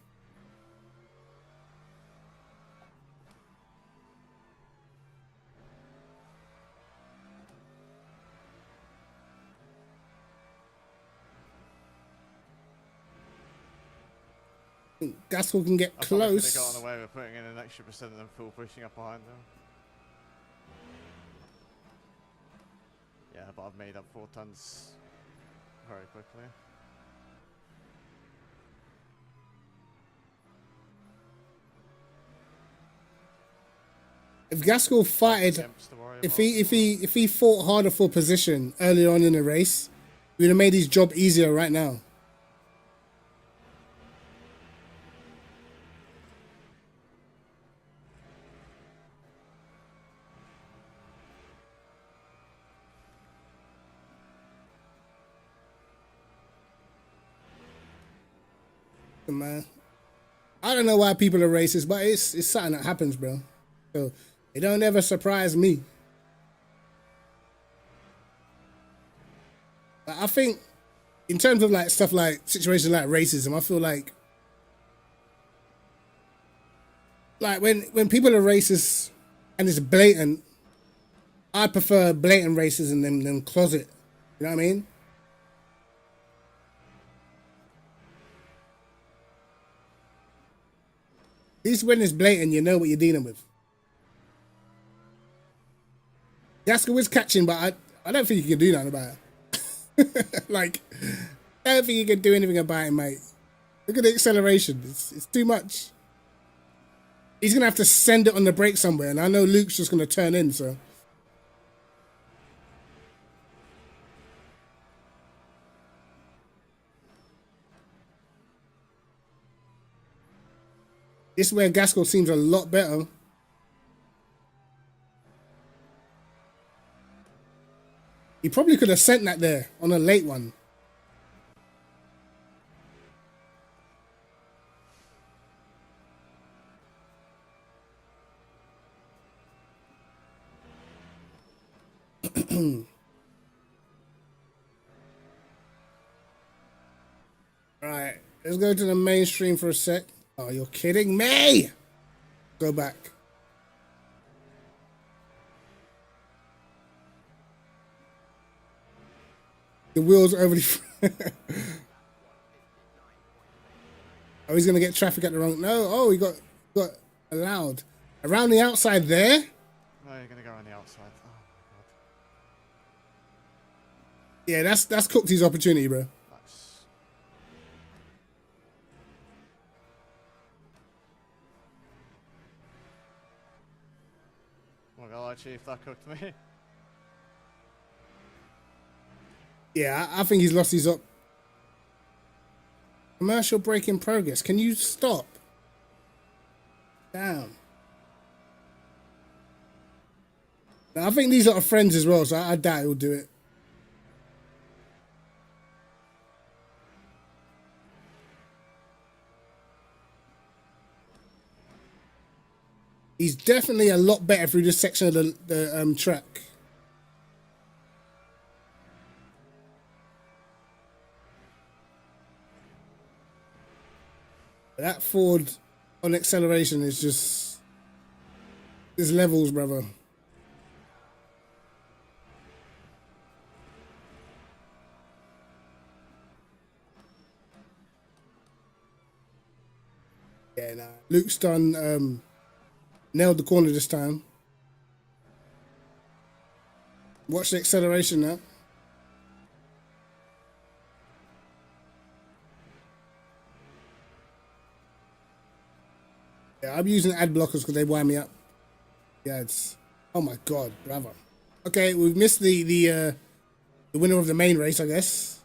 Gaskell can get
I probably could have
close.
gotten away with putting in an extra % and then full pushing up behind them. Yeah, but I've made up 4 tons very quickly.
If Gaskell fighted, if he fought harder for position earlier on in the race, we'd have made his job easier right now. Man, I don't know why people are racist, but it's something that happens, bro. So it don't ever surprise me. But I think, in terms of like stuff like situations like racism, I feel like when people are racist and it's blatant, I prefer blatant racism than closet. You know what I mean? At least when it's blatant, you know what you're dealing with. Gaskell is catching, but I don't think you can do nothing about it. Like, I don't think you can do anything about it, mate. Look at the acceleration. It's too much. He's going to have to send it on the brake somewhere, and I know Luke's just going to turn in, so. This is where Gaskell seems a lot better. He probably could have sent that there on a late one. Right, let's go to the mainstream for a sec. Oh, you're kidding me! Go back. The wheels overly. Oh, he's gonna get traffic at the wrong. No, oh, he got allowed around the outside there.
No, you're gonna go on the outside. Oh my god.
Yeah, that's cooked his opportunity, bro.
That's... Oh my god, Chief, that cooked me.
Yeah, I think he's lost his up. Commercial break in progress. Can you stop? Damn. Now, I think these are friends as well, so I doubt he'll do it. He's definitely a lot better through this section of the track. That Ford on acceleration is just... There's levels, brother. Yeah, nah. Luke's done... nailed the corner this time. Watch the acceleration now. Yeah, I'm using ad blockers because they wind me up. Yeah, it's... Oh my god, bravo. Okay, we've missed the winner of the main race, I guess.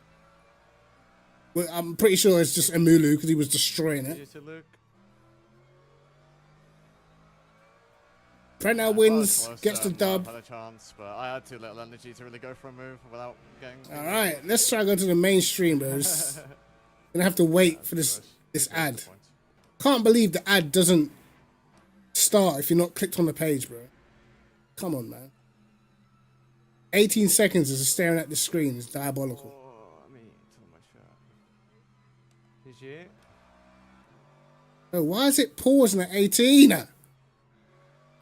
Well, I'm pretty sure it's just Emulu because he was destroying it.
You too, Luke.
Prenna wins, gets the dub.
Had a chance, but I had too little energy to really go for a move without getting.
All right, let's try to go to the mainstream, bro. Gonna have to wait for this ad. Can't believe the ad doesn't start if you're not clicked on the page, bro. Come on, man. 18 seconds is staring at the screen is diabolical.
Oh, me too much. GG.
Oh, why is it pausing at 18? Come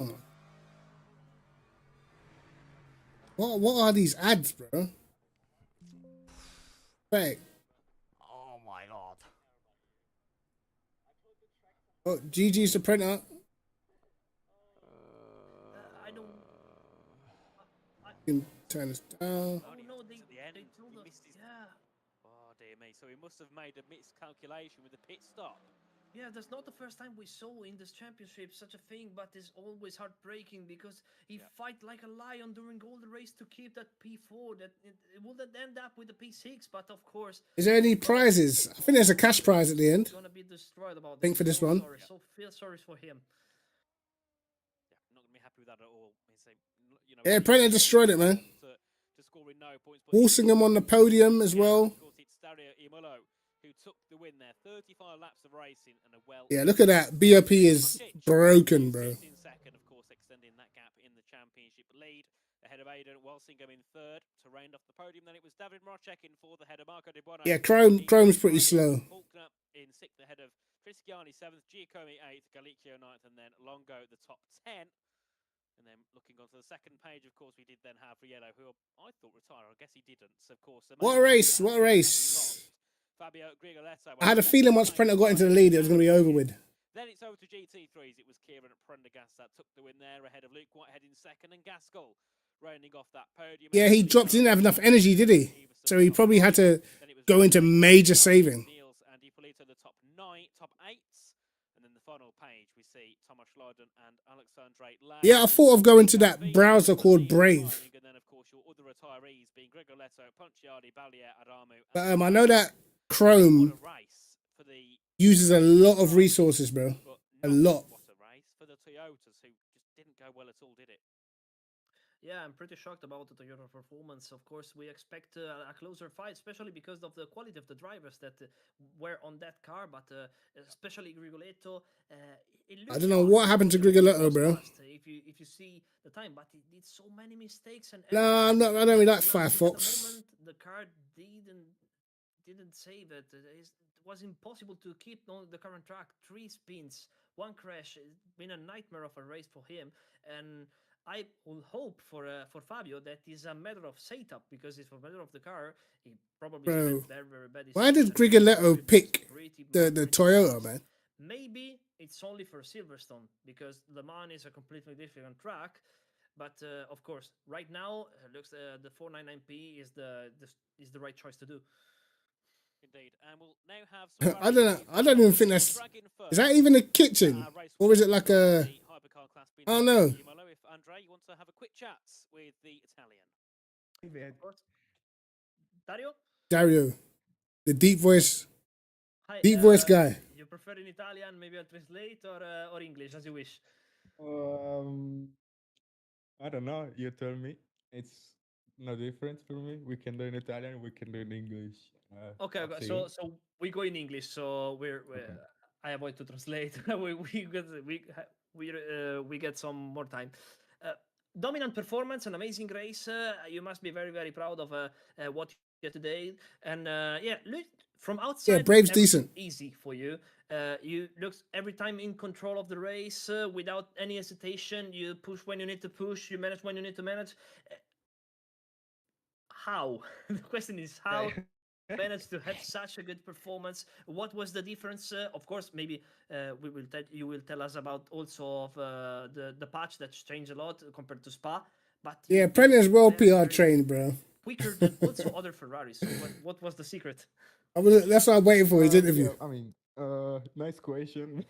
on. What are these ads, bro? Fake.
Oh my god.
Oh, GG's the printer.
I don't.
You can turn this down.
Oh no, they told
he
us.
missed his...
Yeah.
Oh dear me. So he must have made a miscalculation with the pit stop.
Yeah, that's not the first time we saw in this championship such a thing, but it's always heartbreaking because he fight like a lion during all the race to keep that P4. That it wouldn't end up with the P6, but of course.
Is there any prizes? I think there's a cash prize at the end.
He's gonna be destroyed about
Think
this.
for this
So
one.
sorry. So feel sorry for him.
Yeah, not gonna be happy with that at all. He's
Yeah, Prenna destroyed it, man.
To scoring no points. But
Walsingham on the podium as well.
Of course, it's Dario Imolo who took the win there. 35 laps of racing and a well.
Yeah, look at that. BOP is broken, bro.
In second, of course, extending that gap in the championship lead ahead of Aidan Walsingham in third to round off the podium. Then it was David Marchek in fourth ahead of Marco De Buono.
Yeah, Chrome's pretty slow.
Faulkner in sixth ahead of Trisciani seventh, Giacomi eighth, Galicchio ninth, and then Longo the top 10. And then looking onto the second page, of course, we did then have Riello, who I thought retired. I guess he didn't. So, of course,
What a race! What a race!
Fabio Grigoletto.
I had a feeling once Prenna got into the lead, it was going to be over with.
Then it's over to GT3s. It was Kieran Prendergast that took the win there ahead of Luke Whitehead in second and Gaskell rounding off that podium.
Yeah, he dropped. He didn't have enough energy, did he? So he probably had to go into major saving.
Niels and Ippolito, the top eights. And then the final page, we see Thomas Schleiden and Alexandre Lang.
Yeah, I thought of going to that browser called Brave.
And then, of course, your other retirees being Grigoletto, Ponciardi, Ballier, Adamu.
But I know that Chrome uses a lot of resources, bro. A lot.
What a race for the Toyotas, who just didn't go well at all, did it?
Yeah, I'm pretty shocked about the Toyota performance. Of course, we expect a closer fight, especially because of the quality of the drivers that were on that car, but especially Grigoletto.
I don't know what happened to Grigoletto, bro.
If you if you see the time, but he did so many mistakes and
No,
errors.
I'm not. I don't really like
Now, since the
Firefox.
moment the car didn't save it, it was impossible to keep on the current track. 3 spins, one crash. It's been a nightmare of a race for him, and I will hope for Fabio that is a matter of setup, because if a matter of the car, he probably
Bro,
spent very bad
why did
decisions. And Fabio
Grigoletto
looks
pick
pretty
the
pretty
Toyota,
fast.
man?
Maybe it's only for Silverstone because Le Mans is a completely different track. But of course, right now, looks the 499P is the right choice to do.
Indeed. And we'll now have some
I
rally
don't know.
review
I
from
don't even
Dominic
think
with
that's.
Dragon
Is that
first.
even a kitchen,
Race
or is it
winner
like
of
a?
the Hypercar class being
I don't
decided
know.
by Imola. If Andre, you want to have a quick chat with the Italian.
Of course. Dario,
Dario, the
hi.
deep voice guy.
You prefer in Italian? Maybe I'll translate or English as you wish.
Um, I don't know. You tell me. It's no difference for me. We can do in Italian. We can do in English.
Okay,
Up
okay.
to you.
So we go in English. So we're
Okay.
I avoid to translate. We get some more time. Uh, Dominant performance, an amazing race. You must be very proud of what you did today. And yeah, look from
Yeah,
outside,
Brave's
everything
decent.
easy for you. You look every time in control of the race without any hesitation. You push when you need to push. You manage when you need to manage. How? The question is how
Okay.
you managed to have such a good performance. What was the difference? Of course, maybe you will tell us about also of the patch that's changed a lot compared to Spa. But
Yeah,
you've been
Prentice well PR
very
trained, bro.
quicker than also other Ferraris. So what was the secret?
That's what I'm waiting for his interview.
Yeah. I mean, nice question.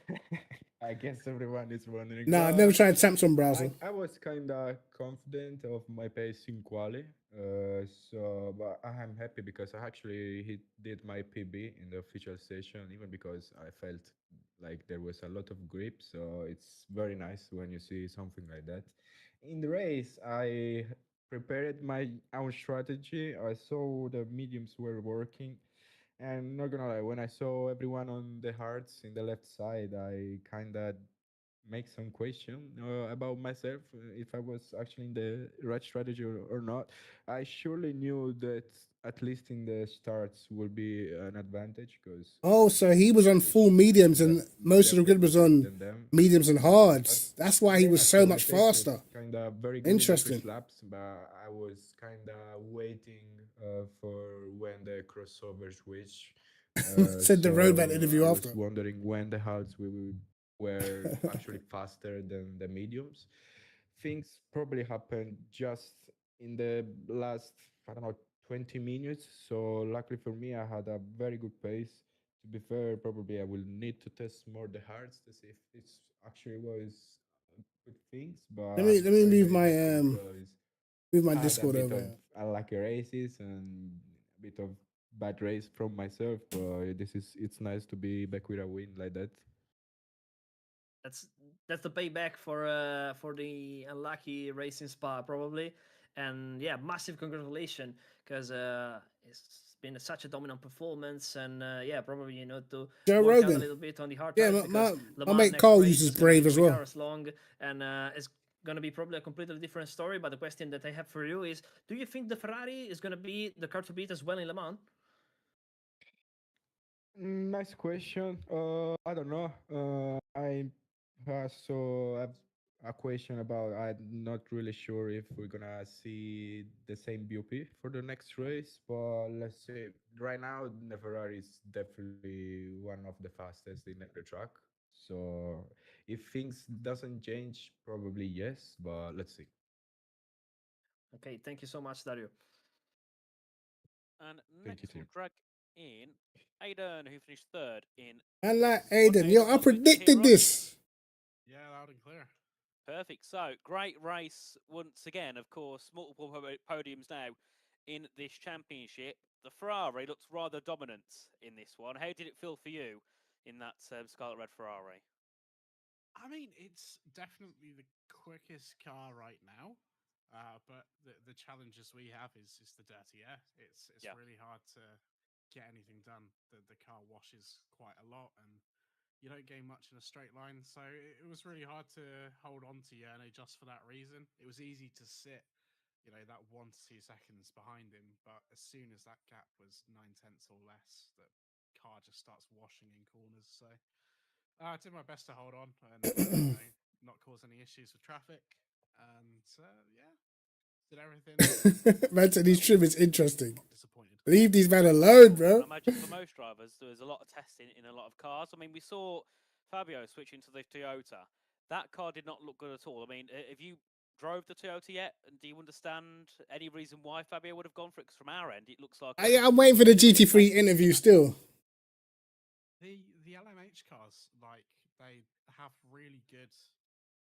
I guess everyone is wondering,
Nah, I've never
but
tried Samsung
I
browser.
I was kind of confident of my pace in quali. But I'm happy because did my PB in the official session, even because I felt like there was a lot of grip. So it's very nice when you see something like that. In the race, I prepared my own strategy. I saw the mediums were working. And not gonna lie, when I saw everyone on the hearts in the left side, I kind of make some question about myself if I was actually in the right strategy or not. I surely knew that at least in the starts will be an advantage because
Oh, so he was on full mediums, and most of the grid
definitely
was
quicker
on
than them.
mediums and
But
hards. That's why he
then
was
I
so
saw my
much
pace was
faster.
kind of very good in the
Interesting.
first laps, but I was kind of waiting for when the crossover switch.
Said the roadman
So
interview
I
after.
was wondering when the halts were actually faster than the mediums. Things probably happened just in the last, I don't know, 20 minutes. So luckily for me, I had a very good pace. To be fair, probably I will need to test more the hearts to see if this actually was good things. But I'm
Let me
very very happy because
move my
had a
Discord
bit
over
of
here.
unlucky races and a bit of bad race from myself. But it's nice to be back with a win like that.
That's that's the payback for the unlucky race in Spa probably. And yeah, massive congratulations because it's been such a dominant performance. And yeah, probably you know to
Joe
work out a
Rogan.
little bit on the hard
Yeah,
times because Le
my
Mans
mate
next
Carl
race
uses
is going to be
Brave as
3
well.
hours long, and it's going to be probably a completely different story. But the question that I have for you is: do you think the Ferrari is going to be the car to beat as well in Le Mans?
Nice question. I don't know. I also have a question about. I'm not really sure if we're gonna see the same BOP for the next race, but let's say right now the Ferrari is definitely one of the fastest in the track. So if things doesn't change, probably yes, but let's see.
Okay, thank you so much, Dario.
And
Thank you,
next we'll
team.
drag in Aidan, who finished third in
And like
Q1.
Aiden, yo,
Aidan,
I
are you can hear
predicted
us?
this.
Yeah, loud and clear.
Perfect. So, great race once again, of course, multiple podiums now in this championship. The Ferrari looks rather dominant in this one. How did it feel for you in that Scarlet Red Ferrari?
I mean, it's definitely the quickest car right now. But the challenges we have is the dirty air. It's
Yeah.
really hard to get anything done. The car washes quite a lot, and you don't gain much in a straight line. So it was really hard to hold on to Yerno just for that reason. It was easy to sit, that 1 to 2 seconds behind him, but as soon as that gap was 9 tenths or less, the car just starts washing in corners. So I did my best to hold on and not cause any issues with traffic, and yeah, did everything.
Man said his trim is interesting.
Disappointed.
Leave these men alone, bro.
I imagine for most drivers, there was a lot of testing in a lot of cars. I mean, we saw Fabio switching to the Toyota. That car did not look good at all. I mean, if you drove the Toyota yet, and do you understand any reason why Fabio would have gone for it? Because from our end, it looks like
I'm waiting for the GT3 interview still.
The LMH cars, like, they have really good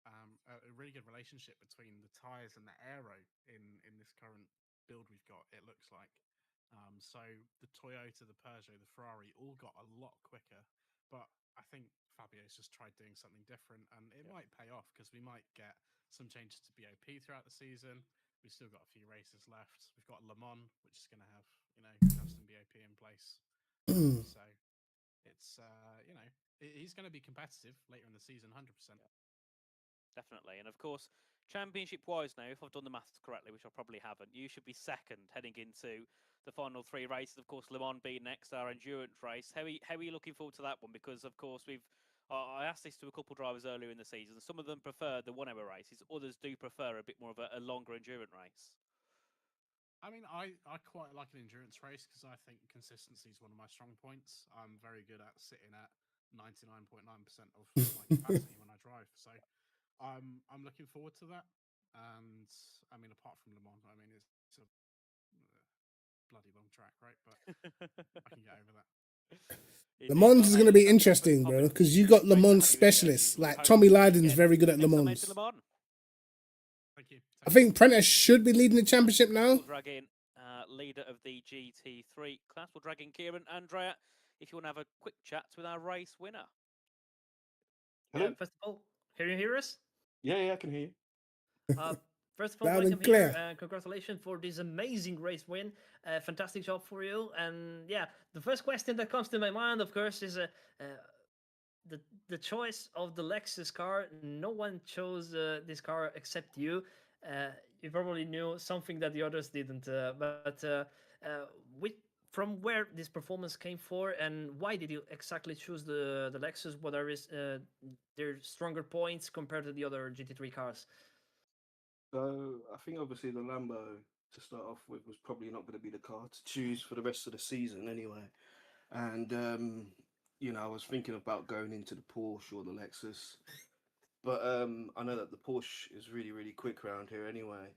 a really good relationship between the tires and the aero in this current build we've got. It looks like so the Toyota, the Peugeot, the Ferrari all got a lot quicker, but I think Fabio's just tried doing something different, and it might pay off because we might get some changes to BOP throughout the season. We've still got a few races left. We've got Le Mans, which is going to have custom BOP in place. So it's he's going to be competitive later in the season, 100%.
Definitely. And of course, championship wise now, if I've done the maths correctly, which I probably haven't, you should be second heading into the final three races. Of course, Le Mans being next, our endurance race. How are you looking forward to that one? Because, of course, I asked this to a couple of drivers earlier in the season. Some of them prefer the 1 hour races, others do prefer a bit more of a longer endurance race.
I mean, I quite like an endurance race because I think consistency is one of my strong points. I'm very good at sitting at 99.9% of my capacity when I drive. So I'm looking forward to that. And I mean, apart from Le Mans, I mean, it's a bloody long track, right? But I can get over that.
Le Mans is going to be interesting, bro, because you got Le Mans specialists. Like Tommy Lyden's very good at Le Mans.
Thank you.
I think Prentice should be leading the championship now.
We'll drag in leader of the GT3 class. We'll drag in Kieran. Andrea, if you want to have a quick chat with our race winner.
Hello? First of all, can you hear us?
Yeah, I can hear you.
First of all,
Loud and
welcome
clear.
here. Congratulations for this amazing race win. Fantastic job for you. And yeah, the first question that comes to my mind, of course, is the choice of the Lexus car. No one chose this car except you. You probably knew something that the others didn't. But from where this performance came for, and why did you exactly choose the Lexus? What are their stronger points compared to the other GT3 cars?
So I think obviously the Lambo to start off with was probably not going to be the car to choose for the rest of the season anyway. And I was thinking about going into the Porsche or the Lexus, but I know that the Porsche is really really quick around here anyway.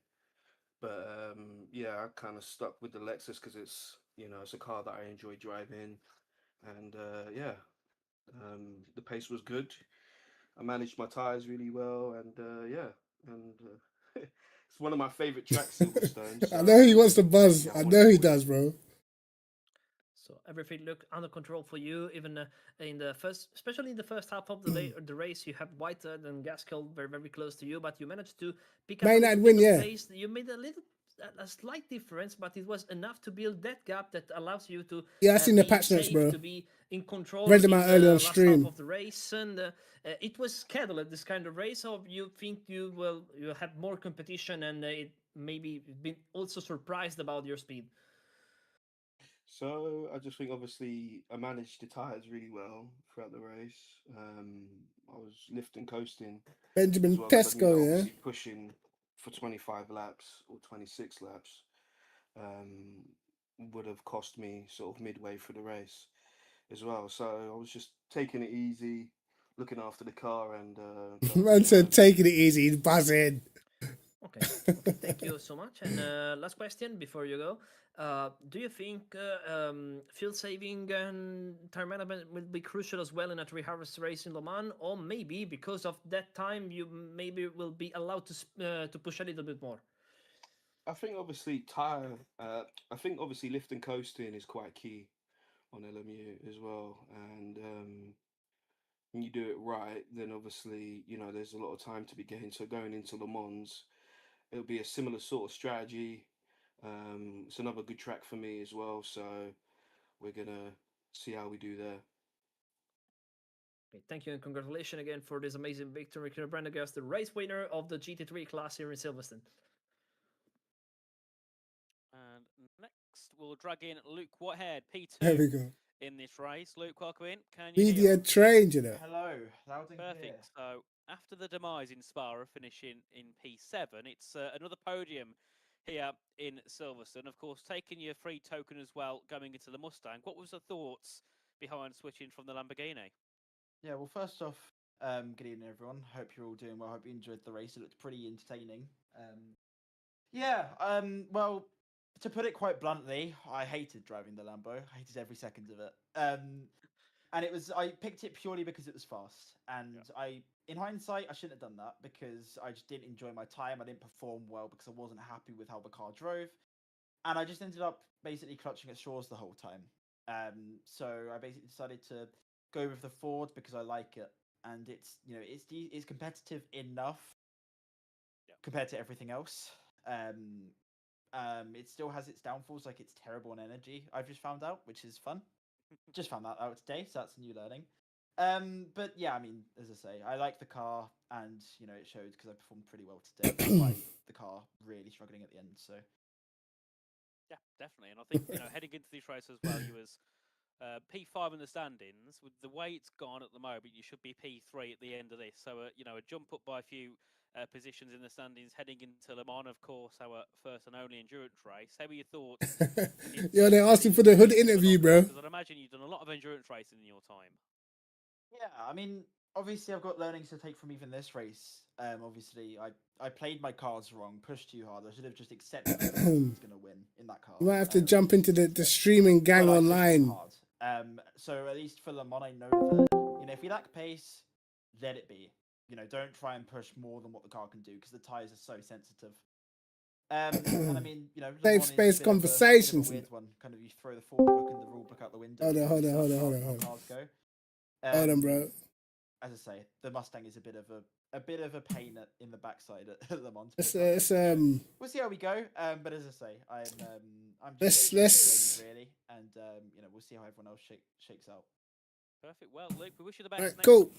But yeah, I kind of stuck with the Lexus because it's a car that I enjoy driving, and the pace was good. I managed my tires really well, and it's one of my favorite tracks, Silverstone.
I know he wants to
so,
buzz.
yeah,
I
wanted
know
to
he
win.
does, bro.
So everything looked under control for you, even in the first, especially in the first half of the race. You had Whitehead and Gaskell very very close to you, but you managed to pick up
May
a
not
little
win,
bit of
yeah.
pace. You made a slight difference, but it was enough to build that gap that allows you to
Yeah, I seen the
be
patch notes,
safe,
bro.
to be in control
Read them
in
out earlier on
the last
stream.
half of the race. And it was scheduled this kind of race, or you think you have more competition and it maybe been also surprised about your speed.
So I just think obviously I managed the tires really well throughout the race. I was lifting, coasting
Benjamin
as well because I knew that
Tesco, yeah.
obviously pushing for 25 laps or 26 laps um, would have cost me sort of midway through the race as well. So I was just taking it easy, looking after the car, and going for
Man
the
said,
win.
taking it easy, he's buzzing.
Okay, thank you so much. And last question before you go. Do you think fuel saving and tire management will be crucial as well in a three-harvest race in Le Mans, or maybe because of that time you maybe will be allowed to push a little bit more?
I think obviously tire. I think obviously lift and coasting is quite key on LMU as well, and when you do it right, then obviously there's a lot of time to be gained. So going into Le Mans, it'll be a similar sort of strategy. It's another good track for me as well, so we're gonna see how we do there.
Okay, thank you and congratulations again for this amazing victory, Prendergast, the race winner of the GT3 class here in Silverstone.
And next, we'll drag in Luke Whitehead,
There
P2
we go.
in this race. Luke, welcome in. Can you hear
Media
us?
trained, you know.
Hello, loud and clear.
Perfect. So after the demise in Spa of finishing in P7, it's another podium here in Silverstone. Of course, taking your free token as well going into the Mustang. What was the thoughts behind switching from the Lamborghini?
Yeah, well, first off, good evening, everyone. Hope you're all doing well. Hope you enjoyed the race. It looked pretty entertaining. Well, to put it quite bluntly, I hated driving the Lambo. I hated every second of it. And I picked it purely because it was fast. And in hindsight, I shouldn't have done that because I just didn't enjoy my time. I didn't perform well because I wasn't happy with how the car drove. And I just ended up basically clutching at straws the whole time. So I basically decided to go with the Ford because I like it, and it's competitive enough compared to everything else. It still has its downfalls, like it's terrible on energy. I've just found out, which is fun. Just found that out today, so that's a new learning. But yeah, I mean, as I say, I like the car, and it showed because I performed pretty well today, despite the car really struggling at the end. So
Yeah, definitely. And I think, heading into this race as well, you was P5 in the standings. With the way it's gone at the moment, you should be P3 at the end of this. So, a jump up by a few positions in the standings heading into Le Mans, of course, our first and only endurance race. How were your thoughts?
Yo, they asked you for the hood interview, bro.
Because I'd imagine you've done a lot of endurance racing in your time.
yeah, I mean, obviously I've got learnings to take from even this race. Obviously I played my cards wrong, pushed too hard. I should have just accepted that I was going to win in that car.
You might have to jump into the streaming gang
but I pushed too
online.
hard. So at least for Le Mans, I know that if we lack pace, let it be. Don't try and push more than what the car can do because the tires are so sensitive. And I mean, Le
Safe
Mans
space
is a
conversations.
bit of a weird one. Kind of you throw the form book and the rule book out the window.
Hold on.
Cars go.
Hold on, bro.
As I say, the Mustang is a bit of a pain in the backside at Le Mans. We'll see how we go. But as I say, I'm just really, and we'll see how everyone else shakes out.
Perfect. Well, Luke, we wish you the best.
All right, cool.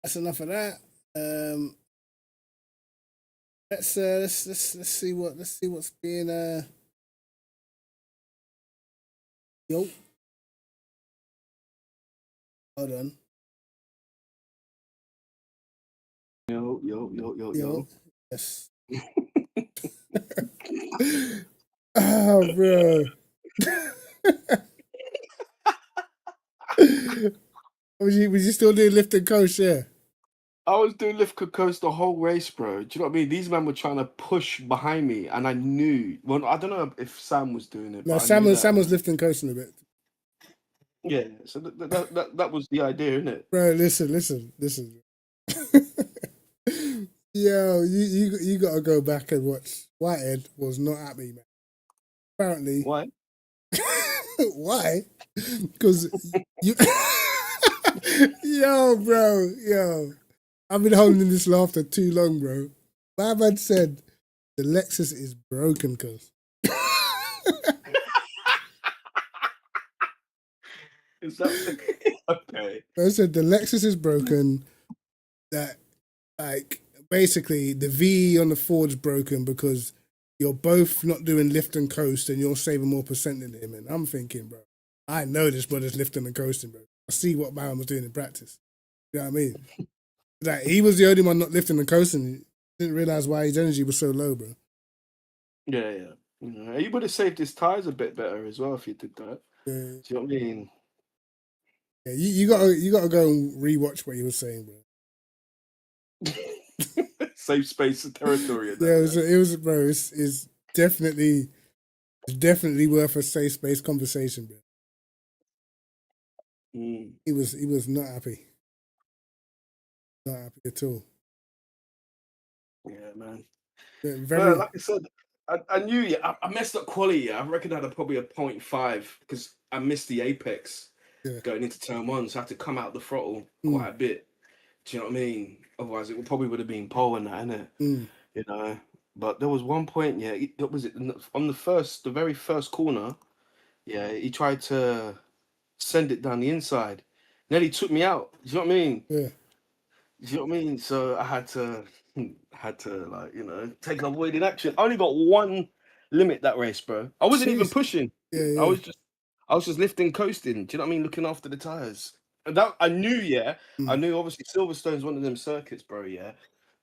That's enough of that. Let's see what's being Yo. Hold on.
Yo.
Yes. Oh, bro. was you still doing lift and coast? Yeah.
I was doing lift coast the whole race, bro. Do you know what I mean? These men were trying to push behind me, and I knew. Well, I don't know if Sam was doing it.
No,
but
Sam was lifting coasting a bit.
Yeah, so that was the idea, isn't it?
Bro, listen. Yo, you gotta go back and watch. Whitehead was not happy, man. Apparently.
Why?
Why? Because you. Yo, bro. I've been holding this laughter too long, bro. My man said the Lexus is broken, cuz.
Is that okay?
I said the Lexus is broken. That, like, basically the V on the Ford's broken because you're both not doing lift and coast and you're saving more percent than him. And I'm thinking, bro, I know this brother's lifting and coasting, bro. I see what Baron was doing in practice. You know what I mean? Like, he was the only one not lifting and coasting. Didn't realize why his energy was so low, bro.
Yeah. He would have saved his tires a bit better as well if he did that.
Yeah.
Do you know what I mean?
Yeah, you gotta go and rewatch what he was saying, bro.
Safe space and territory.
Yeah, it was, bro. It's definitely worth a safe space conversation, bro. He was not happy. Not happy at all.
Yeah, man.
Very.
Like I said, I knew I messed up quality. I reckon I had probably a 0.5 because I missed the apex going into turn one, so I had to come out the throttle quite a bit. Do you know what I mean? Otherwise, it would have been pole and that, innit? You know. But there was one point, what was it on the very first corner? Yeah, he tried to send it down the inside, nearly took me out. Do you know what I mean?
Yeah.
Do you know what I mean? So I had to like, take an avoided action. I only got one limit that race, bro. I wasn't even
Jeez.
pushing.
Yeah,
I
yeah.
was just lifting, coasting. Do you know what I mean? Looking after the tires. And that I knew, yeah. I
Mm.
knew obviously Silverstone's one of them circuits, bro, yeah.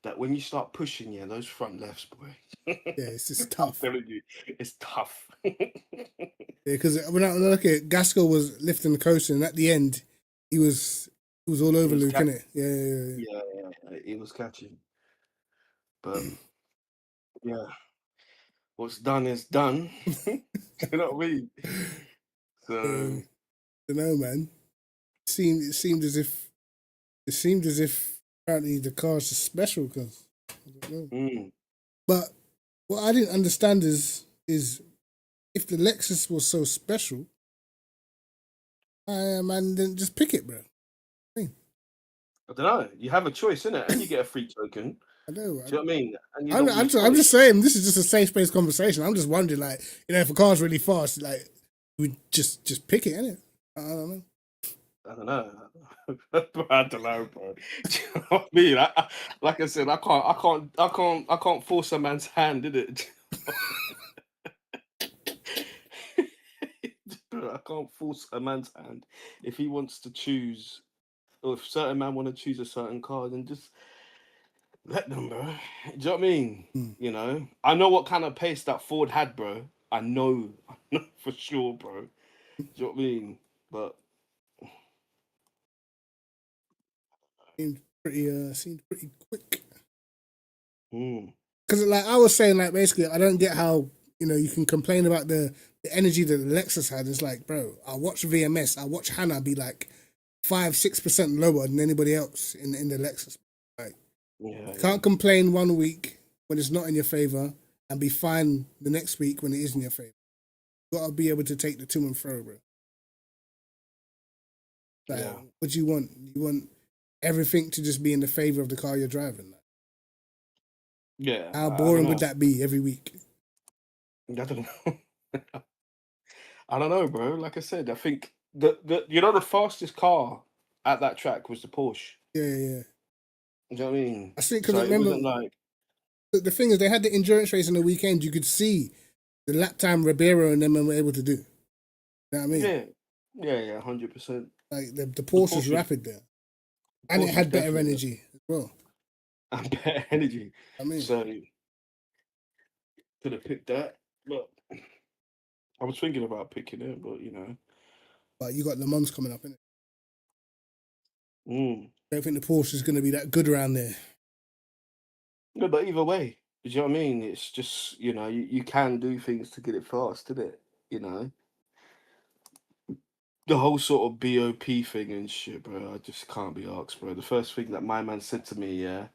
That when you start pushing, yeah, those front lefts, boy.
Yeah, it's just
I'm
tough.
telling you, it's tough.
Yeah, because when I look at it, Gaskell was lifting the coast, and at the end, he was all over
was
Luke,
catch-
innit? Yeah.
yeah, it was catching. But yeah, what's done is done. Do you know what I mean? So
I don't know, man. It seemed as if apparently the cars are special because I don't know.
mm,
But what I didn't understand is if the Lexus was so special, man, then just pick it, bro.
I don't know. You have a choice, innit? And you get a free token.
I know.
Do you know what I mean? And you
I'm,
don't
I'm,
lose
just, I'm
points.
just saying this is just a safe space conversation. I'm just wondering, like, if a car's really fast, like, we just pick it, innit? I don't know.
I don't know. I don't know, bro. Do you know what I mean? Like I said, I can't force a man's hand, did it? I can't force a man's hand if he wants to choose, or if certain man want to choose a certain car, then just let them, bro. Do you know what I mean?
Hmm.
I know what kind of pace that Ford had, bro. I know for sure, bro. Do you know what I mean? But
Seemed pretty quick.
mm,
Because, like I was saying, like, basically, I don't get how you can complain about the energy that the Lexus had. It's like, bro, I watch VMS, I watch Hannah be like 5-6% lower than anybody else in the Lexus. Like,
yeah,
you can't complain one week when it's not in your favor and be fine the next week when it is in your favor. You gotta be able to take the to and fro, bro. Like,
yeah,
what do you want? You want everything to just be in the favor of the car you're driving. Like,
yeah.
how
I don't
boring would
know.
that be every week?
I don't know. I don't know, bro. Like I said, I think the the fastest car at that track was the Porsche.
Yeah.
Do you know what I mean?
I think because
So
I
it wasn't
remember
like
the thing is they had the endurance race on the weekend. You could see the lap time Ribeiro and them were able to do. You know what I mean?
yeah, 100%.
Like the
The
Porsche was
Porsche was
rapid there,
the
and it
Porsche was
had better
definitely
energy as well.
and better energy.
I mean,
So could have picked that, but I was thinking about picking it, but
but you got Le Mans coming up, innit?
mm.
I don't think the Porsche is going to be that good around there.
No, but either way, do you know what I mean? It's just you can do things to get it fast, isn't it? The whole sort of BOP thing and shit, bro. I just can't be asked, bro. The first thing that my man said to me, yeah,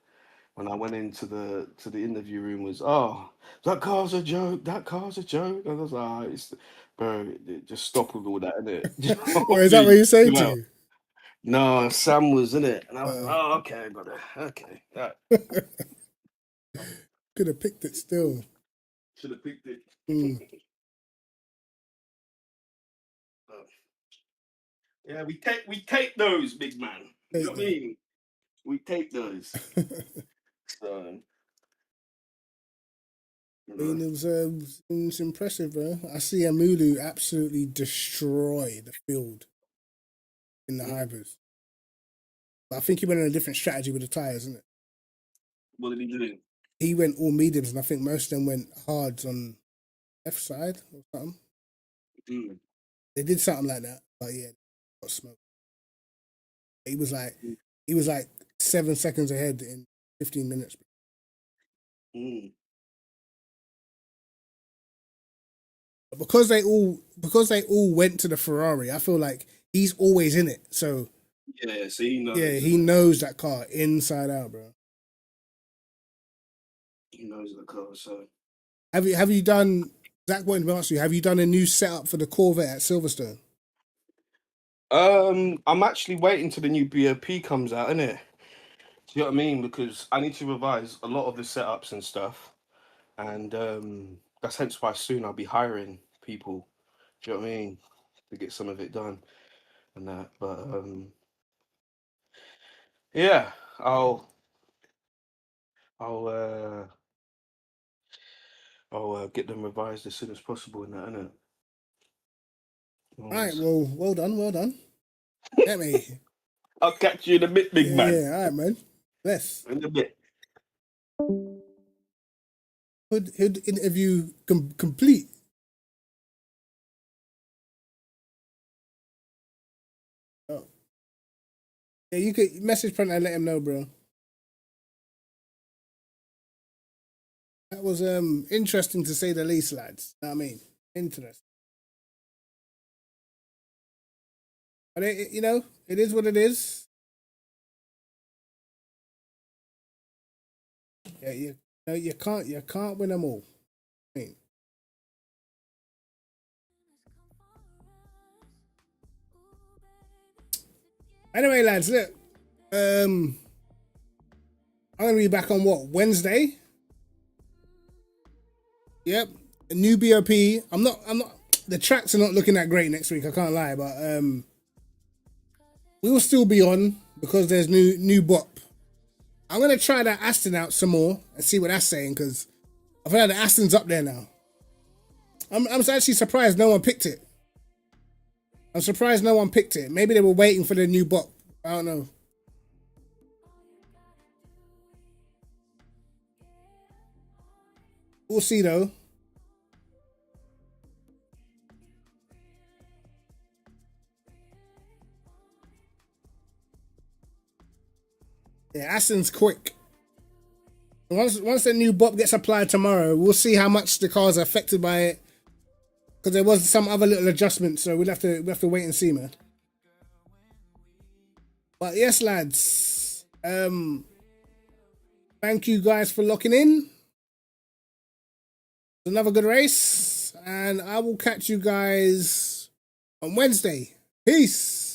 when I went into the interview room was, "Oh, that car's a joke. That car's a joke." And I was like, bro, just stop with all that, innit? Do you know
Or
what I
is that what
mean?
you say
Chill
to
out.
you?
No, Sam was in it, and I was like,
Uh,
"Oh, okay, brother. Okay,
could have picked it still.
should have picked it."
Mm,
But, yeah, we take those, big man. You know
take
what I
that.
mean? We take those. So, you
I mean,
know.
it was impressive, bro. I see Amulu absolutely destroy the field in the
Mm.
hybrids. But I think he went on a different strategy with the tires, isn't it?
What did he do?
He went all mediums, and I think most of them went hards on left side or something.
Mm.
They did something like that, but yeah, got smoked. He was like,
Mm.
7 seconds ahead in 15 minutes.
Mm.
But because they all went to the Ferrari, I feel like he's always in it. So
Yeah, so he
yeah,
knows,
he
innit?
knows that car inside out, bro.
He knows the car. So
Have you done? Zach wanted to ask you. Have you done a new setup for the Corvette at Silverstone?
I'm actually waiting till the new BOP comes out, innit? Do you know what I mean? Because I need to revise a lot of the setups and stuff, and that's hence why soon I'll be hiring people. Do you know what I mean? To get some of it done and that. But Yeah, I'll get them revised as soon as possible in that, innit?
All right, well done, well done. Get me.
I'll catch you in a bit, big man.
Yeah, all right, man. Bless.
In a bit.
Hood interview complete. Oh. Yeah, you could message Prent and let him know, bro. That was interesting to say the least, lads. Know what I mean, interesting. But you know, it is what it is. Yeah, you can't win them all. I mean, anyway, lads, look. I'm gonna be back on what, Wednesday? Yep. A new BOP. I'm not the tracks are not looking that great next week, I can't lie, but we will still be on because there's new bop. I'm gonna try that Aston out some more and see what that's saying, because I feel like the Aston's up there now. I'm actually surprised no one picked it. I'm surprised no one picked it. Maybe they were waiting for the new bop. I don't know. We'll see though. Yeah, Aston's quick. Once the new bop gets applied tomorrow, we'll see how much the cars are affected by it. Because there was some other little adjustments, so we'll have to wait and see, man. But yes, lads. Thank you guys for locking in. Another good race, and I will catch you guys on Wednesday. Peace.